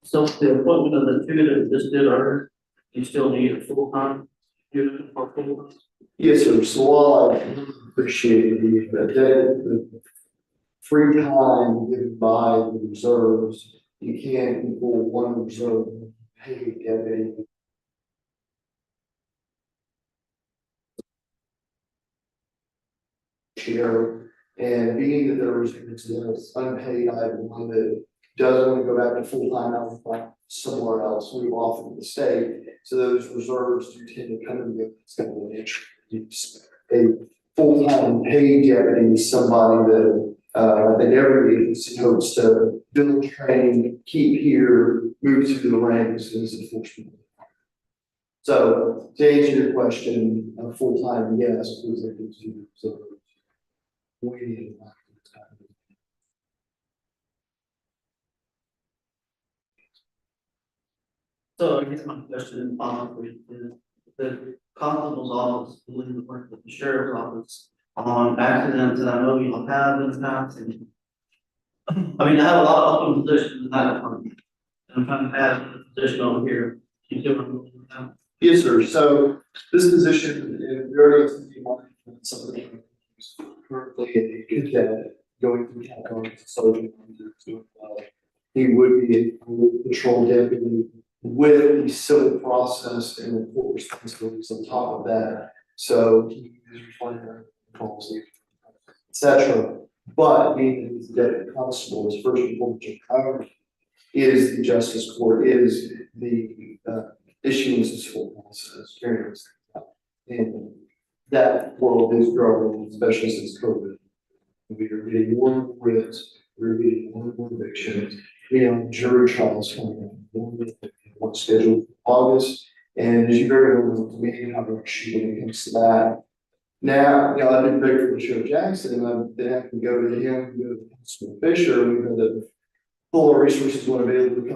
So the appointment of the two that just did our, you still need a full time? For full time? Yes, sir. So while appreciate the free time given by the reserves. You can't equal one reserve paid deputy. Share, and being that there was this unpaid item one that does want to go back to full-time out like somewhere else, move off of the state. So those reserves do tend to come in with kind of an interest. A full-time paid deputy is somebody that I think every agency hopes to build, train, keep here, move through the ranks as enforcement. So to answer your question, full-time, yes, because they do so. We need a lot of time. So I guess my question, is the constable's office, doing the work with the sheriff's office on accidents that I know you'll have in the past and. I mean, I have a lot of open positions in that department. And I'm trying to add a position over here. You see what I'm doing now? Yes, sir. So this position, we already have to be monitoring some of the currently a cadet going through categories, sergeant. He would be a patrol deputy with the civil process and the court responsibilities on top of that. So he is responsible for calls, etc. But being that he's a deputy constable, his first and foremost priority is the justice court, is the issuance of civil process, carrying those things out. And that world is growing, especially since COVID. We are getting more writs, we're getting more evictions. We have jury trials coming up, one scheduled for August. And as you very well know, we have a issue when it comes to that. Now, you know, I've been big for the Sheriff Jackson, and I've been having to go to him, go to Councilman Fisher, and we've had to pull our resources when available to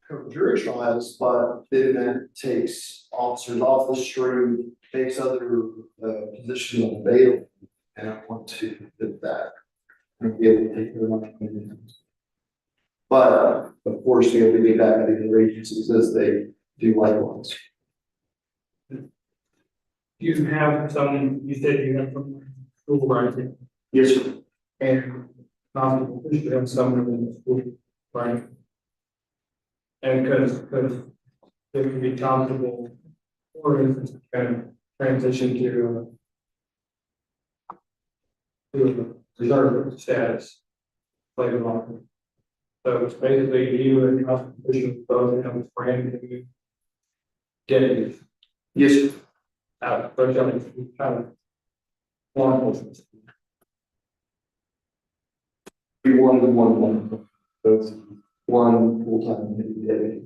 cover jury trials, but then that takes officers off the street, makes other positions unavailable, and I want to fit that and be able to take their money. But of course, we have to get back to the other agencies as they do likewise. You have some, you said you have some school writing. Yes, sir. And you have some in the school, right? And because it can be comfortable, for instance, kind of transition to a reserve status later on. So it's basically you and constitution both have brand new deputies. Yes, sir. But kind of law enforcement. We one, both one full-time deputy.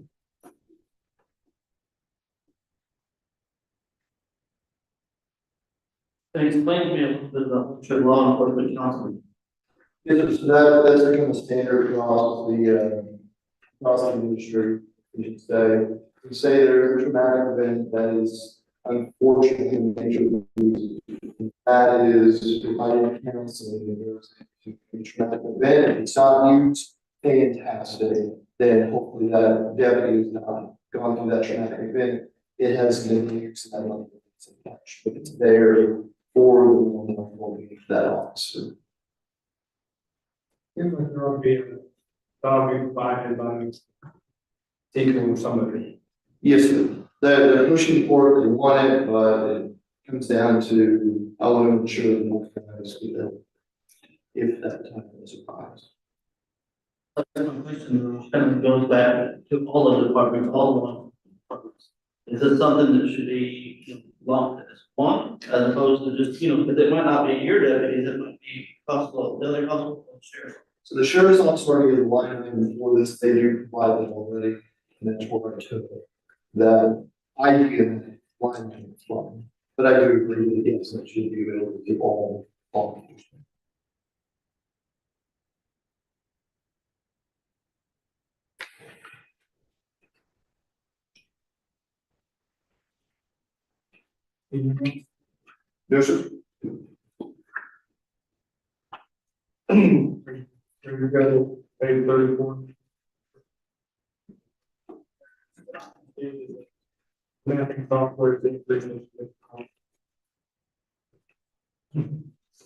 Can you explain to me a little bit about the law enforcement council? Yes, so that's become a standard across the industry, we should say. We say there's a traumatic event that is unfortunately in nature. That is providing counseling, there's a traumatic event. If it's not used, fantastic. Then hopefully that deputy has not gone through that traumatic event. It has been used that money. But it's there for the one that officer. Seems like there ought to be provided by taking somebody. Yes, sir. They're pushing for it, they want it, but it comes down to, I want to ensure that if that time is arrives. My question kind of goes back to all of the departments, all the law departments. Is this something that should be lumped as one, as opposed to just, because it might not be your deputies, it might be possible, the other possible sheriff. So the sheriff's office already has a line item for this, they do provide that already, and that's where I took it. That I give line item from, but I do agree that yes, that should be available to all. No, sir. You got page 34. Mapping software is in business.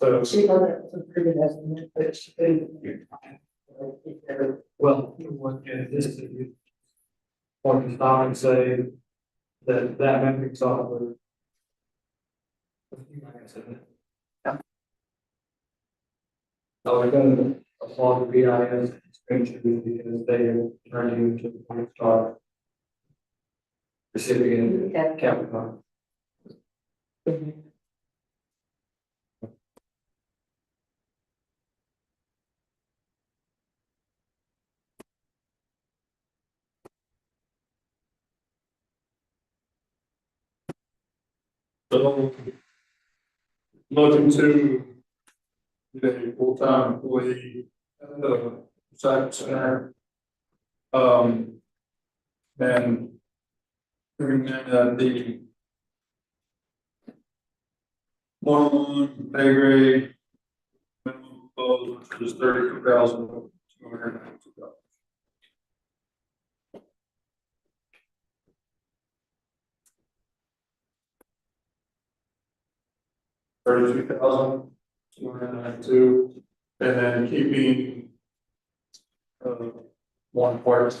So, She thought that was a pretty good estimate, but she couldn't. well, what can this do? Or can stop and say that that metric software. Like I said. So we're gonna applaud the BIS expenditure because they have turned into the star recipient capital. So, looking to the full-time employee at the site center. And recommend that the one pay grade minimum proposed, which is $32,292. $32,292, and then keeping one part.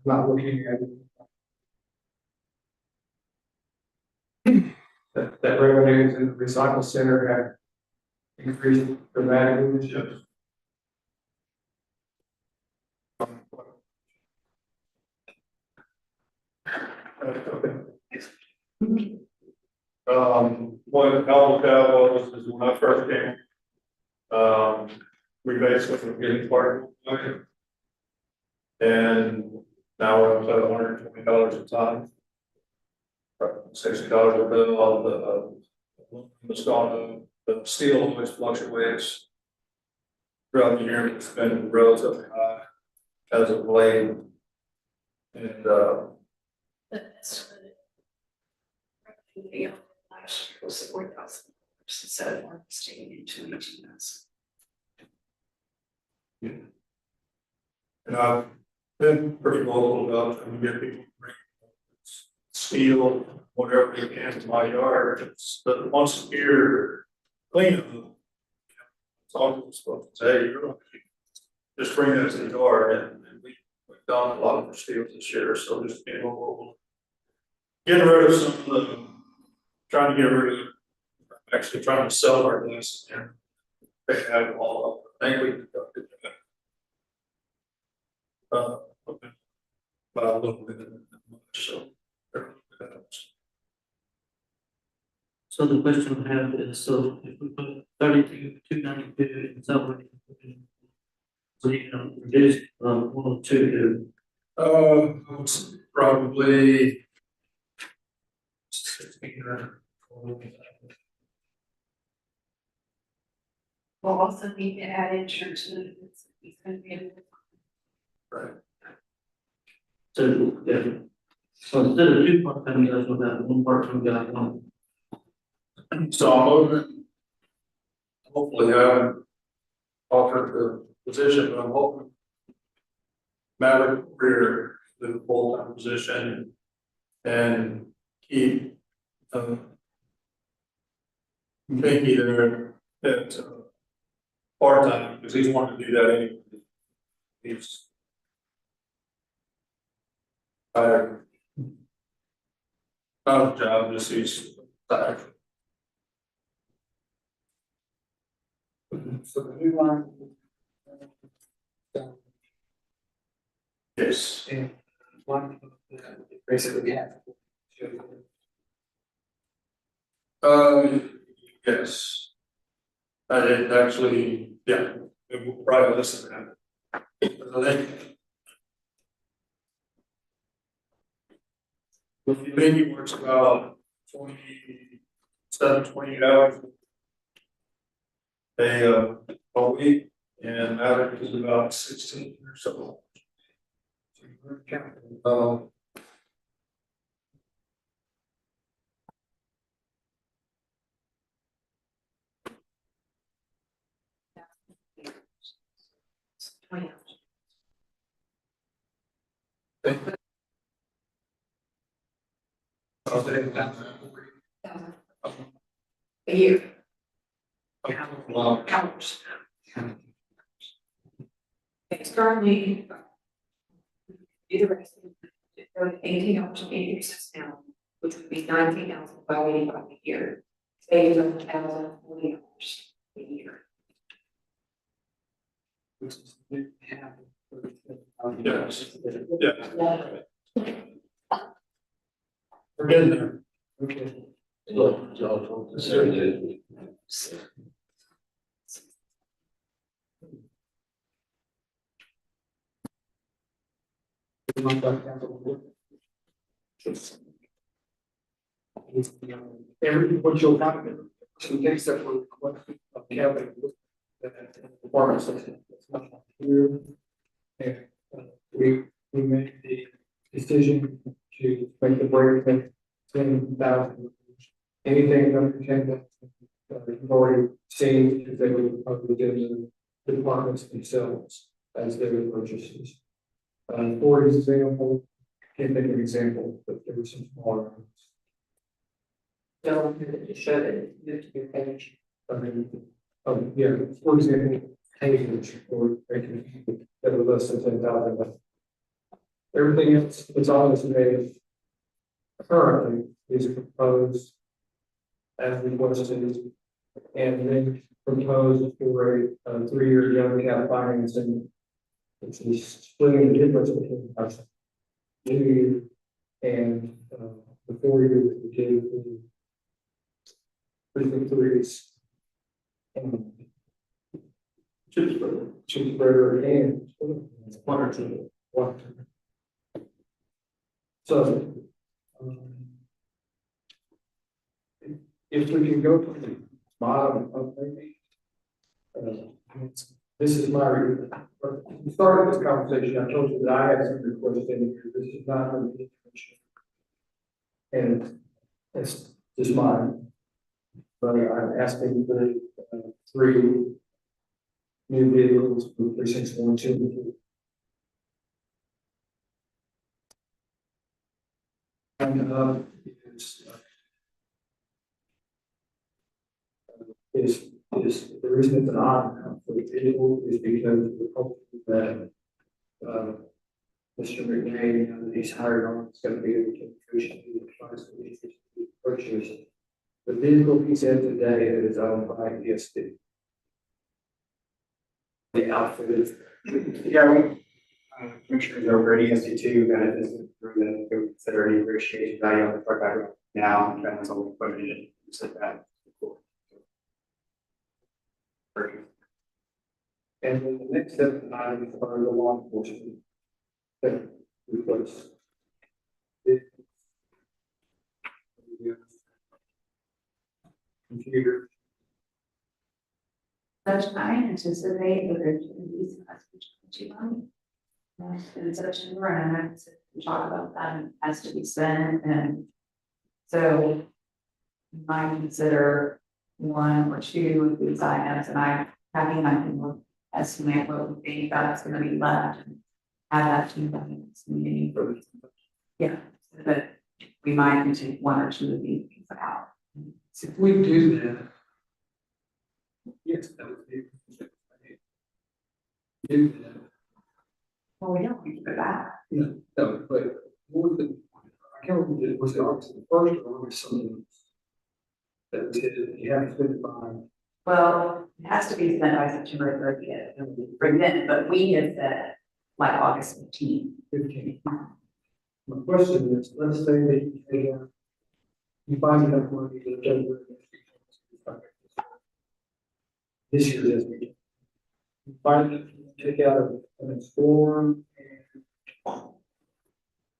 Not looking at that revenues in the recycle center have increased dramatically. Yes. What I looked at was is when I first came, we basically were getting part of it. And now we're up to $120 a ton. $60 a bill, all the gone, the steel always fluctuates. Throughout the year, it's been relatively high as of late. And That's what last year was $4,000 instead of staying in 22 months. And I've been pretty vocal about trying to get people to bring steel, whatever they can to my yard. It's the once a year cleanup. It's all I'm supposed to say, you're gonna just bring that to the yard, and we've done a lot of steel this year, so just getting rid of some of the, trying to get rid of, actually trying to sell our glass and they have it all up. I think we conducted that. Okay. But a little bit of much, so. So the question I have is, so if we put 32,292 in salary. So you can reduce, 102 It's probably. We'll also need to add insurance to it. It's gonna be. Right. So, yeah. So instead of 2 part-time guys, we'll have 1 part-time guy on. So I'm hoping, hopefully I haven't offered the position, but I'm hoping Maverick career, the full-time position and keep, Pinky there at, part-time, because he's wanted to do that anyway. He's tired. Not a job, just he's tired. So the new line. Yes. And one, basically, yeah. Yes. I did actually, yeah, it will probably listen to that. I think he works about 28 hours a week, and average is about 16 or so. y'all said that. A year. Well, Hours. It's currently. Either rest of it, 18 hours, 86 now, which would be 19,585 a year. Saves 1,040 hours a year. Yes. Yeah. We're getting there. okay. Look, y'all, sir, dude. Every, what you'll find, some things that were requested of Kevin. That department section, it's not here. And we made the decision to make the break at 10,000. Anything under 10,000, you've already seen, because they were probably doing the departments themselves as their purchases. For example, can't think of an example, but there were some smaller ones. Don't to show that it's moved to your page. I mean, yeah, for example, page or making that were less than 10,000. But everything else that's on this page currently is proposed as requested, and then proposed for a 3-year young cap financing, which is splitting the difference between our 2 and the 4 years that we gave the precinct 3s. And chip spreader and water to water. So, if we can go to the bottom of maybe, this is my, we started this conversation, I told you that I had some requests in here, this is not from the commission. And it's just mine. But I'm asking for 3 new vehicles for precincts 1, 2, and 3. And is the reason it's an odd amount for the vehicle is because of the hope that Mr. McNay, that he's hired on, is going to be able to negotiate the price of these purchases. The vehicle he said today is owned by ESD. The outfit is. Yeah, commissioners over at ESD2 benefits through the consider any appreciation value on the truck I now, and that's all we put in it. Said that. And then the next step are the law enforcement. That replace. Computer. Such I anticipate that there's going to be some escalation money. In September, and I have to talk about that, and it has to be spent, and so you might consider 1 or 2 of these items, and I can estimate what we think that's going to be left, and have that to the next meeting. Yeah, but we might take 1 or 2 of these things out. If we do that. Yes, that would be. Do that. Well, we don't need to go back. No, but more than, I can't remember, it was the opposite, the first or was something else. That you have to spend it by. Well, it has to be spent by September 30th, for then, but we had said like August 15th. 15. My question is, let's say that you find enough money to generate this year, this week. You find it, take out an storm and.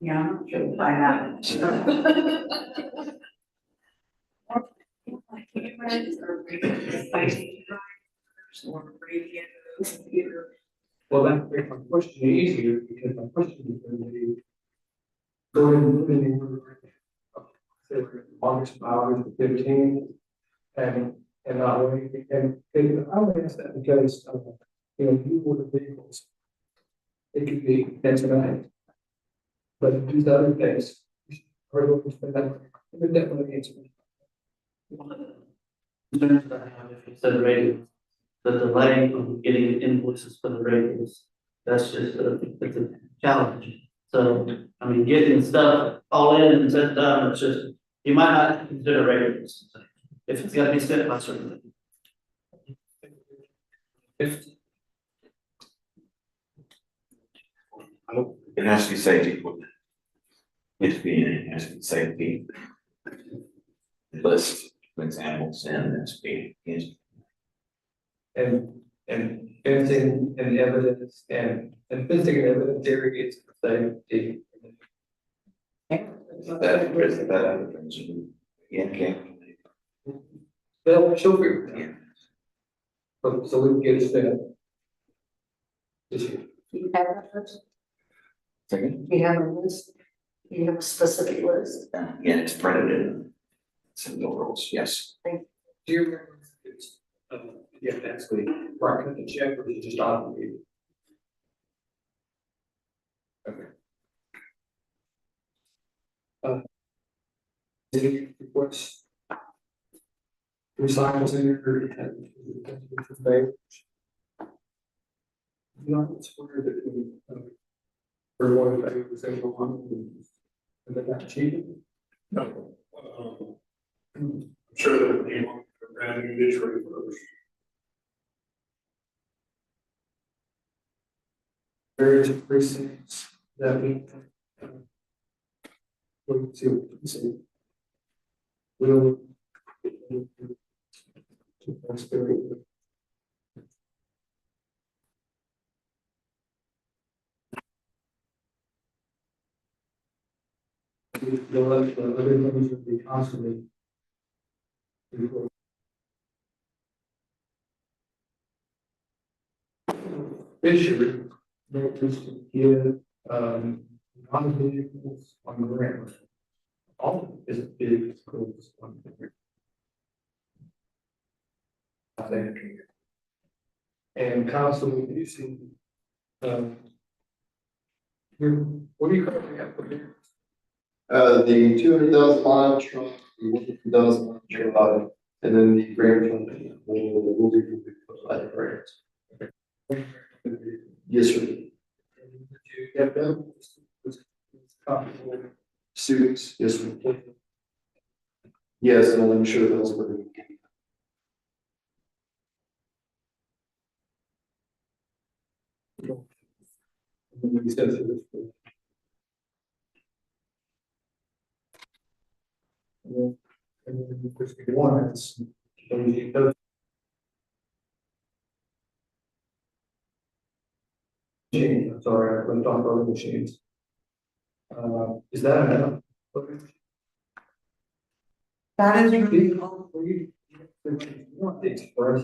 Yeah, I'm not sure by that. Well, that makes my question easier, because my question is going to be. Go ahead and put in the order right now. August 15th, and not wait, and I would ask that because, you order vehicles. It could be that's tonight. But these other things, we're going to spend that money. It definitely needs to be. Concerns that I have if you said radios, the delay of getting invoices for the radios, that's just it's a challenge. So, I mean, getting stuff all in and set done, it's just, you might not consider radios. If it's gotta be spent by certain. It has to be safety equipment. It's being, it has to be safety. List of examples and it's being, And fencing and evidence and fencing and evidence areas for safety. that other things. Yeah, okay. Well, she'll figure it out. So we can get it set. This year. Do you have that list? Second, Do you have a list? Do you have a specific list? yeah, it's printed in some rules, yes. Do you remember if it's, yeah, actually, writing the check or is it just automated? Okay. Any requests? Recycle center and. No, it's where that we, for one of the single one, and they got cheated. No. I'm sure that they want a brand new ditch rate first. Various precincts that we. We'll see what we can see. We'll. That's very good. The other things would be constantly. Fishery, that is to give, non-vehicles on the ground. All of it is a big schools on the ground. I think. And constantly using, what do you currently have for here? The 200,000 mile truck, the 100,000 mile truck, and then the grant funding, will be provided grants. Yes, sir. Get them. Students, yes, sir. Yes, and I'm sure those were. And then there's one that's. Machine, I'm sorry, I'm talking about the machines. Is that enough? That is really Want the express.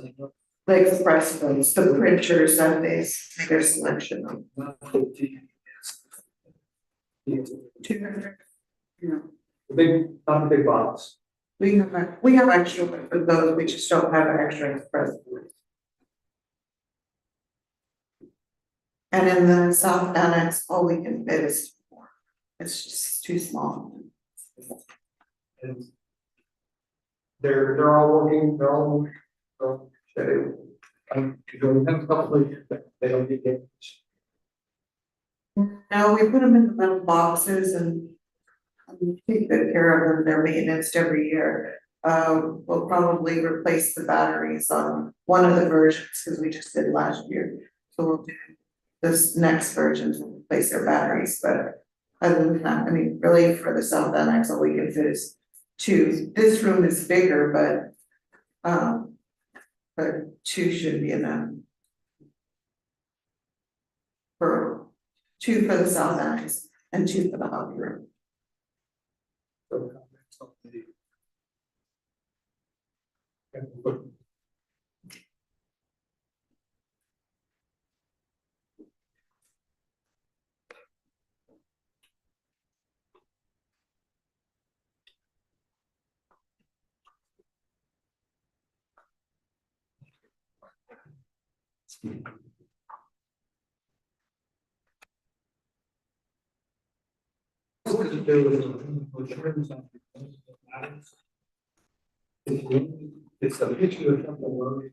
the express ones, the printers and this, their selection of. 200. Yeah. The big, not the big box. We have extra for those, we just don't have an extra express. ones. And in the south annex, all we can fit is 4. It's just too small. And they're all working, they're all moving. So they have a couple of years, but they don't get damaged. No, we put them in the metal boxes and take good care of them, they're maintenance every year. We'll probably replace the batteries on one of the versions, because we just did last year. So we'll do this next version to replace their batteries, but other than that, I mean, really for the south annex, all we can fit is 2. This room is bigger, but 2 should be enough. For 2 for the south annex and 2 for the hobby room. So, It's a picture of something where.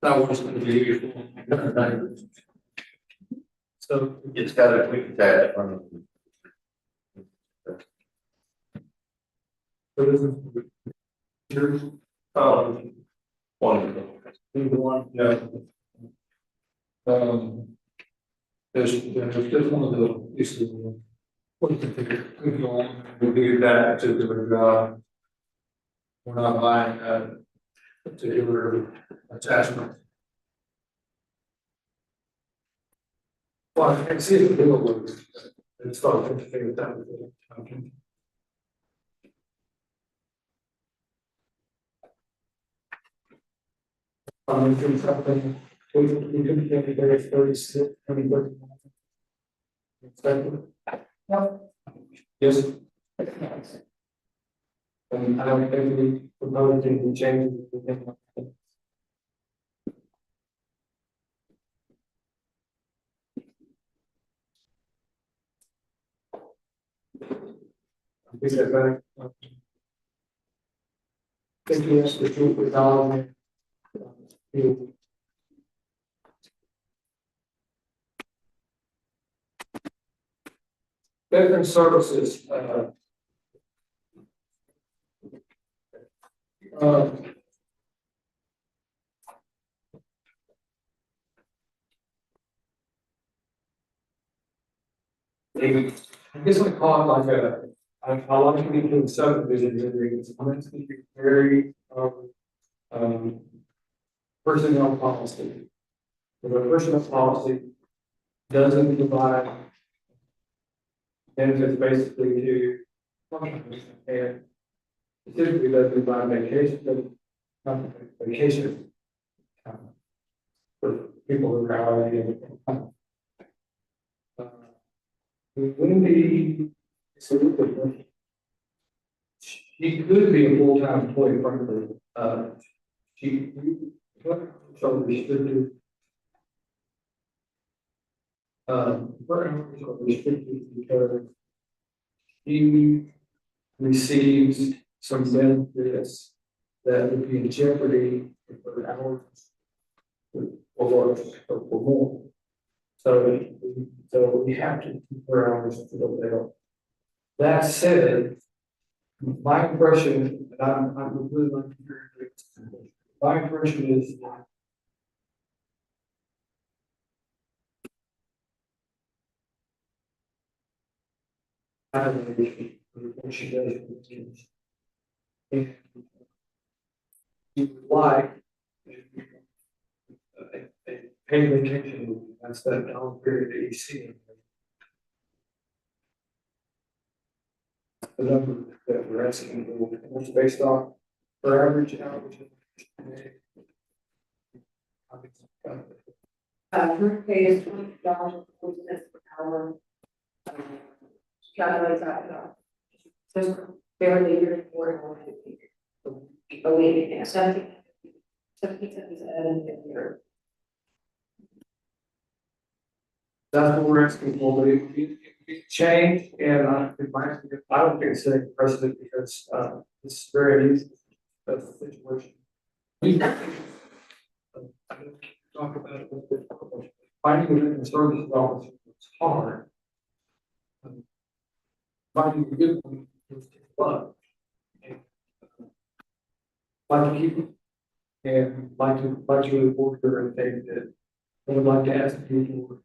That one's gonna be. So. It's got a quick tab from So this is. Yours. One. One, yeah. There's just one of the issues. What do you think? We'll give that to the, we're not buying a particular attachment. Well, I can see the bill was, it's thought to figure that out. Doing something, we could get there 36, 30. Yes. And I don't think we propose any changes. We said back. Thank you, yes, the truth is all. Veteran services, I guess I call it like I like to be doing subdivision agreements. I'm going to be very, personnel policy. The personnel policy doesn't provide benefits basically to functionaries and specifically doesn't provide vacation for people who are already in the Wendy, she could be a full-time employee, frankly. She, so restricted. Her hours are restricted because she receives some benefits that would be in jeopardy if her hours or more. So we have to keep her hours to the level. That said, my impression, and I'm really like to hear it, my impression is that I have an issue with what she does with kids. And you would like a paid vacation, that's that long period that you see. The number that we're asking for, and it's based on per average hours. Her pay is $20.40 per hour. Calculates out, just barely year for a week, yeah, 17 cents a year. That's what we're asking for, but it changed, and I don't think it's a precedent because, it's very easy. That's the situation. Talk about it a little bit. Finding a written services officer is hard. Finding a good one is fun. Like to keep it, and like to report her and think that I would like to ask people.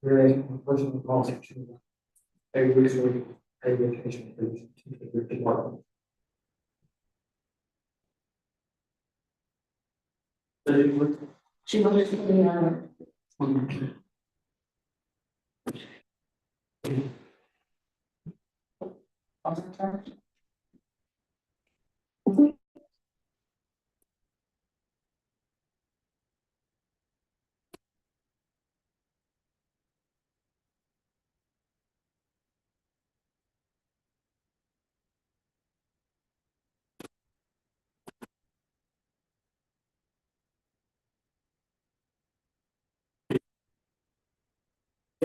Whereas one person calls it a reason, a vacation for the department. She was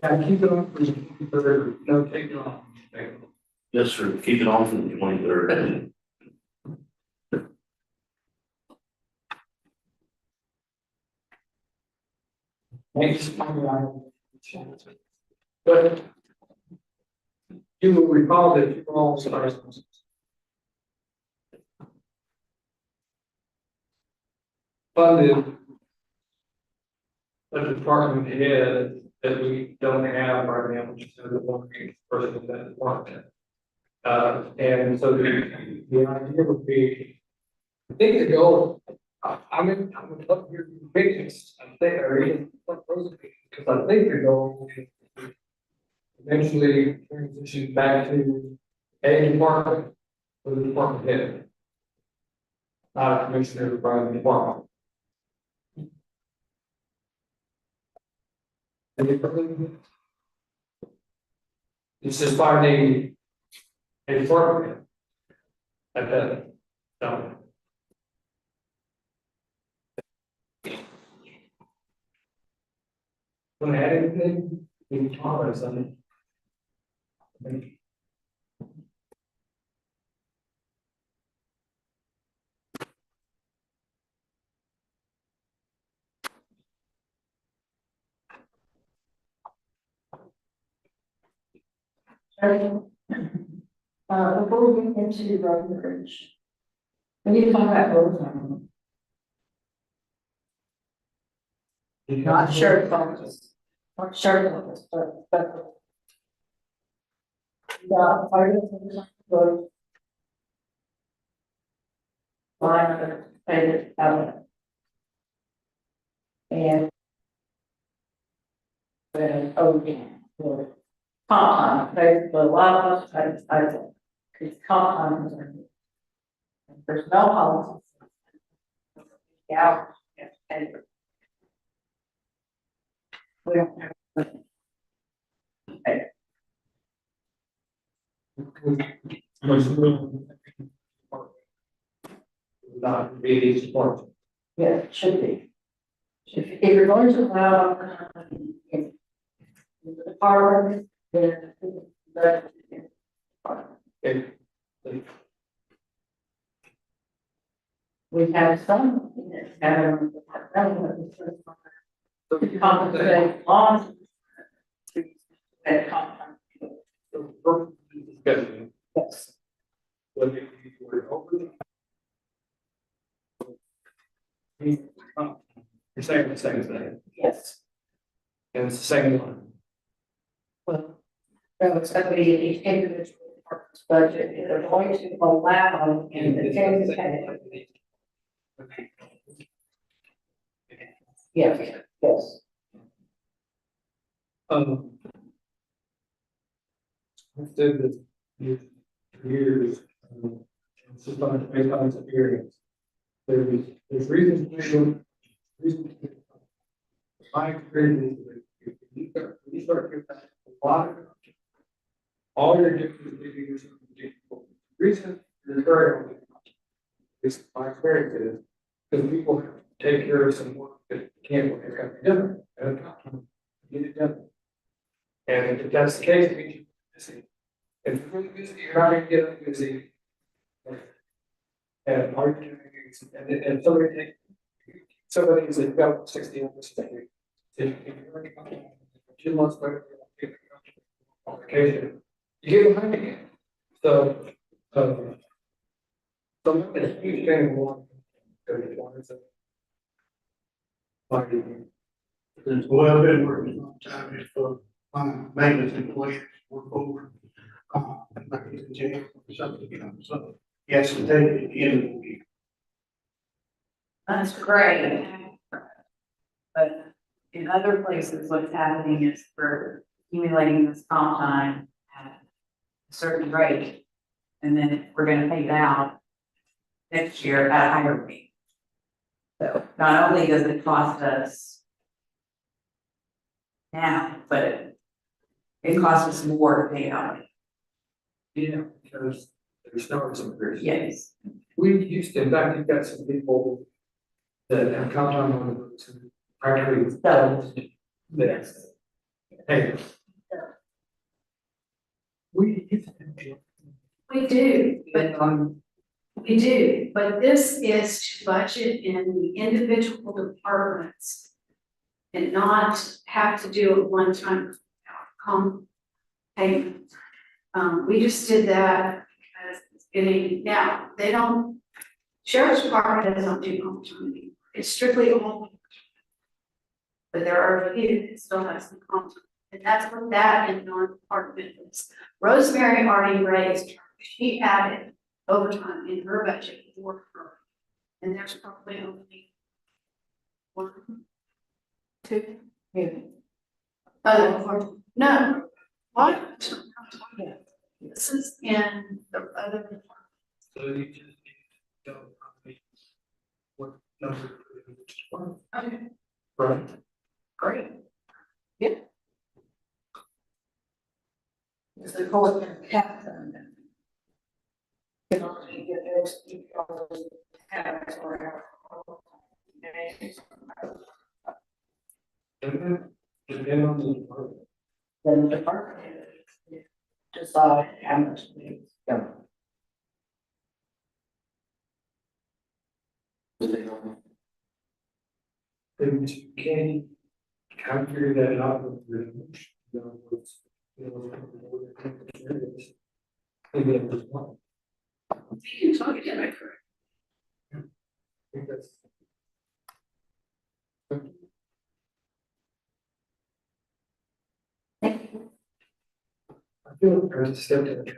Yeah, keep it on for the third, no, take it off. Yes, sir, keep it on for the 23rd. Thanks. But you will recall that you all started funded a department head that we don't have right now, which is the one person in that department. And so the idea would be, I think the goal, I'm gonna look your meetings, I think, or even what those meetings, because I think the goal is to eventually transition back to a department with a department head. Not a commissioner of the department. It's just finding a department head at that, so. Want to add anything? We can talk about something. Before we get into road and bridge, we need to talk about overtime. Not sheriff's office, not sheriff's office, but. Yeah, fire department, road. Line of paid out. And. Oh, yeah. Comp time, basically, a lot of us, it's comp time. There's no policy. Yeah. And. We don't have. Okay. Not really support. Yeah, it should be. If you're going to allow. In the department, then. We have some. To compensate on. That compensate. Yes. Whether you were over. You're saying the same thing, Yes. and it's the same one. Well, no, it's gonna be each individual department's budget, if they're going to allow in the change. Yes, yes. I've said this for years, it's just on based on experience. There's reasons to my experience is if you start to get a lot of all your different things, reason is very only. It's my experience is because people have to take care of some work that can't work, it's got to be done, and get it done. And if that's the case, it means you're busy. If you're really busy, you're not gonna get busy. And all you're doing is, and somebody is about 60 hours a week. If you're working on 2 months later, you're on vacation, you get behind again. So I'm a huge fan of one. Well, I've been working on time for my maintenance employees work over. Like in jail or something, you know, so he has to take it at the end of the week. That's great. But in other places, what's happening is we're accumulating this comp time at a certain rate. And then we're gonna pay it out next year at a higher rate. So not only does it cost us now, but it costs us more to pay out. Yeah, because there's no some period. Yes. We used to, in fact, you've got some people that have come on the books and practically. So, Yes. Hey. We. We do, but we do, but this is to budget in the individual departments and not have to do a one-time payment. We just did that because it's getting, now, they don't, sheriff's department doesn't do comp-time. It's strictly all. But there are a few that still have some comp-time, and that's what that and non-department is. Rosemary already raised her, she added overtime in her budget for her. And there's probably only one, two, maybe. No, what? This is in the other. So you just need to tell me what number. Okay, Right. great. Is the court cap them? Can only get those caps or. Depending on the department. Then the department decide how much they go. Then you can calculate that out with your. And then there's one. You can talk again, I correct. I think that's. I feel like there's a step in the.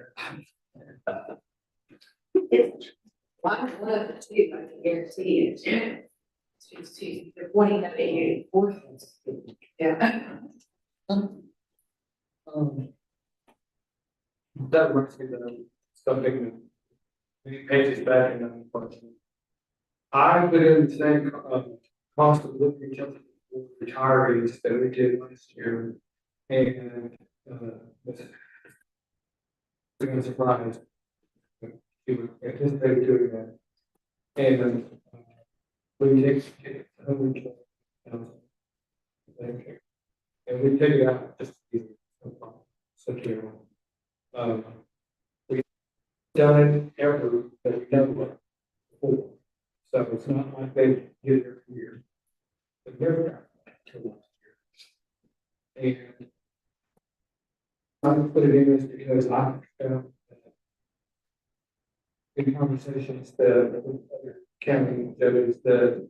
One of the two, I can guarantee is. She's they're pointing at a portions. Yeah. That reminds me that something. We pages back in that question. I put in the same cost of living adjustment for retirees that we did last year. And being surprised. He was anticipating doing that. And we take and we take it out just to be secure. We done it ever that we never done before. So it's not like they get it every year. But never got it until last year. And I put it in this because I found in conversations that with other county judges that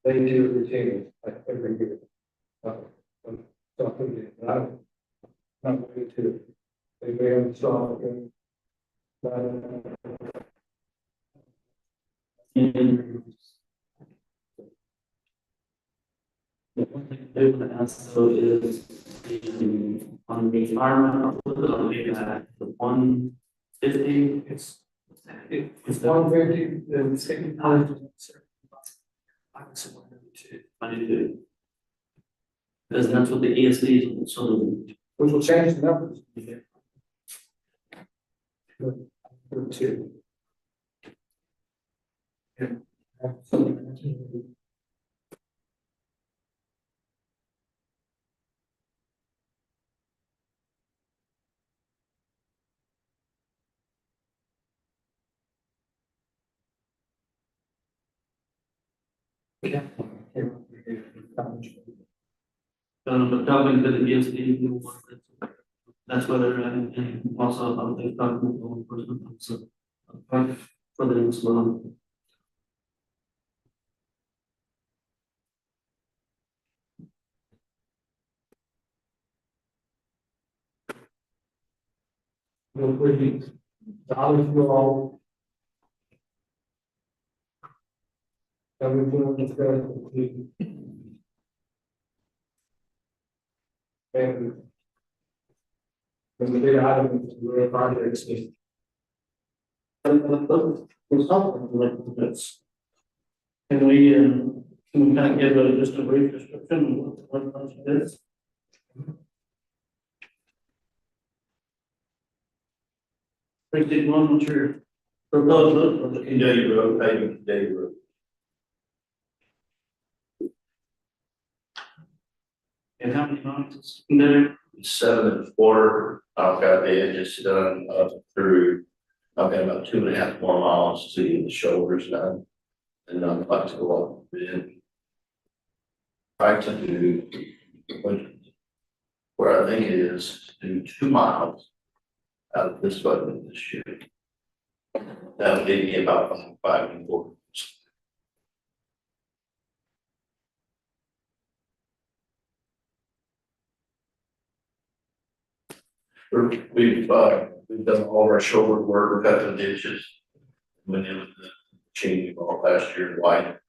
they do routine like every year. So I put it in, I don't, not way to, they may have strong and. The one thing I do want to ask though is on the environment, maybe that the 150, It's 150, the second time. I would say 192. 192. Because that's what the ESD is sort of. Which will change the numbers. Two. And But talking to the ESD, that's where they're at, and also I think talking to the person, so for the next month. dollars will all. Everything is going to. And. The big item is the projects. Can we kind of give just a brief description of what the project is? Pretty one, what's your proposal? Daily road, paving daily road. And how many miles in there? 7 1/4. I've got the edges done up through, I've got about 2.5 more miles to get the shoulders done. And I'm about to go up in. Try to do, where I think it is, to do 2 miles out of this budget this year. That'll give me about 5 and 4. We've done all of our shoulder work, we've got the ditches. Went in with the changing all last year and white.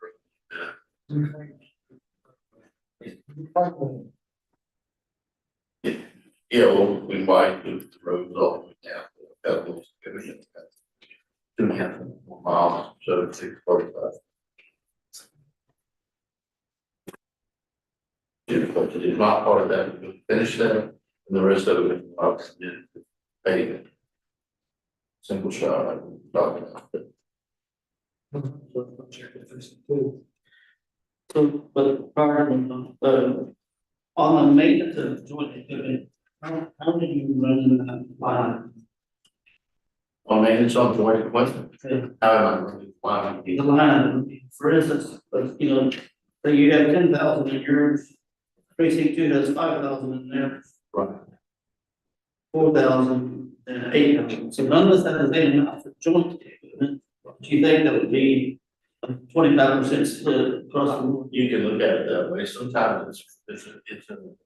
Yeah, well, we widened the roads all the way down. That was 2.5 more miles, so it's 6:45. But it is not part of that, we finished that, and the rest of it, obviously, paving. Simple shot, like we talked about. So, but prior to, on the maintenance of joint equipment, how did you run that line? On maintenance on joint equipment, how am I running The line, for instance, you know, so you have 10,000 in yours, precinct 2 has 5,000 in there. Right. 4,000 and 8,000, so none of that is enough for joint equipment. Do you think that would be a 25% split across the board? You can look at it that way. Sometimes it's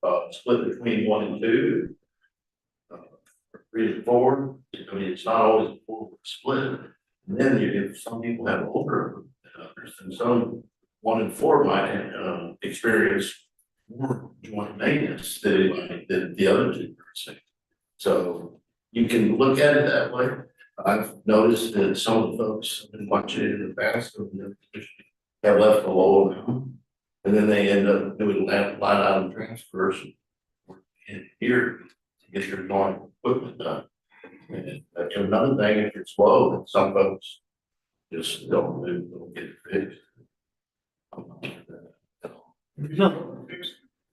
a split between 1 and 2. 3 and 4. I mean, it's not always a full split. And then if some people have older than others, and some 1 and 4 might experience more joint maintenance than the other 2%. So you can look at it that way. I've noticed that some of the folks have been watching it in the past, have left a low amount, and then they end up doing line item transfers in here to get your joint equipment done. And another thing, if it's slow, some folks just don't move, don't get it fixed.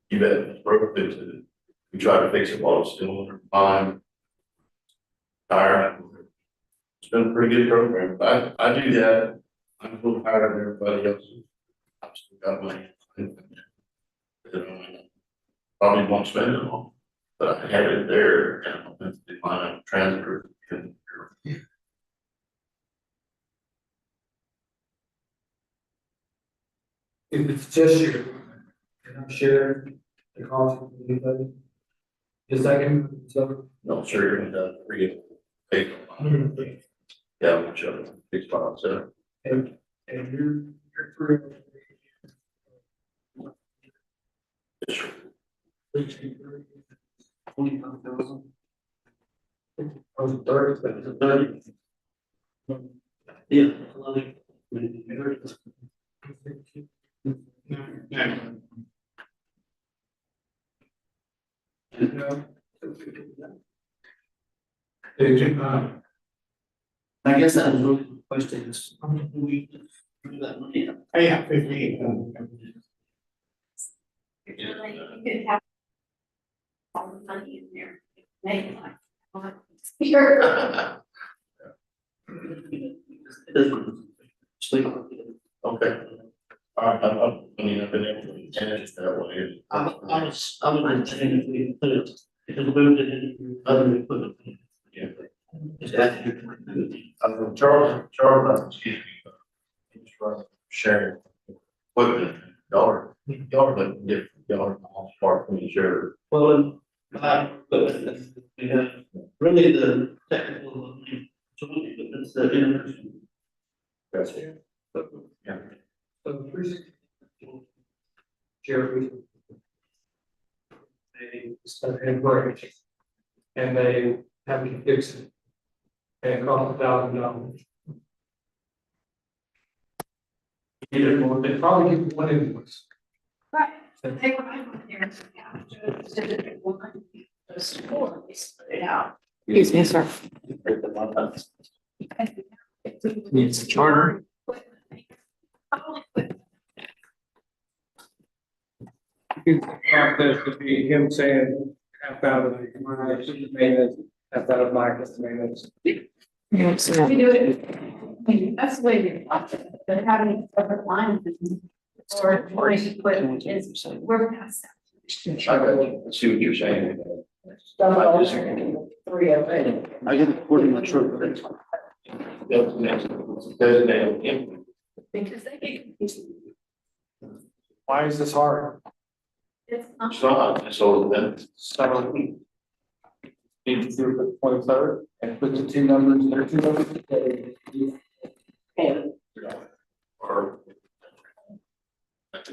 You bet, it's broke, fix it. We try to fix it while it's still under fine. Tire. It's been a pretty good program. I do that. I'm a little higher than everybody else. I've still got money. Probably won't spend it all, but I have it there and I'll decline transfer. If it's just your, can I share the cost with anybody? Is that can, so? No, sure, you're gonna pay. Yeah, which other big spots there. And you're through. Sure. 25,000. I was 30, but it's 30. Yeah. I guess that was really the question is, how do we do that money? I have 15. You could have all the money in there, make like. Here. Okay. I mean, I've been able to manage that way. I was saying if we put it, if we moved it into other equipment. Yeah. Is that? Charles, excuse me. He's sharing equipment, y'all are different, y'all are all part from each other. Well, but we have really the technical, joint equipment, the innovation. That's it. Yeah. So precinct. Jerry. They spent a break. And they have to fix it. And it cost $1,000. Either more, they probably give one invoice. Right, so they were able there, just four, they split it out. Excuse me, sir. Needs a charter. it's the process to be him saying half out of my maintenance, half out of my maintenance. We do it, I mean, that's the way we watch it, but having separate lines or equipment is, we're past that. I see what you're saying. I disagree. 308. I get it, according to the truth. Designated him. Because they get confused. Why is this hard? It's not. It's not, so then, So. Need to do the 23rd and put the two numbers, there are two numbers together. And or. That's.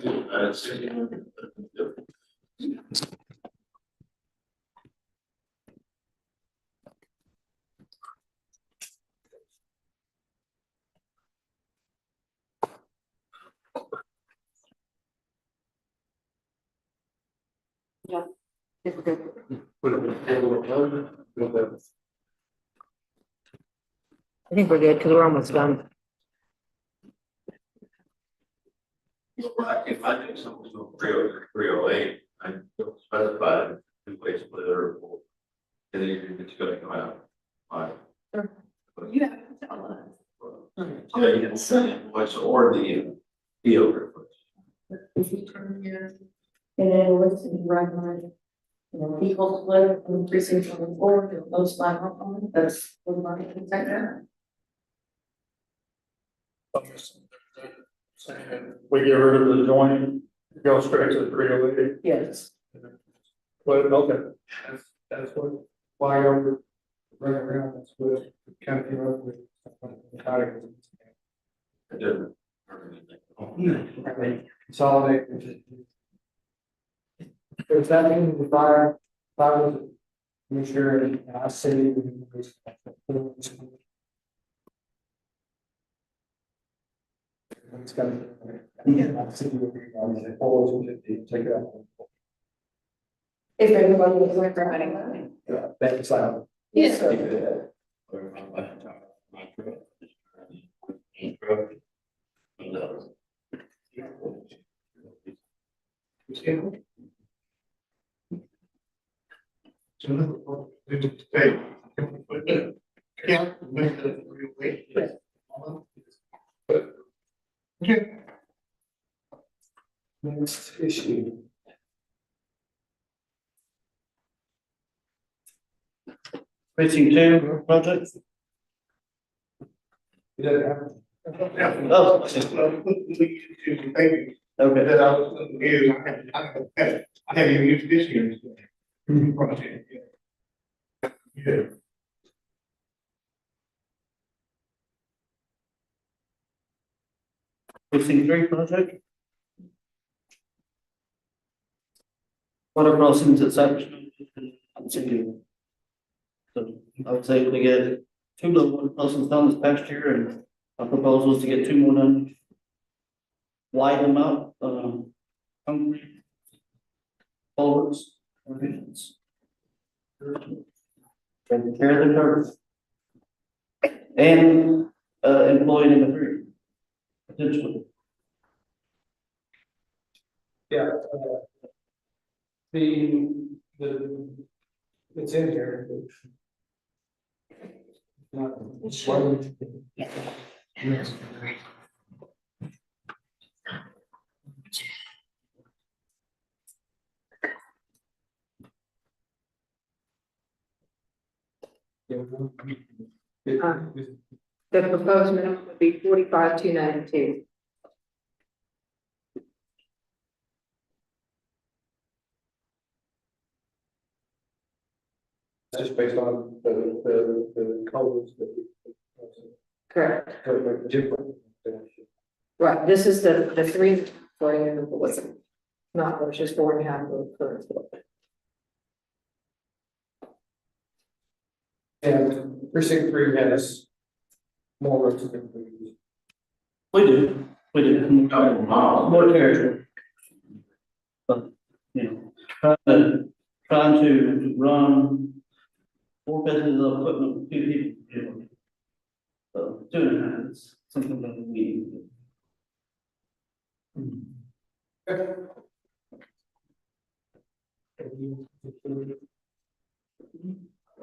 I think we're good because we're almost done. If I think something's going 308, I don't specify two ways split or. And then it's gonna come out. Fine. You have to tell us. Yeah, you can send invoice or the PO request. If you turn here, and then what's in red line? You know, equal split from precinct 24 to most line on, that's what market can take that. We get rid of the joint, go straight to 308. Yes. Well, okay. that's what, why over, right around, that's what kind of came up with. It doesn't hurt anything. Consolidate. Does that mean if I was a commissioner and I say. It's gonna. I see you, always take it out. If everybody was like writing that. Yeah, that's like. Yes. Next issue. Precinct 2 project. You don't have. Oh, okay. That I was gonna use, I haven't even used this year's project yet. Yeah. Precinct 3 project. Water crossings at Cypress. So I would say we get 2 little water crossings done this past year, and our proposal is to get 2 more done. Widen them out, concrete. Culverts, revisions. And tear the curve. And, employee number 3. Potentially. Yeah. The, it's in here. Yes. The proposed minimum would be 45,292. Just based on the colors that. Correct. Different. Right, this is the 3 for you, was not, which is 4.5 for the current. And precinct 3 has more roads than we. We do, more territory. But, you know, trying to run 4 pieces of equipment with 2 people, you know. So 2.5 is something that we.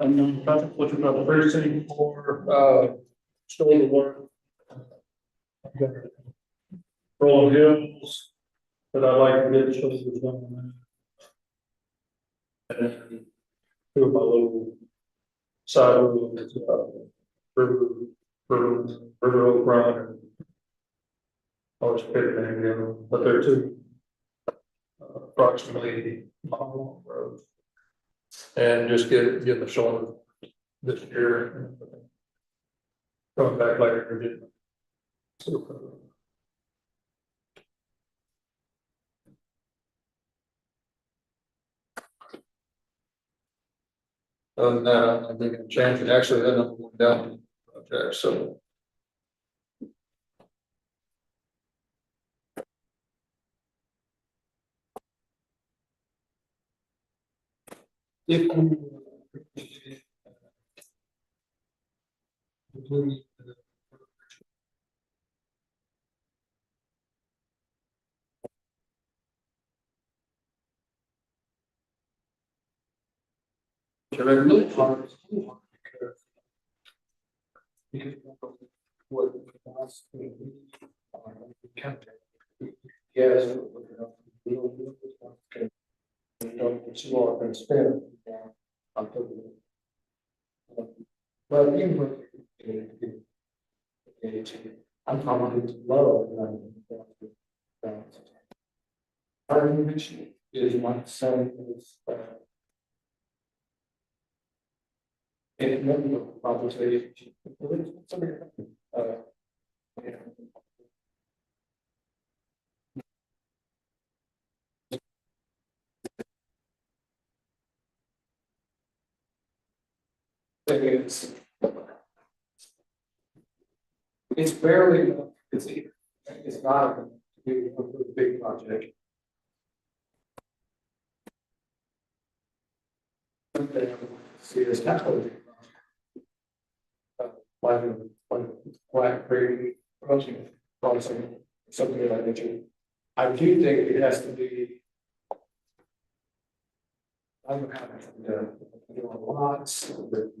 And then Patrick, what about the first thing for, shoulder work? Rolling hills, that I like to get shoulders done. And two of my little side roads, river Oak Run and always fit there, you know, but they're two approximately mile long roads. And just get the shoulder this year. Coming back later, and get. Other than that, I think I'm changing, actually, that number went down, project, so. If you. Should I really hard? Because what wants to be yes. Don't and spend. But even I'm probably low. Our mission is my son is. And maybe probably it's barely it's not a big project. See this kind of like Black Creek crossing, something of that nature. I do think it has to be. I don't have lots of the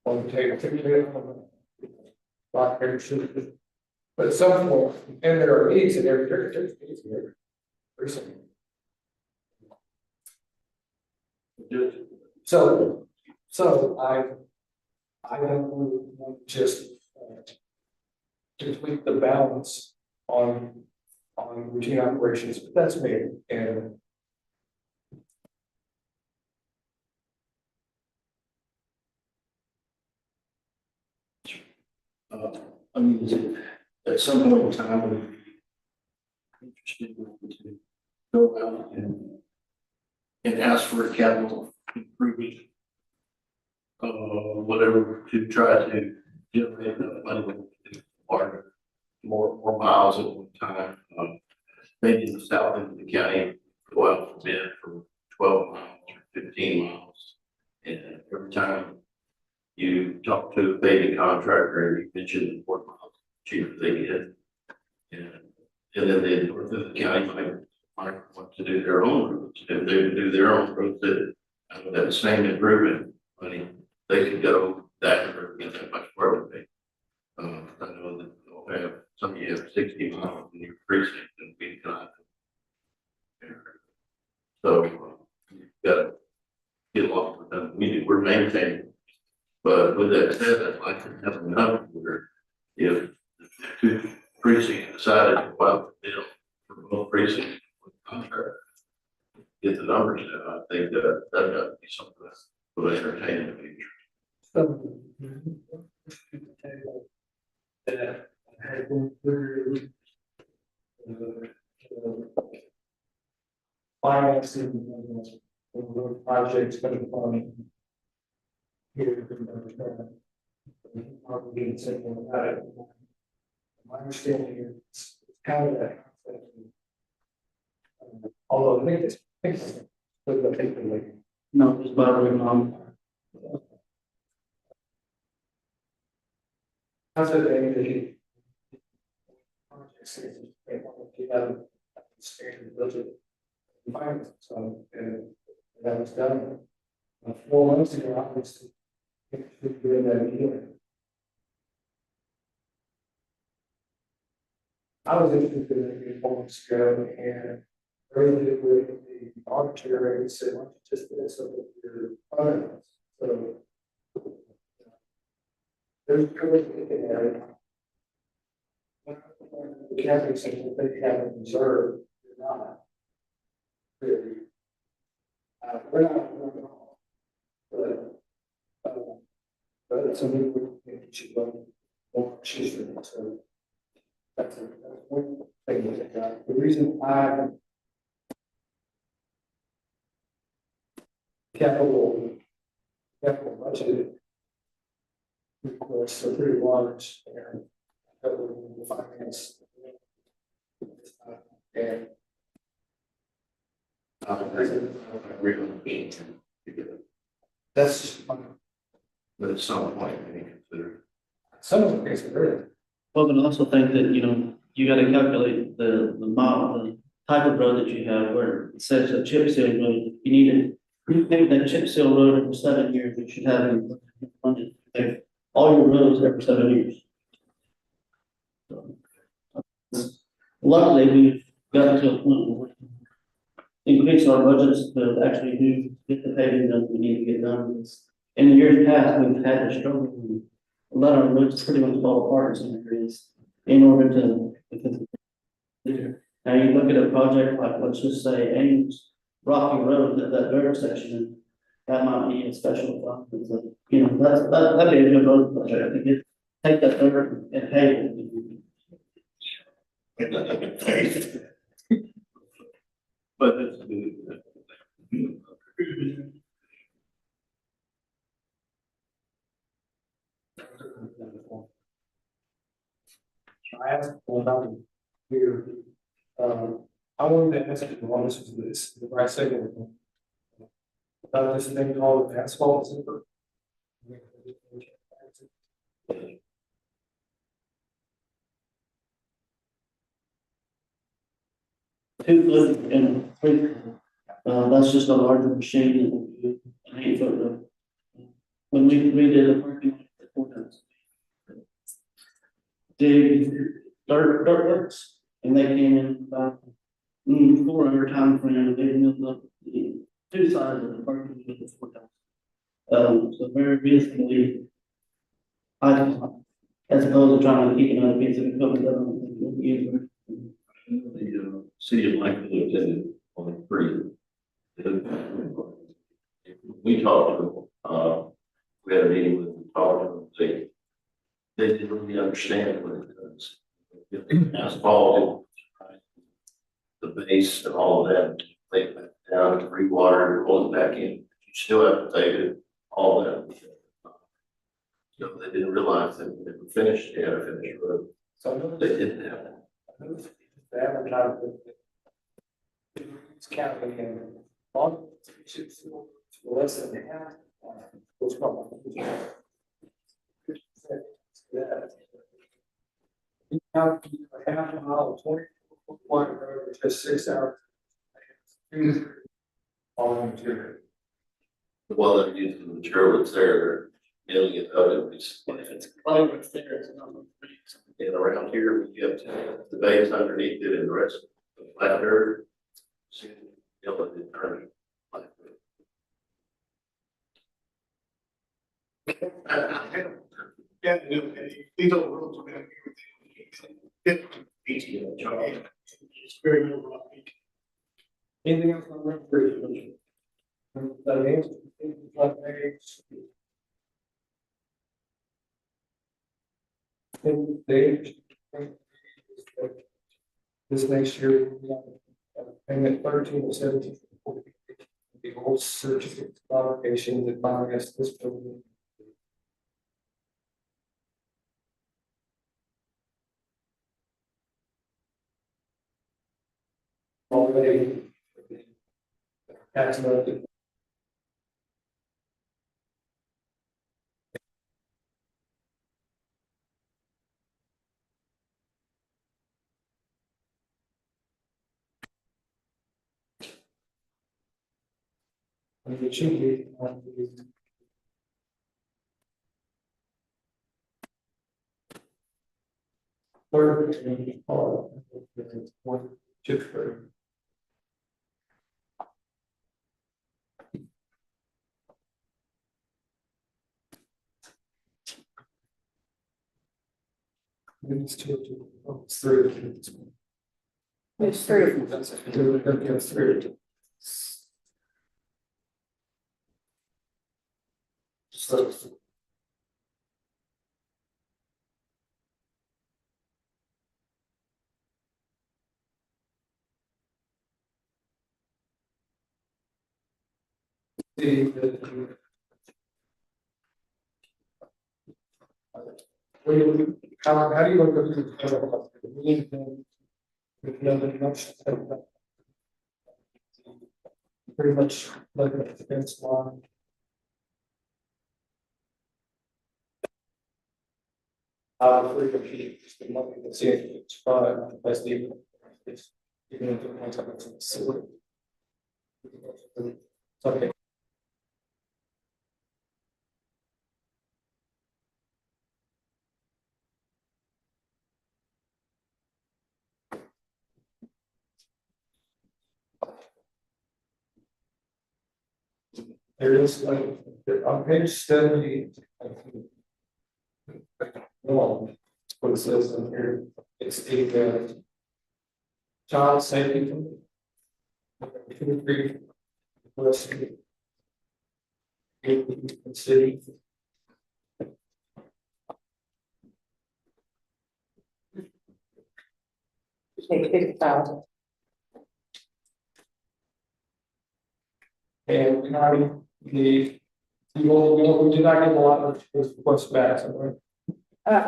on the table, Black Creek, but at some point, and there are needs in every needs here. So I don't want to just complete the balance on routine operations, but that's me. And I mean, at some point in time, I would be interested to go out and ask for a capital improvement. Whatever, to try to generate enough money or more miles at one time. Maybe in the south end of the county, go out for bid for 12 miles or 15 miles. And every time you talk to a paving contractor and you mention 4 miles cheaper they get. And then the north of the county might want to do their own roads. If they do their own roads that same improvement money, they could go that or get that much further. I know that they'll have some of you have 60 miles in your precinct and we cannot. So you've got to get along with them. We're maintaining. But with that said, I'd like to have enough where if the two precincts decided to go out the deal for both precincts with contract, get the numbers down, I think that would be something that would entertain in the future. That had been through financing projects that are funding here. My understanding is kind of that concept. Although I think it's with the people like. No, it's better. How's it going? Projects they want to get out of standard budget. finance, so, and that was done. 4 months ago, I was doing that again. I was interested in it 4 months ago, and really with the auditor, and said, why don't you just put some of your funds, so. There's really looking at it. The Catholic said that they haven't observed, they're not. Really. We're not all, but something we think we should run more history, so. That's one thing that got, the reason I. Capital budget. Requests are pretty large and. The finance. And. That's just fun. But at some point, we need to consider. Some of the things are really. Well, but I also think that, you know, you gotta calculate the model, the type of road that you have, where it says a chip seal road, you need to. You think that chip seal road for 7 years, you should have it funded, all your roads every 7 years. So, luckily, we've gotten to a point where we increase our budgets to actually do, get the paving done we need to get done. Because in the years past, we've had to struggle and let our roads pretty much fall apart in some areas in order to. Now you look at a project like, let's just say Ames Rocky Road, that dirt section, that might be a special fund, because, you know, that'd be a good road project, I think, take that dirt and pave it. But it's. I asked about here, I wanted to ask you, well, this was the right segment. About this thing called asphalt zipper. Two foot and 3 foot. That's just a larger machine that will do an 8 foot road. When we redid the parking lot at the courthouse. Dig dirt works, and they came in about 4 hour time frame, and they milled up the 2 sides of the parking lot at the courthouse. So very reasonably, as opposed to trying to keep another piece of equipment that I don't think we'll use. The city of Lakeville attended on the free. We talked to them, we had a meeting with them, talked to them, they didn't really understand what it does. Asphalt, the base and all of that, they it back down, rewater, roll it back in, you still have to take it, all that. So they didn't realize that when they were finished, they had to finish the road. So They didn't have that. the advertisement. It's counting in on less than half. What's called. Now, a half a mile, 20 road, just 6 hours. All material. Well, they're using the material that's there, they're milling it out of this. If it's close, it's there, it's not. And around here, we have the base underneath it and the rest of the flat dirt. So, you know, the turn. Yeah, these old roads are gonna be. It's very little. Anything else on road bridge? That answer. This next year, payment 13 and 17. The whole certificate obligation that buying us this building. Already. Tax note. And it should be on the. Third and fourth, one, two, three. It's two, it's three. It's three. That's it. It's three. So. How do you look at the pretty much like a fence line. For the key, just the money that's in, it's fine, that's the. It's. You can do one time it's facility. It's okay. There is like, on page 70. Well, what it says in here, it's the child safety. City. Take 50,000. And we already, we did not get a lot of requests back, so right?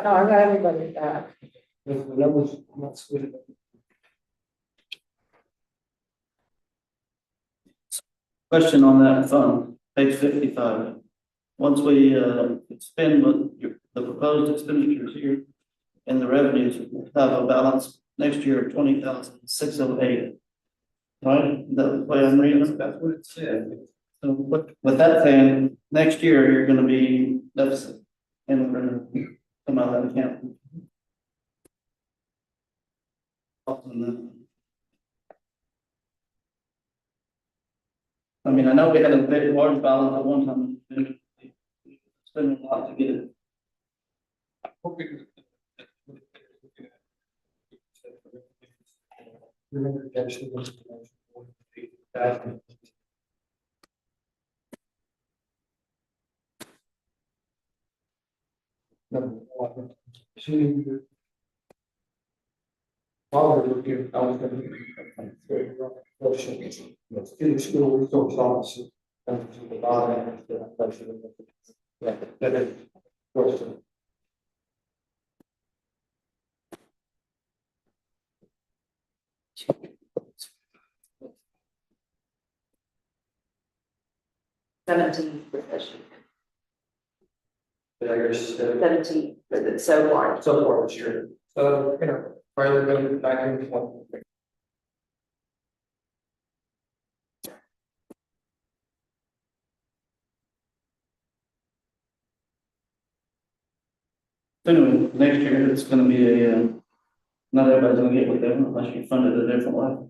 No, I got everybody back. The numbers not good. Question on that fund, page 55. Once we expend the proposed expenditures here and the revenues, we'll have a balance next year of 20,608. Right, the way I'm reading it, that's what it said. So with that saying, next year you're gonna be deficit and we're gonna come out of that account. I mean, I know we had a very large balance at one time, spending a lot to get it. Number one, two. While we're looking, I was gonna. In the school resource officer. And to the bottom. Yeah, that is. Question. $17 for this year. Did I guess, 17 for the so far. so far this year, so, probably going back in one. Anyway, next year it's gonna be a, not everybody's gonna get with them unless you fund it a different way.